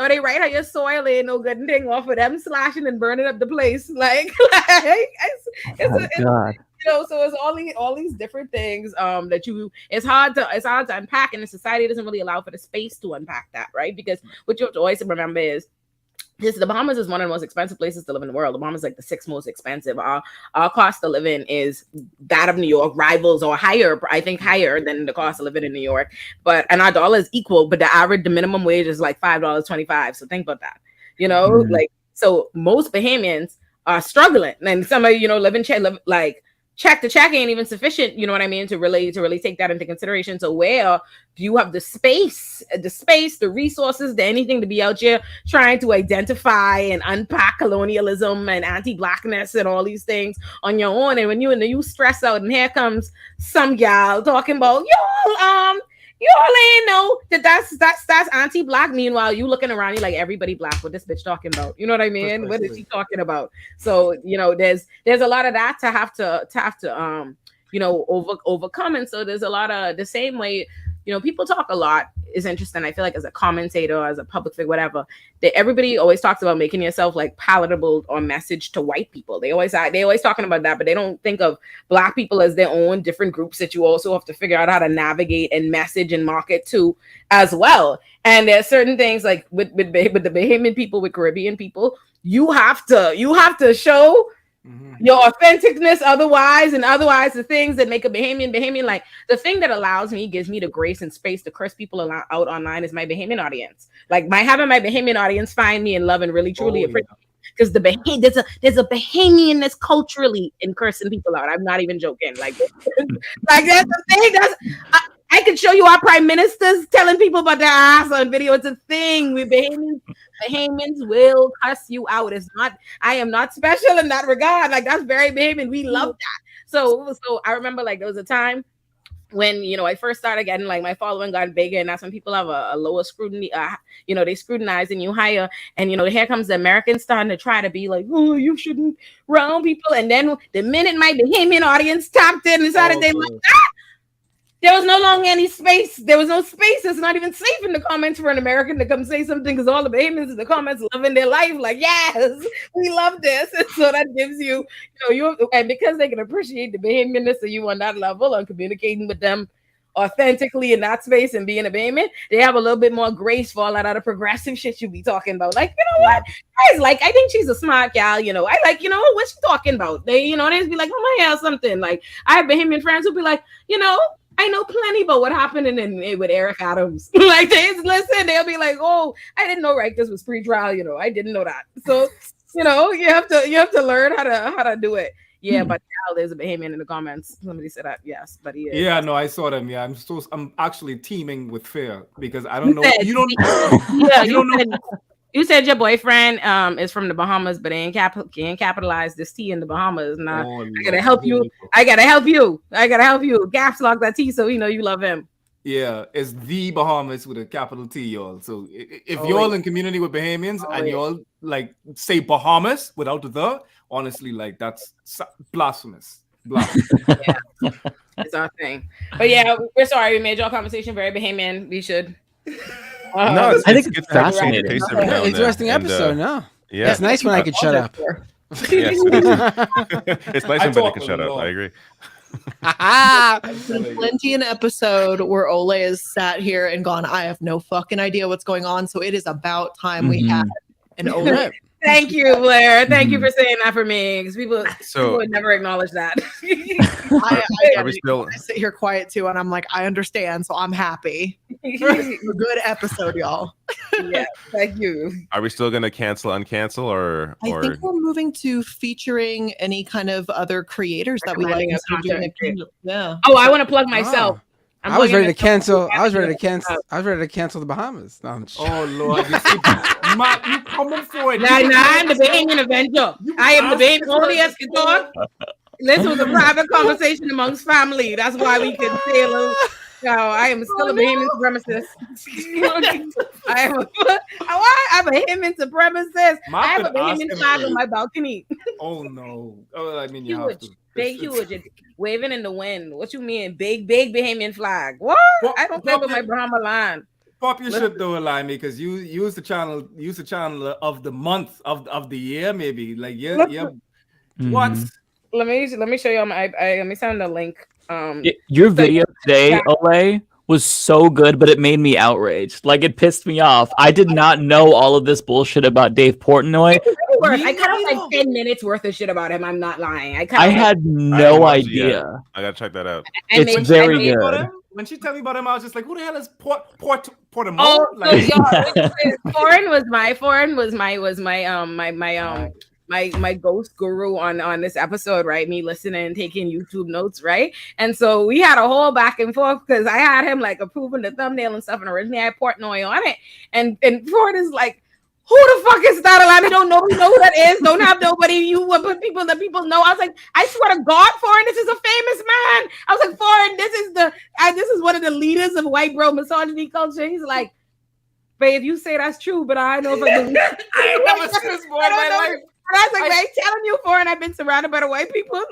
They write how your soil ain't no good thing off of them slashing and burning up the place. So it's all these different things that it's hard to unpack, and the society doesn't really allow for the space to unpack that, right? Because what you have to always remember is the Bahamas is one of the most expensive places to live in the world. The Bahamas is like the 6th most expensive. Our cost of living is that of New York, rivals or higher, I think higher than the cost of living in New York. And our dollar is equal, but the minimum wage is like $5.25. So think about that. So most Bahamians are struggling, and some of check to check ain't even sufficient, you know what I mean, to really take that into consideration. So where do you have the space, the resources, anything to be out here trying to identify and unpack colonialism and anti-Blackness and all these things on your own? And when you stress out, and here comes some gal talking about you all ain't know that's anti-Black. Meanwhile, you looking around, you like, everybody Black. What this bitch talking about? You know what I mean? What is she talking about? So there's a lot of that to have to overcome. And so there's a lot of the same way. People talk a lot. Is interesting. I feel like as a commentator, as a public figure, whatever, that everybody always talks about making yourself like palatable or message to white people. They always talking about that, but they don't think of Black people as their own different groups that you also have to figure out how to navigate and message and market to as well. And there's certain things like with the Bahamian people, with Caribbean people, you have to show your authenticness, otherwise the things that make a Bahamian, like the thing that gives me the grace and space to curse people out online is my Bahamian audience. Like having my Bahamian audience find me and love and really truly appreciate. because there's a Bahamianness culturally in cursing people out. I'm not even joking. Like that's the thing. I could show you our prime ministers telling people about their ass on video. It's a thing. We Bahamians will cuss you out. It's not. I am not special in that regard. Like that's very Bahamian. We love that. So I remember like there was a time when I first started getting like my following got bigger, and that's when people have a lower scrutiny. They scrutinizing you higher, and here comes the Americans starting to try to be like, oh, you shouldn't round people. And then the minute my Bahamian audience tapped in and started, they like that. There was no longer any space. There was no space. It's not even safe in the comments for an American to come say something because all the Bahamians in the comments loving their life. Like, yes, we love this. And so that gives you, and because they can appreciate the Bahamianness of you on that level and communicating with them authentically in that space and being a Bahamian, they have a little bit more grace for all that other progressive shit you be talking about. Like, what? Guys, like, I think she's a smart gal, I like, what's she talking about? They just be like, oh my hell, something. Like, I have Bahamian friends who be like, I know plenty about what happened with Eric Adams. Like they listen, they'll be like, "Oh, I didn't know Rikers was pre-trial. I didn't know that." So, you have to learn how to do it. Yeah, but now there's a Bahamian in the comments. Somebody said that. Yes, but he is. Yeah, no, I saw them. Yeah, I'm actually teeming with fear because I don't know. You don't know. You said your boyfriend is from the Bahamas, but they ain't capitalize this T in the Bahamas. Nah, I gotta help you. I gotta help you. Caps lock that T so you love him. Yeah, it's the Bahamas with a capital T, y'all. So if y'all in community with Bahamians and y'all like say Bahamas without the, honestly, like that's blasphemous. Yeah, it's our thing. But yeah, we're sorry we made y'all conversation very Bahamian. We should. No, I think it's fascinating. Interesting episode. No, yeah, it's nice when I could shut up. Yes, it's nice when Benny can shut up. I agree. Plenty an episode where Olay has sat here and gone, I have no fucking idea what's going on. So it is about time we had an Olay. Thank you, Blair. Thank you for saying that for me, because people would never acknowledge that. I sit here quiet too, and I'm like, I understand, so I'm happy. A good episode, y'all. Yeah, thank you. Are we still gonna unccancel, or? I think we're moving to featuring any kind of other creators that we like. Yeah. Oh, I want to plug myself. I was ready to cancel. I was ready to cancel the Bahamas. No, oh Lord, you coming for it? Nah, I'm the Bahamian Avenger. I am the Bahamian audience can talk. This was a private conversation amongst family. That's why we can say a little. No, I am still a Bahamian supremacist. I'm a Bahamian supremacist. I have a Bahamian flag on my balcony. Oh no! Oh, I mean, you have to. Big, huge, it's waving in the wind. What you mean, big Bahamian flag? What? I don't play with my Bahama line. Pop your shit though, Olayemi, because you use the channel of the month of the year, maybe. Like yeah. Mm-hmm. What? Let me show you. Let me send the link. Your video today, Olay, was so good, but it made me outraged. Like it pissed me off. I did not know all of this bullshit about Dave Portnoy. I cut out like 10 minutes worth of shit about him. I'm not lying. I had no idea. I gotta check that out. It's very good. When she told me about him, I was just like, "Who the hell is Portnoy?" Oh, like, Foreign was my ghost guru on this episode, right? Me listening and taking YouTube notes, right? And so we had a whole back and forth because I had him like approving the thumbnail and stuff, and originally I had Portnoy on it, and Ford is like, who the fuck is that? I don't know who that is. Don't have nobody. You would put people that people know. I was like, I swear to God, Foreign, this is a famous man. I was like, Foreign, this is one of the leaders of white bro misogyny culture. He's like, babe, if you say that's true, but I don't know if I believe it. I ain't never seen this boy in my life. And I was like, man, telling you, Foreign, I've been surrounded by the white people.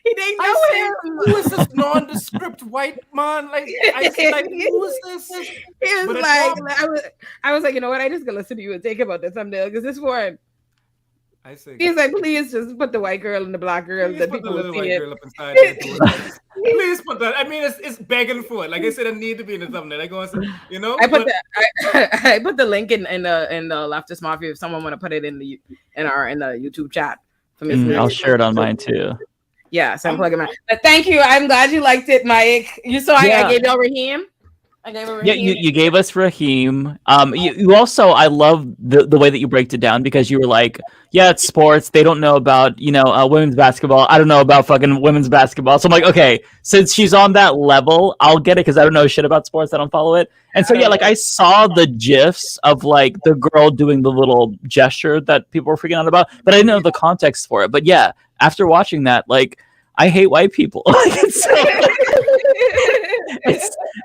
He didn't know him. Who is this nondescript white man? Like, I said, like, who is this? He was like, I was like, you know what? I just gonna listen to you and take about the thumbnail because this Foreign. I say, he's like, please just put the white girl and the black girl that people will see it. Please put that. I mean, it's begging for it. Like I said, it need to be in the thumbnail. Like, I put the link in the Leftist Mafia if someone want to put it in the YouTube chat. I'll share it on mine too. Yeah, so I'm plugging mine. But thank you. I'm glad you liked it, Mike. You saw I gave you Raheem. I gave her Yeah, you gave us Raheem. You also, I love the way that you break it down, because you were like, yeah, it's sports. They don't know about, women's basketball. I don't know about fucking women's basketball. So I'm like, okay, since she's on that level, I'll get it, because I don't know shit about sports. I don't follow it. And so, yeah, like I saw the GIFs of like the girl doing the little gesture that people were freaking out about, but I didn't know the context for it. But yeah, after watching that, like, I hate white people. Like,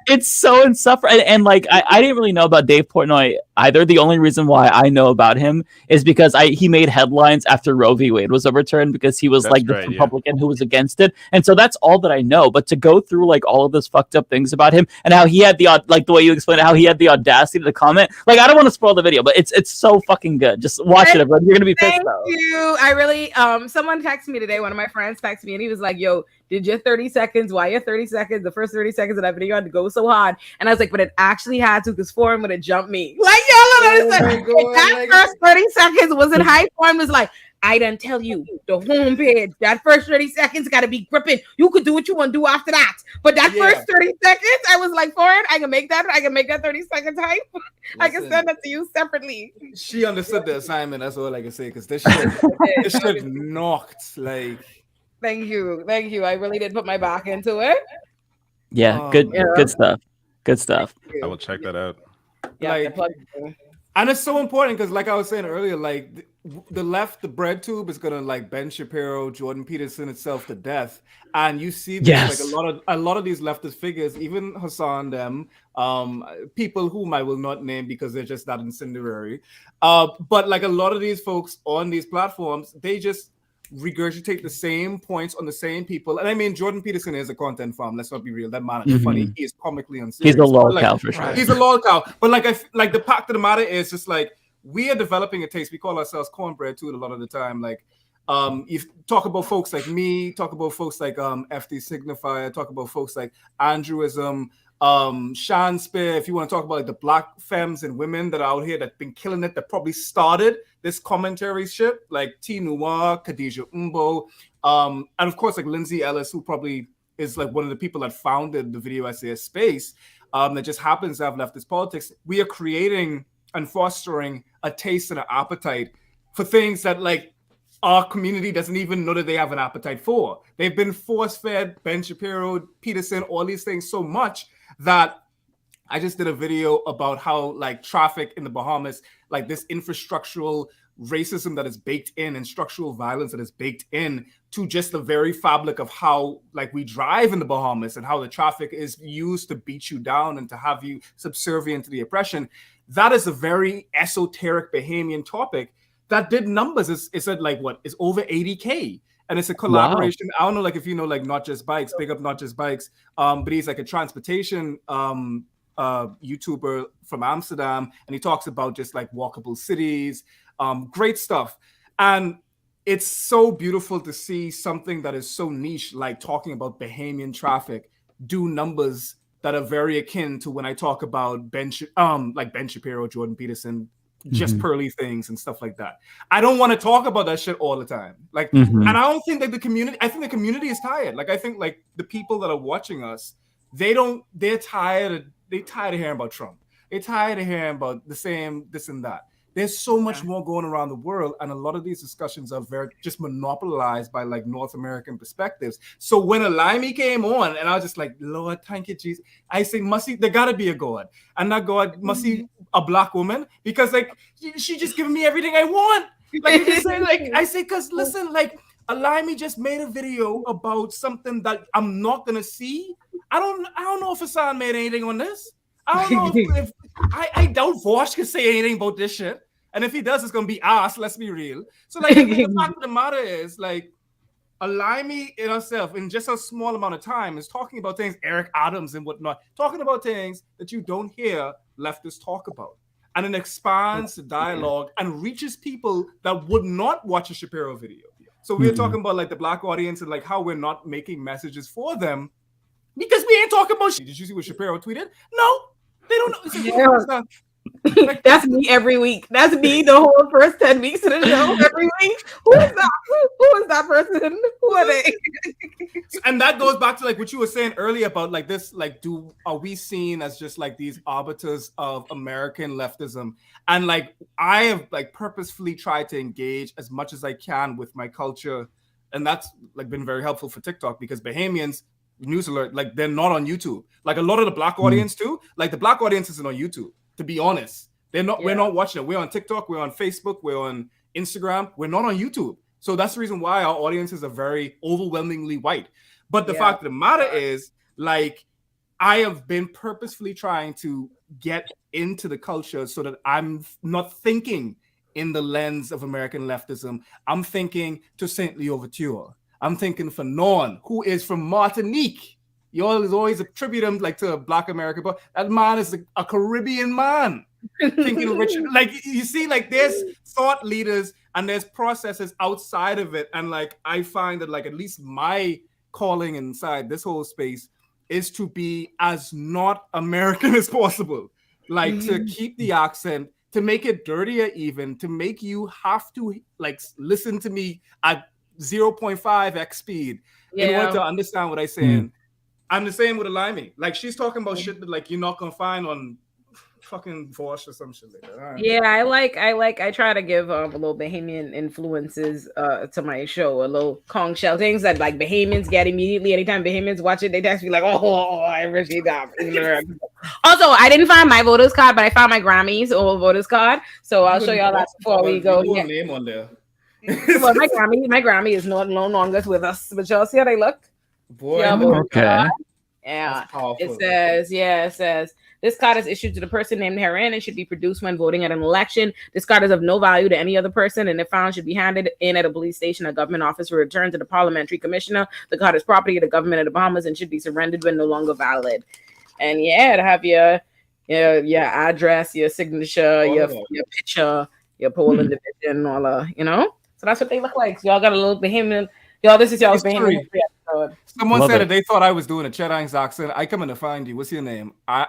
it's so insufferable. And like I didn't really know about Dave Portnoy either. The only reason why I know about him is because he made headlines after Roe v. Wade was overturned, because he was the Republican who was against it. And so that's all that I know. But to go through like all of this fucked up things about him, and how he had the way you explained it, how he had the audacity to comment. Like, I don't want to spoil the video, but it's so fucking good. Just watch it, everyone. You're gonna be pissed though. Thank you. I really someone texted me today. One of my friends texted me, and he was like, "Yo, did your 30 seconds? Why your 30 seconds? The first 30 seconds of that video had to go so hard." And I was like, "But it actually had to, because Foreign would have jumped me." Like, y'all understand? That first 30 seconds wasn't hype. Foreign was like, "I done tell you the homepage. That first 30 seconds got to be gripping. You could do what you want to do after that. But that first 30 seconds, I was like, Foreign, I can make that 30 seconds hype. I can send that to you separately." She understood the assignment. That's all I can say. Because this shit knocked like. Thank you. I really did put my back into it. Yeah, good stuff. Good stuff. I will check that out. Yeah, and it's so important, because like I was saying earlier, like the left, the bread tube is gonna like Ben Shapiro, Jordan Peterson itself to death. And you see this, like a lot of these leftist figures, even Hassan, them, people whom I will not name because they're just that incendiary. But like a lot of these folks on these platforms, they just regurgitate the same points on the same people. And I mean, Jordan Peterson is a content farm. Let's not be real. That man is funny. He is comically unserious. He's a lol cow for sure. He's a lol cow. But like, the fact of the matter is just like, we are developing a taste. We call ourselves cornbread too a lot of the time. Like, you talk about folks like me, talk about folks like FD Signifier, talk about folks like Andrewism, Shan Spear. If you want to talk about like the black femmes and women that are out here that've been killing it, that probably started this commentary shit, like T Noir, Khadija Umbo, and of course like Lindsay Ellis, who probably is like one of the people that founded the video essayist space, that just happens to have leftist politics. We are creating and fostering a taste and an appetite for things that like our community doesn't even know that they have an appetite for. They've been force-fed Ben Shapiro, Peterson, all these things so much that I just did a video about how like traffic in the Bahamas, like this infrastructural racism that is baked in and structural violence that is baked in to just the very fabric of how like we drive in the Bahamas and how the traffic is used to beat you down and to have you subservient to the oppression. That is a very esoteric Bahamian topic that did numbers. It's at like what is over 80K. And it's a collaboration. Wow. I don't know, like if you know, like Not Just Bikes, big up Not Just Bikes. But he's like a transportation YouTuber from Amsterdam, and he talks about just like walkable cities, great stuff. And it's so beautiful to see something that is so niche, like talking about Bahamian traffic, do numbers that are very akin to when I talk about Ben Shapiro, Jordan Peterson, just pearly things and stuff like that. I don't want to talk about that shit all the time. Like, and I don't think that the community, I think the community is tired. Like, I think like the people that are watching us, they're tired of hearing about Trump. They're tired of hearing about the same, this and that. There's so much more going around the world, and a lot of these discussions are very just monopolized by like North American perspectives. So when Olayemi came on, and I was just like, Lord, thank you, Jesus. I say, there gotta be a God, and that God must be a black woman, because like she just giving me everything I want. Like you just say, like I say, because listen, like Olayemi just made a video about something that I'm not gonna see. I don't know if Hassan made anything on this. I don't know if I doubt Vosh can say anything about this shit. And if he does, it's gonna be us. Let's be real. So like the fact of the matter is, like, Olayemi in herself in just a small amount of time is talking about things, Eric Adams and whatnot, talking about things that you don't hear leftists talk about. And it expands the dialogue and reaches people that would not watch a Shapiro video. So we're talking about like the black audience and like how we're not making messages for them because we ain't talking about shit. Did you see what Shapiro tweeted? No, they don't know. That's me every week. That's me the whole first 10 weeks of the show every week. Who is that? Who is that person? Who are they? And that goes back to like what you were saying earlier about like this, like, are we seen as just like these arbiters of American leftism? And like I have like purposefully tried to engage as much as I can with my culture, and that's like been very helpful for TikTok because Bahamians, news alert, like they're not on YouTube. Like a lot of the black audience too. Like the black audience isn't on YouTube. To be honest, they're not. We're not watching it. We're on TikTok. We're on Facebook. We're on Instagram. We're not on YouTube. So that's the reason why our audiences are very overwhelmingly white. But the fact of the matter is, like, I have been purposefully trying to get into the culture so that I'm not thinking in the lens of American leftism. I'm thinking to Saintly Overture. I'm thinking for Non, who is from Martinique. You always attribute him like to a Black American, but that man is a Caribbean man. Thinking Richard, like you see, like there's thought leaders and there's processes outside of it, and like I find that like at least my calling inside this whole space is to be as not American as possible, like to keep the accent, to make it dirtier, even to make you have to like listen to me at 0.5x speed in order to understand what I'm saying. I'm the same with Olayemi. Like she's talking about shit that like you're not gonna find on fucking Vosh or some shit like that. Right. Yeah, I try to give a little Bahamian influences to my show, a little conch shell things that like Bahamians get immediately. Anytime Bahamians watch it, they text me like, oh I appreciate that. Also, I didn't find my voters card, but I found my Grammys old voters card. So I'll show y'all that before we go. Name on there. Well, my Grammy is no longer with us, but y'all see how they look. Boy, yeah, it says this card is issued to the person named herein and should be produced when voting at an election. This card is of no value to any other person, and if found, should be handed in at a police station or government office or returned to the parliamentary commissioner. The card is property of the government of the Bahamas and should be surrendered when no longer valid. And to have your address, your signature, your picture, your polling division, all So that's what they look like. So y'all got a little Bahamian. Y'all, this is y'all's Bahamian history episode. Someone said that they thought I was doing a Chetang's accent. I come in to find you. What's your name? I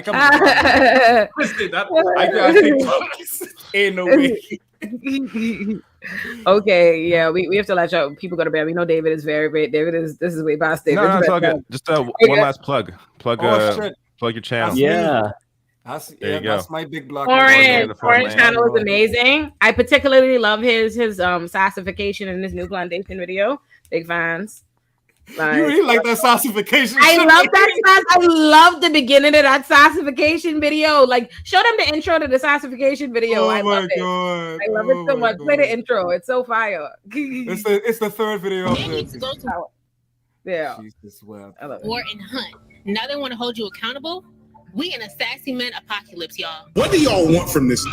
come in to find you. Ain't no way. Okay, yeah, we have to let y'all people go to bed. We know David is very great. This is way past David. No, it's all good. Just one last plug your channel. There you go. That's my big block. Foreign channel is amazing. I particularly love his sassification in his new plantation video. Big fans. Like, you really like that sassification? I love that. I love the beginning of that sassification video. Like, show them the intro to the sassification video. Oh I love it. God. I love it so much. Play the intro. It's so fire. It's the third video. Yeah. Jesus, well, I love it. War and hunt. Now they want to hold you accountable. We in a sassy man apocalypse, y'all. What do y'all want from this?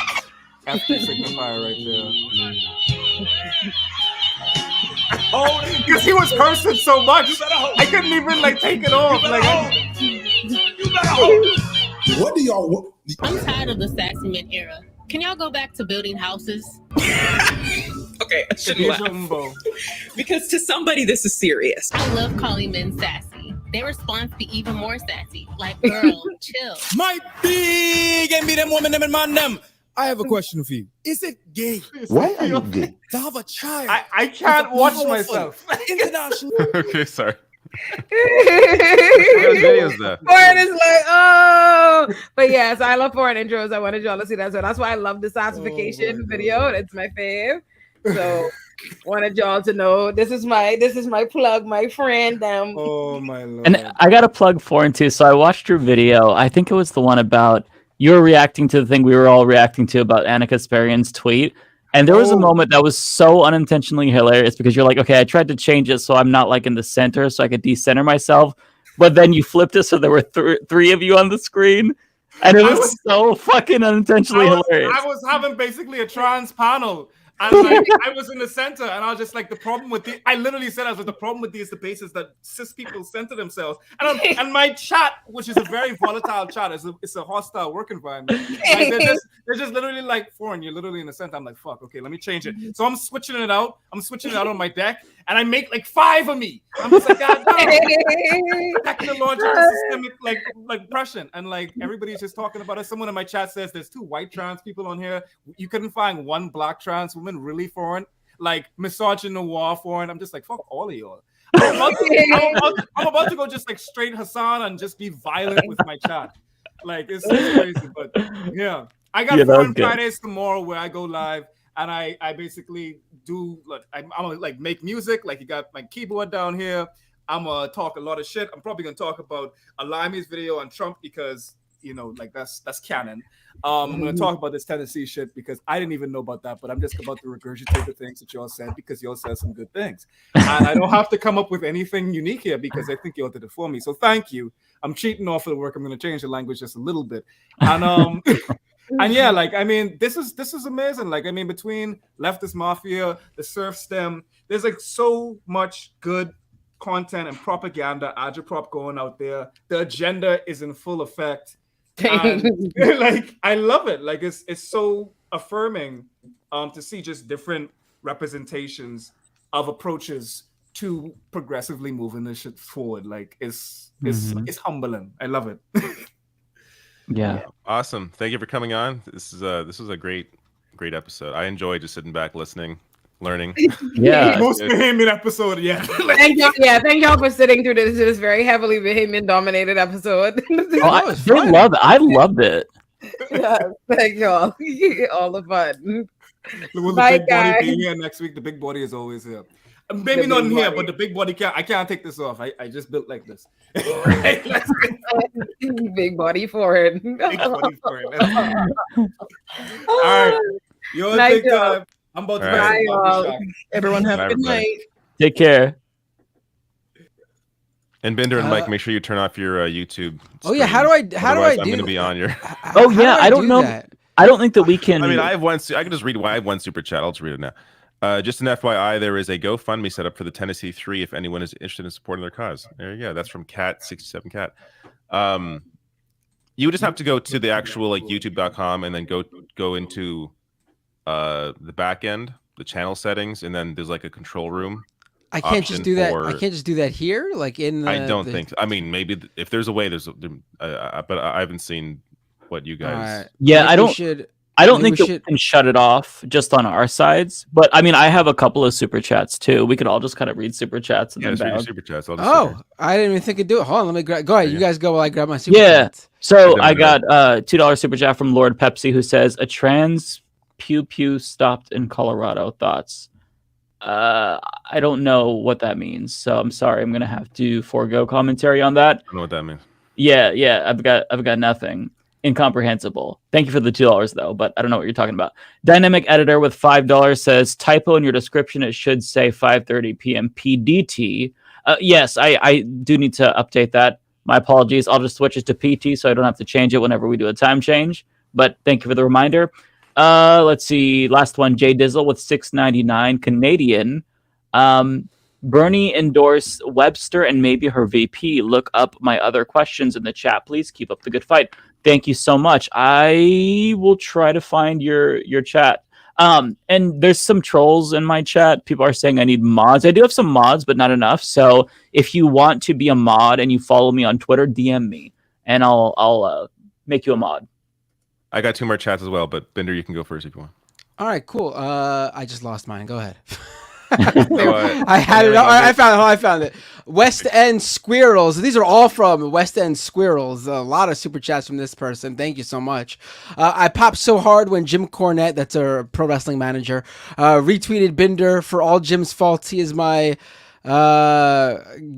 After signifier right there. Oh, because he was cursing so much, I couldn't even like take it off. What do y'all want? I'm tired of the sassy man era. Can y'all go back to building houses? Okay, I shouldn't laugh. Because to somebody, this is serious. I love calling men sassy. Their response be even more sassy. Like, girl, chill. My big and me them woman them and man them. I have a question for you. Is it gay? Why are you gay? To have a child. I can't watch myself. International. Okay, sorry. Videos there. Foreign is like, oh, but yes, I love foreign intros. I wanted y'all to see that, so that's why I love the sassification video. It's my fave. So wanted y'all to know this is my plug, my friend. Oh my Lord. And I got a plug foreign too. So I watched your video. I think it was the one about you were reacting to the thing we were all reacting to about Anna Kasparian's tweet. And there was a moment that was so unintentionally hilarious because you're like, okay, I tried to change it so I'm not like in the center so I could decenter myself. But then you flipped it so there were three of you on the screen. And it was so fucking unintentionally hilarious. I was having basically a trans panel. And like, I was in the center, and I was just like, I literally said, the problem with these debates is that cis people center themselves. And my chat, which is a very volatile chat, it's a hostile work environment. Like, they're just literally like, foreign, you're literally in the center. I'm like, fuck, okay, let me change it. So I'm switching it out. On my deck, and I make like 5 of me. I'm just like, God damn. Technological systemic like Prussian, and like everybody's just talking about it. Someone in my chat says there's 2 white trans people on here. You couldn't find 1 black trans woman really foreign, like misogynoir foreign. I'm just like, fuck all of y'all. I'm about to go just like straight Hassan and just be violent with my chat. Like it's crazy, but yeah. I got Foreign Fridays tomorrow where I go live and I basically do like I'm gonna like make music. Like you got my keyboard down here. I'm gonna talk a lot of shit. I'm probably gonna talk about Olayemi's video on Trump because like that's canon. I'm gonna talk about this Tennessee shit because I didn't even know about that, but I'm just about to regurgitate the things that y'all said because y'all said some good things. And I don't have to come up with anything unique here because I think y'all did it for me. So thank you. I'm cheating off of the work. I'm gonna change the language just a little bit. And and yeah, like I mean, this is amazing. Like I mean, between Leftist Mafia, the Serfs, there's like so much good content and propaganda, agitprop going out there. The agenda is in full effect. And, like I love it. Like it's so affirming to see just different representations of approaches to progressively moving this shit forward. Like it's humbling. I love it. Yeah. Awesome. Thank you for coming on. This was a great episode. I enjoyed just sitting back listening, learning. Yeah. Most Bahamian episode yet. Thank y'all for sitting through this very heavily Bahamian dominated episode. I loved it. Yes, thank y'all. All the fun. Will Bye, the big body guys. be here next week? The big body is always here. Maybe not in here, but the big body I can't take this off. I just built like this. Big body forehead. Big body forehead. All right. Yo, Night, take y'all. time. I'm about to Bye, y'all. Everyone have Bye, a good everybody. night. Take care. And Binder and Mike, make sure you turn off your YouTube. Oh yeah, how do I Otherwise, do? I'm going to be on your. Oh yeah, I don't know. that? I don't think that we can. I mean, I have one. I can just read why I have one super chat. I'll just read it now. Just an FYI, there is a GoFundMe set up for the Tennessee 3 if anyone is interested in supporting their cause. There you go. That's from Cat67 Cat. You would just have to go to the actual like YouTube.com and then go into the back end, the channel settings, and then there's like a control room. I can't just do that. I can't just do that here, like in. The, I don't think. So. I mean, maybe if there's a way, but I haven't seen what you guys. Yeah, I don't think that we can shut it off just on our sides. But I mean, I have a couple of super chats too. We could all just kind of read super chats. And Yeah, then just read your bounce. super chats. I didn't even think I'd do it. Hold on, let me go ahead. You guys go while I grab my super Yeah. chats. So I got $2 super chat from Lord Pepsi who says a trans pew stopped in Colorado. Thoughts? I don't know what that means, so I'm sorry. I'm gonna have to forego commentary on that. I don't know what that means. Yeah. I've got nothing. Incomprehensible. Thank you for the $2 though, but I don't know what you're talking about. Dynamic Editor with $5 says typo in your description. It should say 5:30 p.m. PDT. Yes, I do need to update that. My apologies. I'll just switch it to PT so I don't have to change it whenever we do a time change. But thank you for the reminder. Let's see. Last one, Jay Dizzle with $6.99 Canadian. Bernie endorsed Webster and maybe her VP. Look up my other questions in the chat. Please keep up the good fight. Thank you so much. I will try to find your chat. And there's some trolls in my chat. People are saying I need mods. I do have some mods, but not enough. So if you want to be a mod and you follow me on Twitter, DM me and I'll make you a mod. I got 2 more chats as well, but Binder, you can go first if you want. All right, cool. I just lost mine. Go ahead. I I had it. I found it. West End Squirrels. These are all from West End Squirrels. A lot of super chats from this person. Thank you so much. I popped so hard when Jim Cornette, that's a pro wrestling manager, retweeted Binder for all Jim's faults. He is my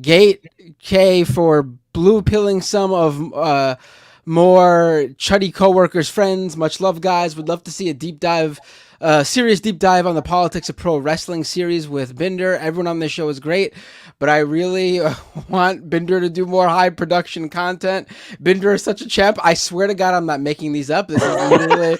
gate K for blue pilling some of more chuddy coworkers, friends. Much love, guys. Would love to see a deep dive. Serious deep dive on the politics of pro wrestling series with Binder. Everyone on this show is great, but I really want Binder to do more high production content. Binder is such a champ. I swear to God, I'm not making these up. This is literally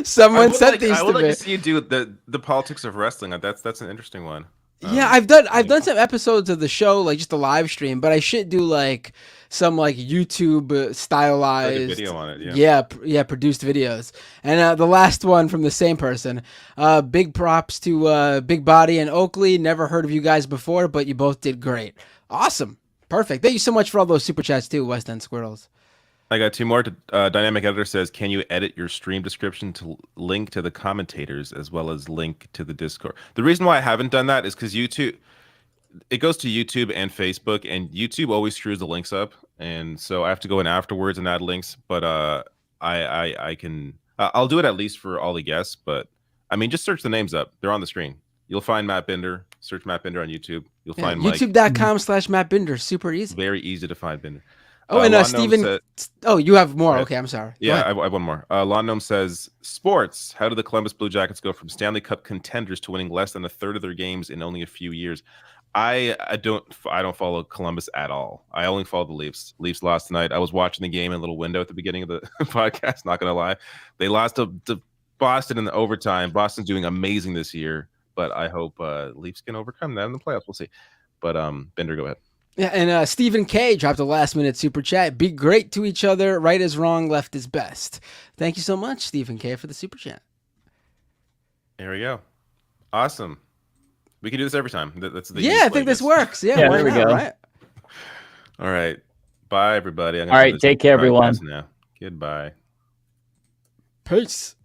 someone sent these I would to like me. to see you do the politics of wrestling. That's an interesting one. Yeah, I've done some episodes of the show, like just a live stream, but I should do like some like YouTube stylized Like a video on it, yeah, produced videos. And the last one from the same person. Big props to Big Body and Oakley. Never heard of you guys before, but you both did great. Awesome. Perfect. Thank you so much for all those super chats too, West End Squirrels. I got two more. Dynamic Editor says, can you edit your stream description to link to the commentators as well as link to the Discord? The reason why I haven't done that is because YouTube, it goes to YouTube and Facebook, and YouTube always screws the links up. And so I have to go in afterwards and add links. But I can, I'll do it at least for all the guests. But I mean, just search the names up. They're on the screen. You'll find Matt Binder. Search Matt Binder on YouTube. You'll find Mike. YouTube.com/Matt Binder. Super easy. Very easy to find Binder. Oh, and Stephen. You have more. Okay, I'm sorry. Yeah, I have one more. Lawn Gnome says, sports. How did the Columbus Blue Jackets go from Stanley Cup contenders to winning less than a third of their games in only a few years? I don't follow Columbus at all. I only follow the Leafs. Leafs lost tonight. I was watching the game in a little window at the beginning of the podcast. Not gonna lie, they lost to Boston in the overtime. Boston's doing amazing this year, but I hope Leafs can overcome that in the playoffs. We'll see. But Bender, go ahead. Yeah, and Stephen K dropped a last-minute super chat. Be great to each other. Right is wrong, left is best. Thank you so much, Stephen K, for the super chat. There we go. Awesome. We can do this every time. That's the I think this works. Yeah, there we go. Right? All right. Bye, everybody. All right, take care, everyone. Now. Goodbye. Peace.